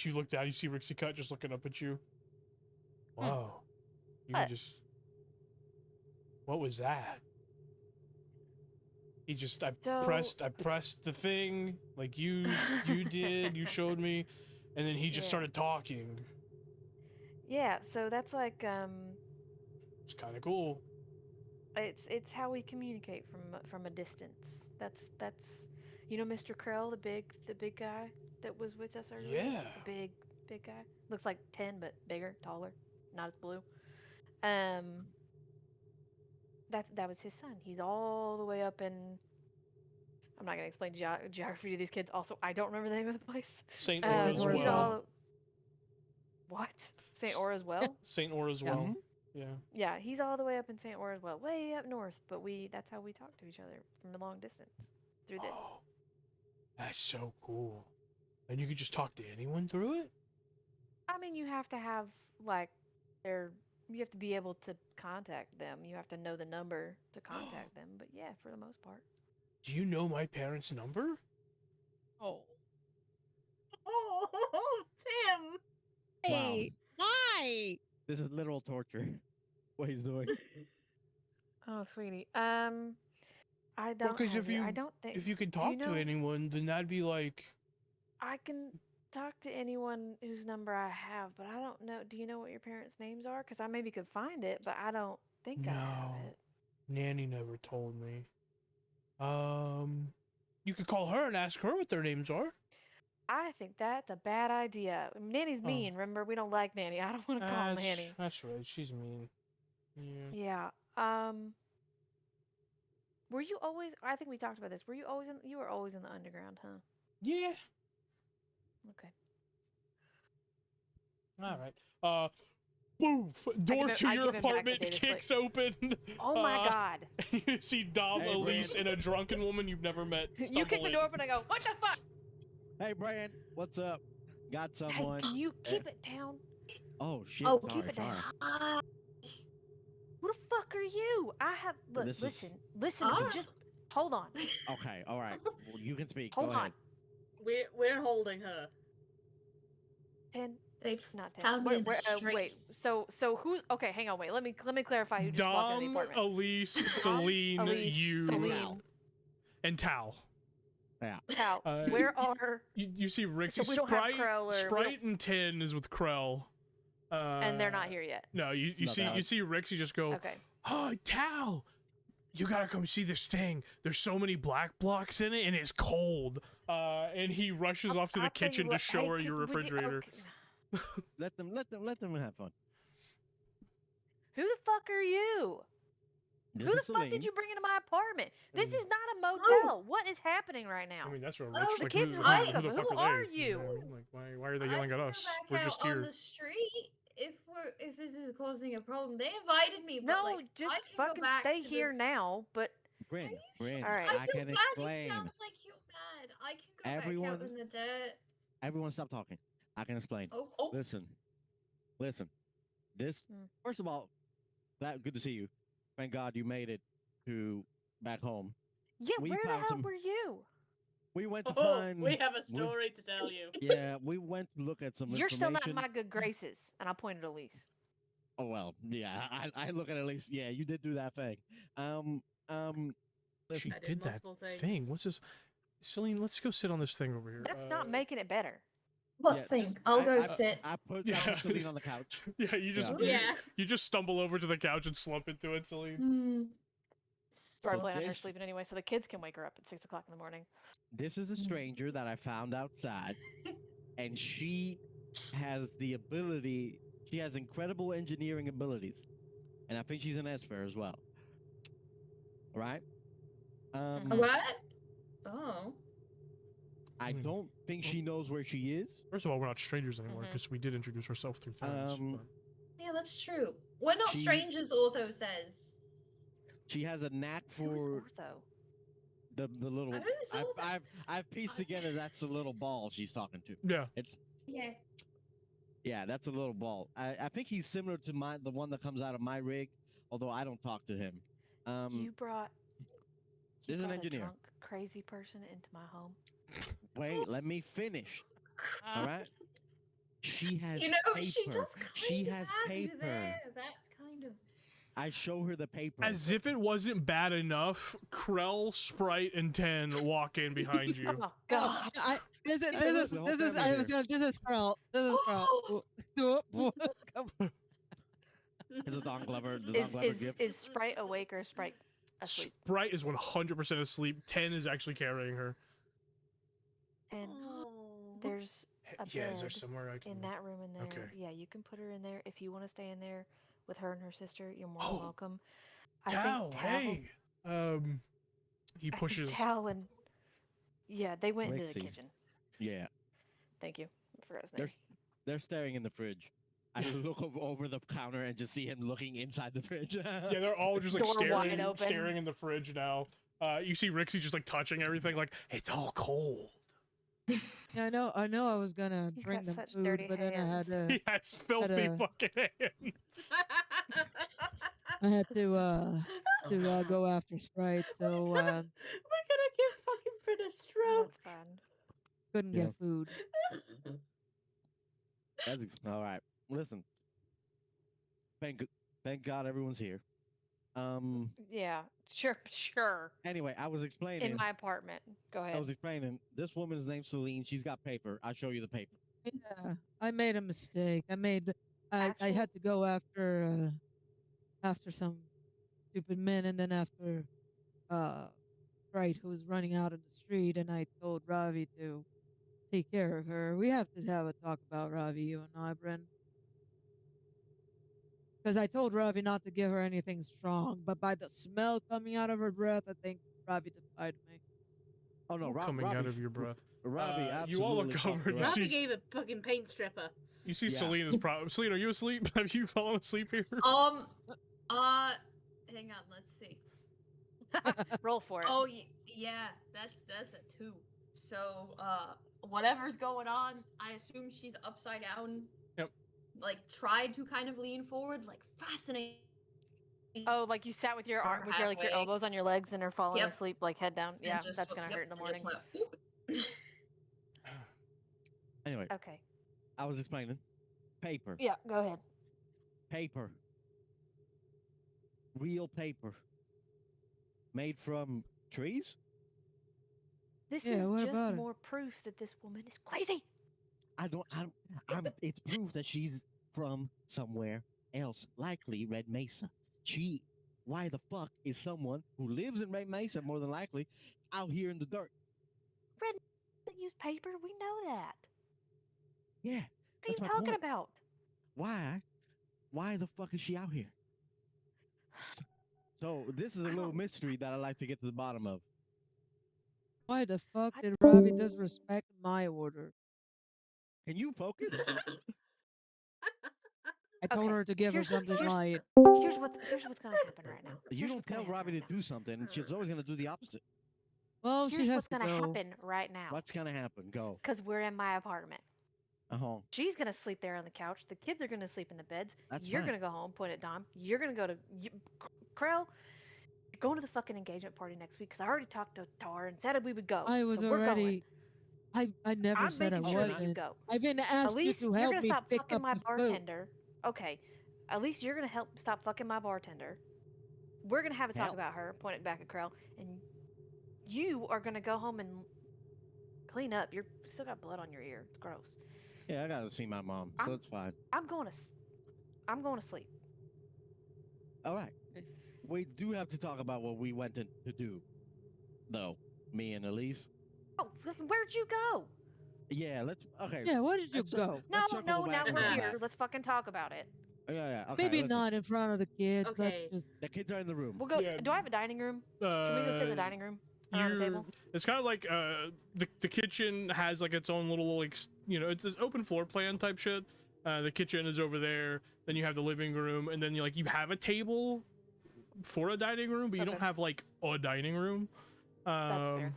You look down. You see Rixie Cut just looking up at you. Wow. You What? just. What was that? He just. I pressed the thing like you did. You showed me, and then he just Yeah. started talking. Yeah. So that's like It's kind of cool. it's how we communicate from a distance. That's Mr. Krell, the big guy that was with us earlier. Yeah. The big guy. Looks like 10 but bigger, taller, not as blue. That was his son. He's all the way up in. I'm not gonna explain geography to these kids. Also, I don't remember the name of the place. Saint Saint Aura's Aura's he's Well. Well. What? Saint Aura's Well? Saint Aura's Yeah. Well. Yeah. Yeah, he's all the way up in Saint Aura's Well, way up north. But that's how we talk to each other from a long distance through this. Oh, that's so cool. And you could just talk to anyone through it? I mean, you have to have like you have to be able to contact them. You have to know the number to contact them. But yeah, for the most part. Do you know my parents' number? Oh. Oh, Tim! Hey, why? This is literal torture. What he's doing. Oh, sweetie. I don't. Because have I don't think. if you could do talk you to know- anyone, then that'd be like. I can talk to anyone whose number I have, but I don't know. Do you know what your parents' names are? Because I maybe could find it, but I don't think I have No. it. Nanny never told me. You could call her and ask her what their names are. I think that's a bad idea. Nanny's Oh. mean. Remember, we don't like Nanny. I don't want to call Nanny. That's right. She's mean. Yeah. Yeah. Were you always? I think we talked about this. Were you always in? You were always in the underground, huh? Yeah. Okay. All right. Boof! Door to I your give him back the apartment data slate. kicks open. Oh my God! And you see Dom, Hey, Aellise, Brynn. and a drunken woman you've never met. You kick the door open. I go, what the fuck? Hey, Brynn, what's up? Got Hey, someone? can you keep it down? Oh shit! Oh, sorry, keep it down. sorry. Who the fuck are you? I have. Look, This is- listen. Huh? Just hold on. Okay, all right. Well, you can speak. Hold Go on. ahead. We're holding her. They've Not 10. found me in the street. Wait. So who's? Okay, hang on. Wait. Let me clarify who just walked into the Dom, apartment. Aellise, Selene, Aellise, you, Selene. and Tal. Yeah. Tal, Uh, where are? You see Rixie, So we don't have Sprite, Krel or we Sprite and 10 is with Krel. And they're not here yet. No, you Not see bad. you see Rixie just go, Okay. "Oh, Tal, you gotta come see this thing. There's so many black blocks in it, and it's cold." And he rushes off to the I'll tell you kitchen to what, show hey, her would your you- refrigerator. okay. Let them have fun. Who the fuck are you? This Who the is fuck Selene. did you bring into my apartment? This Mm. is not a motel. What is happening right now? I mean, that's real Oh, rich. the Like, kids who, are who, welcome. who the fuck Who are are they? you? know what I mean? Like, why are they I yelling at can us? Go back We're out just on here. the street if this is causing a problem. They invited me, but No, like just I can go fucking back stay to here now. But Brynn, Brynn, All right. I I feel can bad. explain. You sound like you're mad. I can go back Everyone- out in the dirt. Everyone, stop talking. I can explain. Oh. Listen. This. Mm. First of all, good to see you. Thank God you made it to back home. yeah, We where the found hell some- were you? We went to Oh, find. we have a story to tell you. Yeah, we went to look at some You're still not in information. my good graces. And I pointed at Elise. Oh well, yeah. I look at least. Yeah, you did do that thing. She Listen, I did did that multiple thing. things. What's this? Celine, let's go sit on this thing over here. That's not making it better. What yeah, thing? just- I'll go I- sit. I put Yeah. Celine on the couch. Yeah, you just Yeah. Yeah. you just stumble over to the couch and slump into it, Celine. Hmm. Probably Well, plan on her this- sleeping anyway, so the kids can wake her up at 6 o'clock in the morning. This is a stranger that I found outside, and she has the ability. She has incredible engineering abilities, and I think she's an Esper as well. Right? Mhm. What? Oh. I Hmm. don't think she knows where she is. First of all, we're not strangers anymore Mhm. because we did introduce ourselves 3 times. Um, Yeah, that's true. We're not She- strangers, Ortho says. She has a knack Who's for Ortho? the little. Who's Ortho? I've pieced together that's the little ball she's talking to. Yeah. It's Yeah. Yeah, that's a little ball. I think he's similar to the one that comes out of my rig, although I don't talk to him. You brought. this is an brought engineer. A drunk, crazy person into my home. Wait, let me finish. All right. She has You know, paper. she does kind She of has have you paper. there. That's kind of. I show her the paper. As if it wasn't bad enough, Krel, Sprite, and 10 walk in behind you. Oh God! This is Hey, this is listen, whole this is family I was here. gonna, this is Krel. This is Krel. Come It's a Don Glover. The Don Is Glover is gift. is Sprite awake or is Sprite asleep? Sprite is 100% asleep. 10 is actually carrying her. And Oh. there's a Yeah, is there bed somewhere I can... in that room in there. Okay. Yeah, you can put her in there if you want to stay in there with her and her sister. You're more than Oh, welcome. Tal, hey. He I think pushes. Tal and yeah, they went into the Lexi. kitchen. Yeah, Thank you. I forgot his name. they're staring in the fridge. I look over the counter and just see him looking inside the fridge. Yeah, they're all just like Door wide open. staring in the fridge now. You see Rixie just like touching everything, like it's all cold. Yeah, I know. I was gonna He's bring got them such food, dirty but then I had hands. He to. has filthy a- fucking hands. I had to go after Sprite, so We're gonna give fucking Brynn a stroke. That's fine. couldn't Yeah. get food. All right. Listen, thank God everyone's here. Yeah, sure. Anyway, I was explaining. In my apartment. Go I ahead. was explaining. This woman's name's Selene. She's got paper. I'll show you the paper. Yeah, I made a mistake. I Actual- had to go after some stupid men, and then after Sprite, who was running out in the street, and I told Ravi to take care of her. We have to have a talk about Ravi, you and I, Brynn. Because I told Ravi not to give her anything strong, but by the smell coming out of her breath, I think Ravi defied me. Oh no, Coming Robbie, out of your breath. Robbie, You all look absolutely over fucked and her you up. see- Ravi gave a fucking paint stripper. You see Yeah. Selena's problem. Selena, are you asleep? Have you fallen asleep here? Hang on, let's see. Roll for it. Oh, yeah, that's a 2. So, whatever's going on, I assume she's upside down. Yep. like tried to kind of lean forward, like fascinating. Oh, like you sat with your Or arm, with your like your halfway. elbows on your legs and are falling Yep. asleep, like head down. And Yeah, just that's w- gonna yep, hurt in the and just morning. went, boop. Anyway, Okay. I was explaining. Paper. Yeah, go ahead. Paper. Real paper. Made from trees? This Yeah, is what just about it? more proof that this woman is crazy. It's proof that she's from somewhere else, likely Red Mesa. Why the fuck is someone who lives in Red Mesa, more than likely, out here in the dirt? Red doesn't use paper. We know that. Yeah, What are that's you my talking point. about? Why the fuck is she out here? So this is a I little don't- mystery that I'd like to get to the bottom of. Why the fuck I- did Ravi disrespect my order? Can you focus? I told Okay, her to give her here's- something here's- light. Here's what's gonna happen right now. You Here's don't what's gonna tell Robbie happen to do something, and she's always gonna do the opposite. Well, Here's she has what's to gonna go. happen right now. What's gonna happen? Go. Because we're in my apartment. Uh-huh. She's gonna sleep there on the couch. The kids are gonna sleep in the beds. That's You're fine. gonna go home. Point at Dom. You're gonna go to Krel. You're going to the fucking engagement party next week because I already talked to Tar and said we would go. I was so we're already. Going. I never I'm said I making sure that you wasn't. go. I've been asked you Aellise, to you're help gonna me stop pick fucking up my the food. bartender. Okay. Aellise, you're gonna help stop fucking my bartender. We're gonna have a talk Help? about her. Point it back at Krell, and you are gonna go home and clean up. You're still got blood on your ear. It's gross. Yeah, I gotta see my mom, so I'm- it's fine. I'm going to sleep. All right. We do have to talk about what we went in to do, though. Me and Aellise. Oh, fucking, where'd you go? Yeah, let's. Okay. Yeah, where did you Let's, go? No, let's circle no, now back and we're come here. back. Let's fucking talk about it. Yeah. Okay, Maybe listen. not in front of the kids. Okay. Let's just. The kids are in the room. We'll go. Yeah. Do I have a dining room? Can we go sit in the dining room around the table? It's kind of like the kitchen has like its own little like it's this open floor plan type shit. The kitchen is over there. Then you have the living room, and then you have a table for a dining room, but you don't Okay. have like a dining room. That's fair.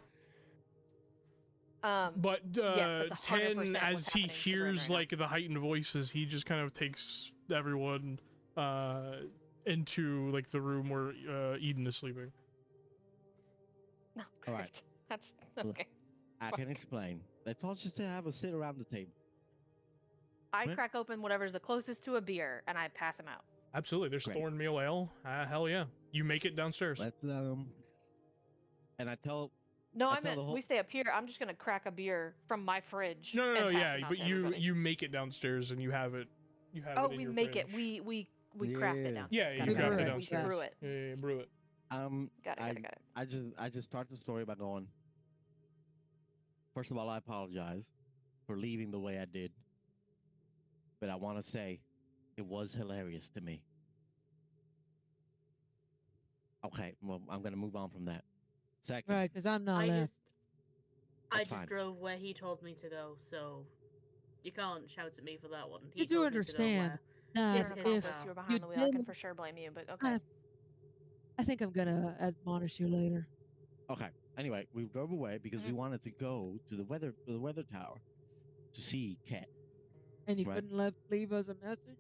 But Yes, that's 100% 10, what's as he happening to Brynn hears right now. like the heightened voices, he just kind of takes everyone into like the room where Eden is sleeping. No, All great. right. That's Look, okay. I can explain. Let's all just have a sit around the table. I Brynn? crack open whatever's the closest to a beer, and I pass him out. Absolutely, there's Great. Thornmeal Ale. Hell yeah, you make it downstairs. Let's and I tell. No, I I tell meant the whole- we stay up here. I'm just gonna crack a beer from my fridge. No, and pass yeah, them out but to everybody. you make it downstairs and you have it. You have Oh, it in we your make it. fridge. We craft it Yeah. downstairs. Yeah, Got you it, craft got it We downstairs. brew it. Yeah, brew it. Got it. Got it. I just start the story by going. First of all, I apologize for leaving the way I did, but I want to say it was hilarious to me. Okay, well, I'm gonna move on from that. Second, Right, because I'm not I left. That's just fine. drove where he told me to go, so you can't shout at me for that one. He You do told me to go understand where. that You're It's an his if accomplice. You were car. behind you the wheel. I can didn't, for sure blame you, but okay. I think I'm gonna admonish you later. Okay. Anyway, we drove away because we Mhm. wanted to go to the weather tower to see Cat. And you Right. couldn't leave us a message?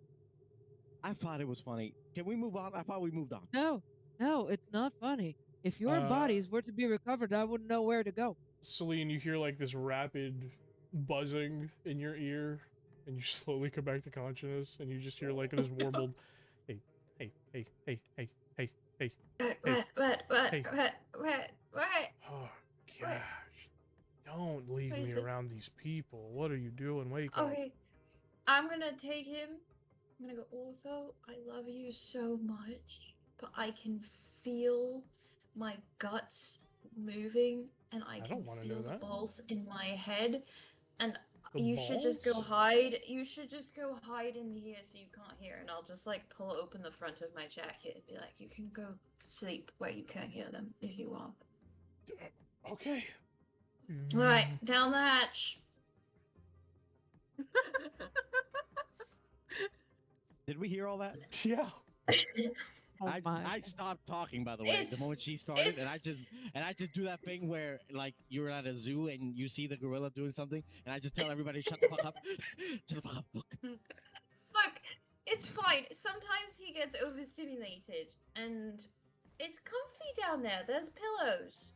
I thought it was funny. Can we move on? I thought we moved on. No, it's not funny. If your bodies were to be recovered, I wouldn't know where to go. Selene, you hear like this rapid buzzing in your ear, and you slowly come back to consciousness, and you just hear like this warbled, hey, hey, hey, hey, hey, hey, hey. What? Hey. What? Oh gosh! Don't leave What me is it? around these people. What are you doing? Wake up! Okay, I'm gonna take him. I'm gonna go, Otho, I love you so much, but I can feel my guts moving, and I can don't wanna know feel the that. balls in my head, and The you should just go balls? hide. You should just go hide in here so you can't hear, and I'll just like pull open the front of my jacket and be like, you can go sleep where you can't hear them if you want. Okay. Alright, down the hatch. Did we hear all that? Yeah. Oh my. I stopped talking, by the way, the moment she started, it's- and I just do that thing where like you're at a zoo and you see the gorilla doing something, and I just tell everybody shut the fuck up, shut the fuck up. Look. Look, it's fine. Sometimes he gets overstimulated, and it's comfy down there. There's pillows.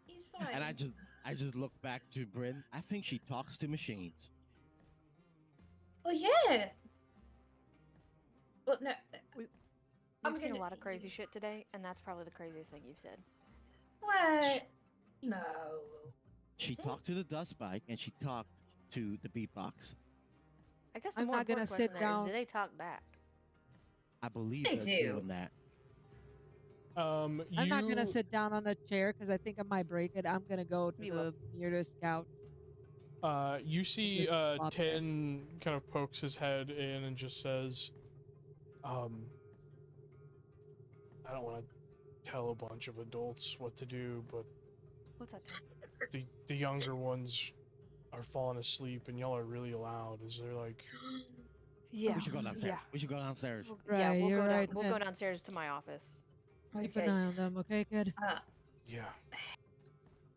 He's fine. And I just look back to Brynn. I think she talks to machines. Well, yeah. Well, no. We've seen a lot of crazy shit today, and that's probably the craziest thing you've said. What? No. She Is it? talked to the dust bike and she talked to the beatbox. I guess the I'm more not gonna important question sit there is, down. do they talk back? I believe They they're do. doing that. I'm not gonna sit down on a chair because I think I might break it. I'm gonna go to You the will. nearest couch. You see, just flop there. 10 kind of pokes his head in and just says, I don't want to tell a bunch of adults what to do, but What's that? the younger ones are falling asleep and y'all are really loud. Is there like... Yeah. We should go downstairs. Yeah. We should go downstairs. Yeah, Right, we'll you're go down, right, we'll go Ted. downstairs to my office. Keep Okay. an eye on them, okay, kid? Yeah.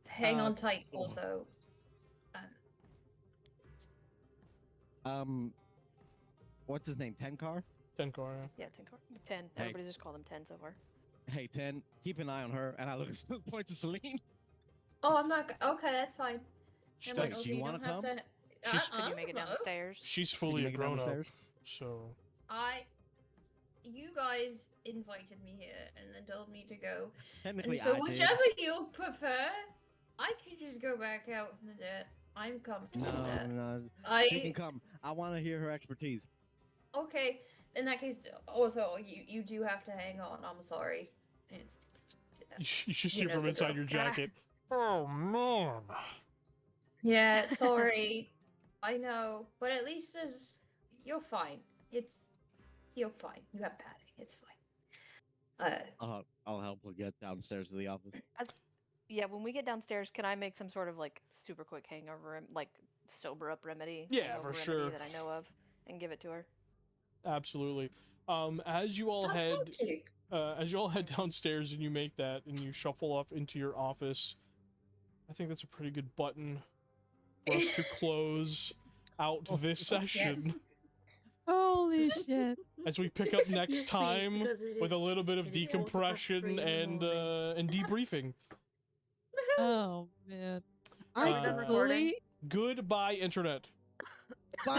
Hang on tight, also. What's his name? 10 car? 10 car, yeah. Yeah, 10. Hey. Everybody just call them 10 so far. Hey, 10, keep an eye on her. And I look point to Selene. Oh, I'm not. Okay, that's fine. She's, I'm like, do okay, you don't wanna have come? to- She's- Could you make it down the stairs? she's Can fully you a make it down the grown-up, stairs? so... You guys invited me here and then told me to go. Technically, And so I whichever you prefer, I can just go back out in the dirt. I'm comfortable with that. No, she can I come. I want to hear her expertise. okay. In that case, although you do have to hang on. I'm sorry. It's You just You hear know from the inside drill. your jacket. Oh, man. yeah. Sorry. I know, but at least you're fine. You're fine. You have padding. It's fine. I'll help her get downstairs to the office. Yeah, when we get downstairs, can I make some sort of like super quick hangover, like sober up remedy? Yeah, hangover for remedy sure. That I know of, and give it to her. Absolutely. As you all Oh, head... thank you. as you all head downstairs and you make that and you shuffle off into your office, I think that's a pretty good button for us to close out this session. Yes. Holy shit. As we pick up next Yes, please, time because it with a is- little bit of it is 3 decompression in the and morning. debriefing. Oh man. Uh, I fully Goodbye, internet. Bye.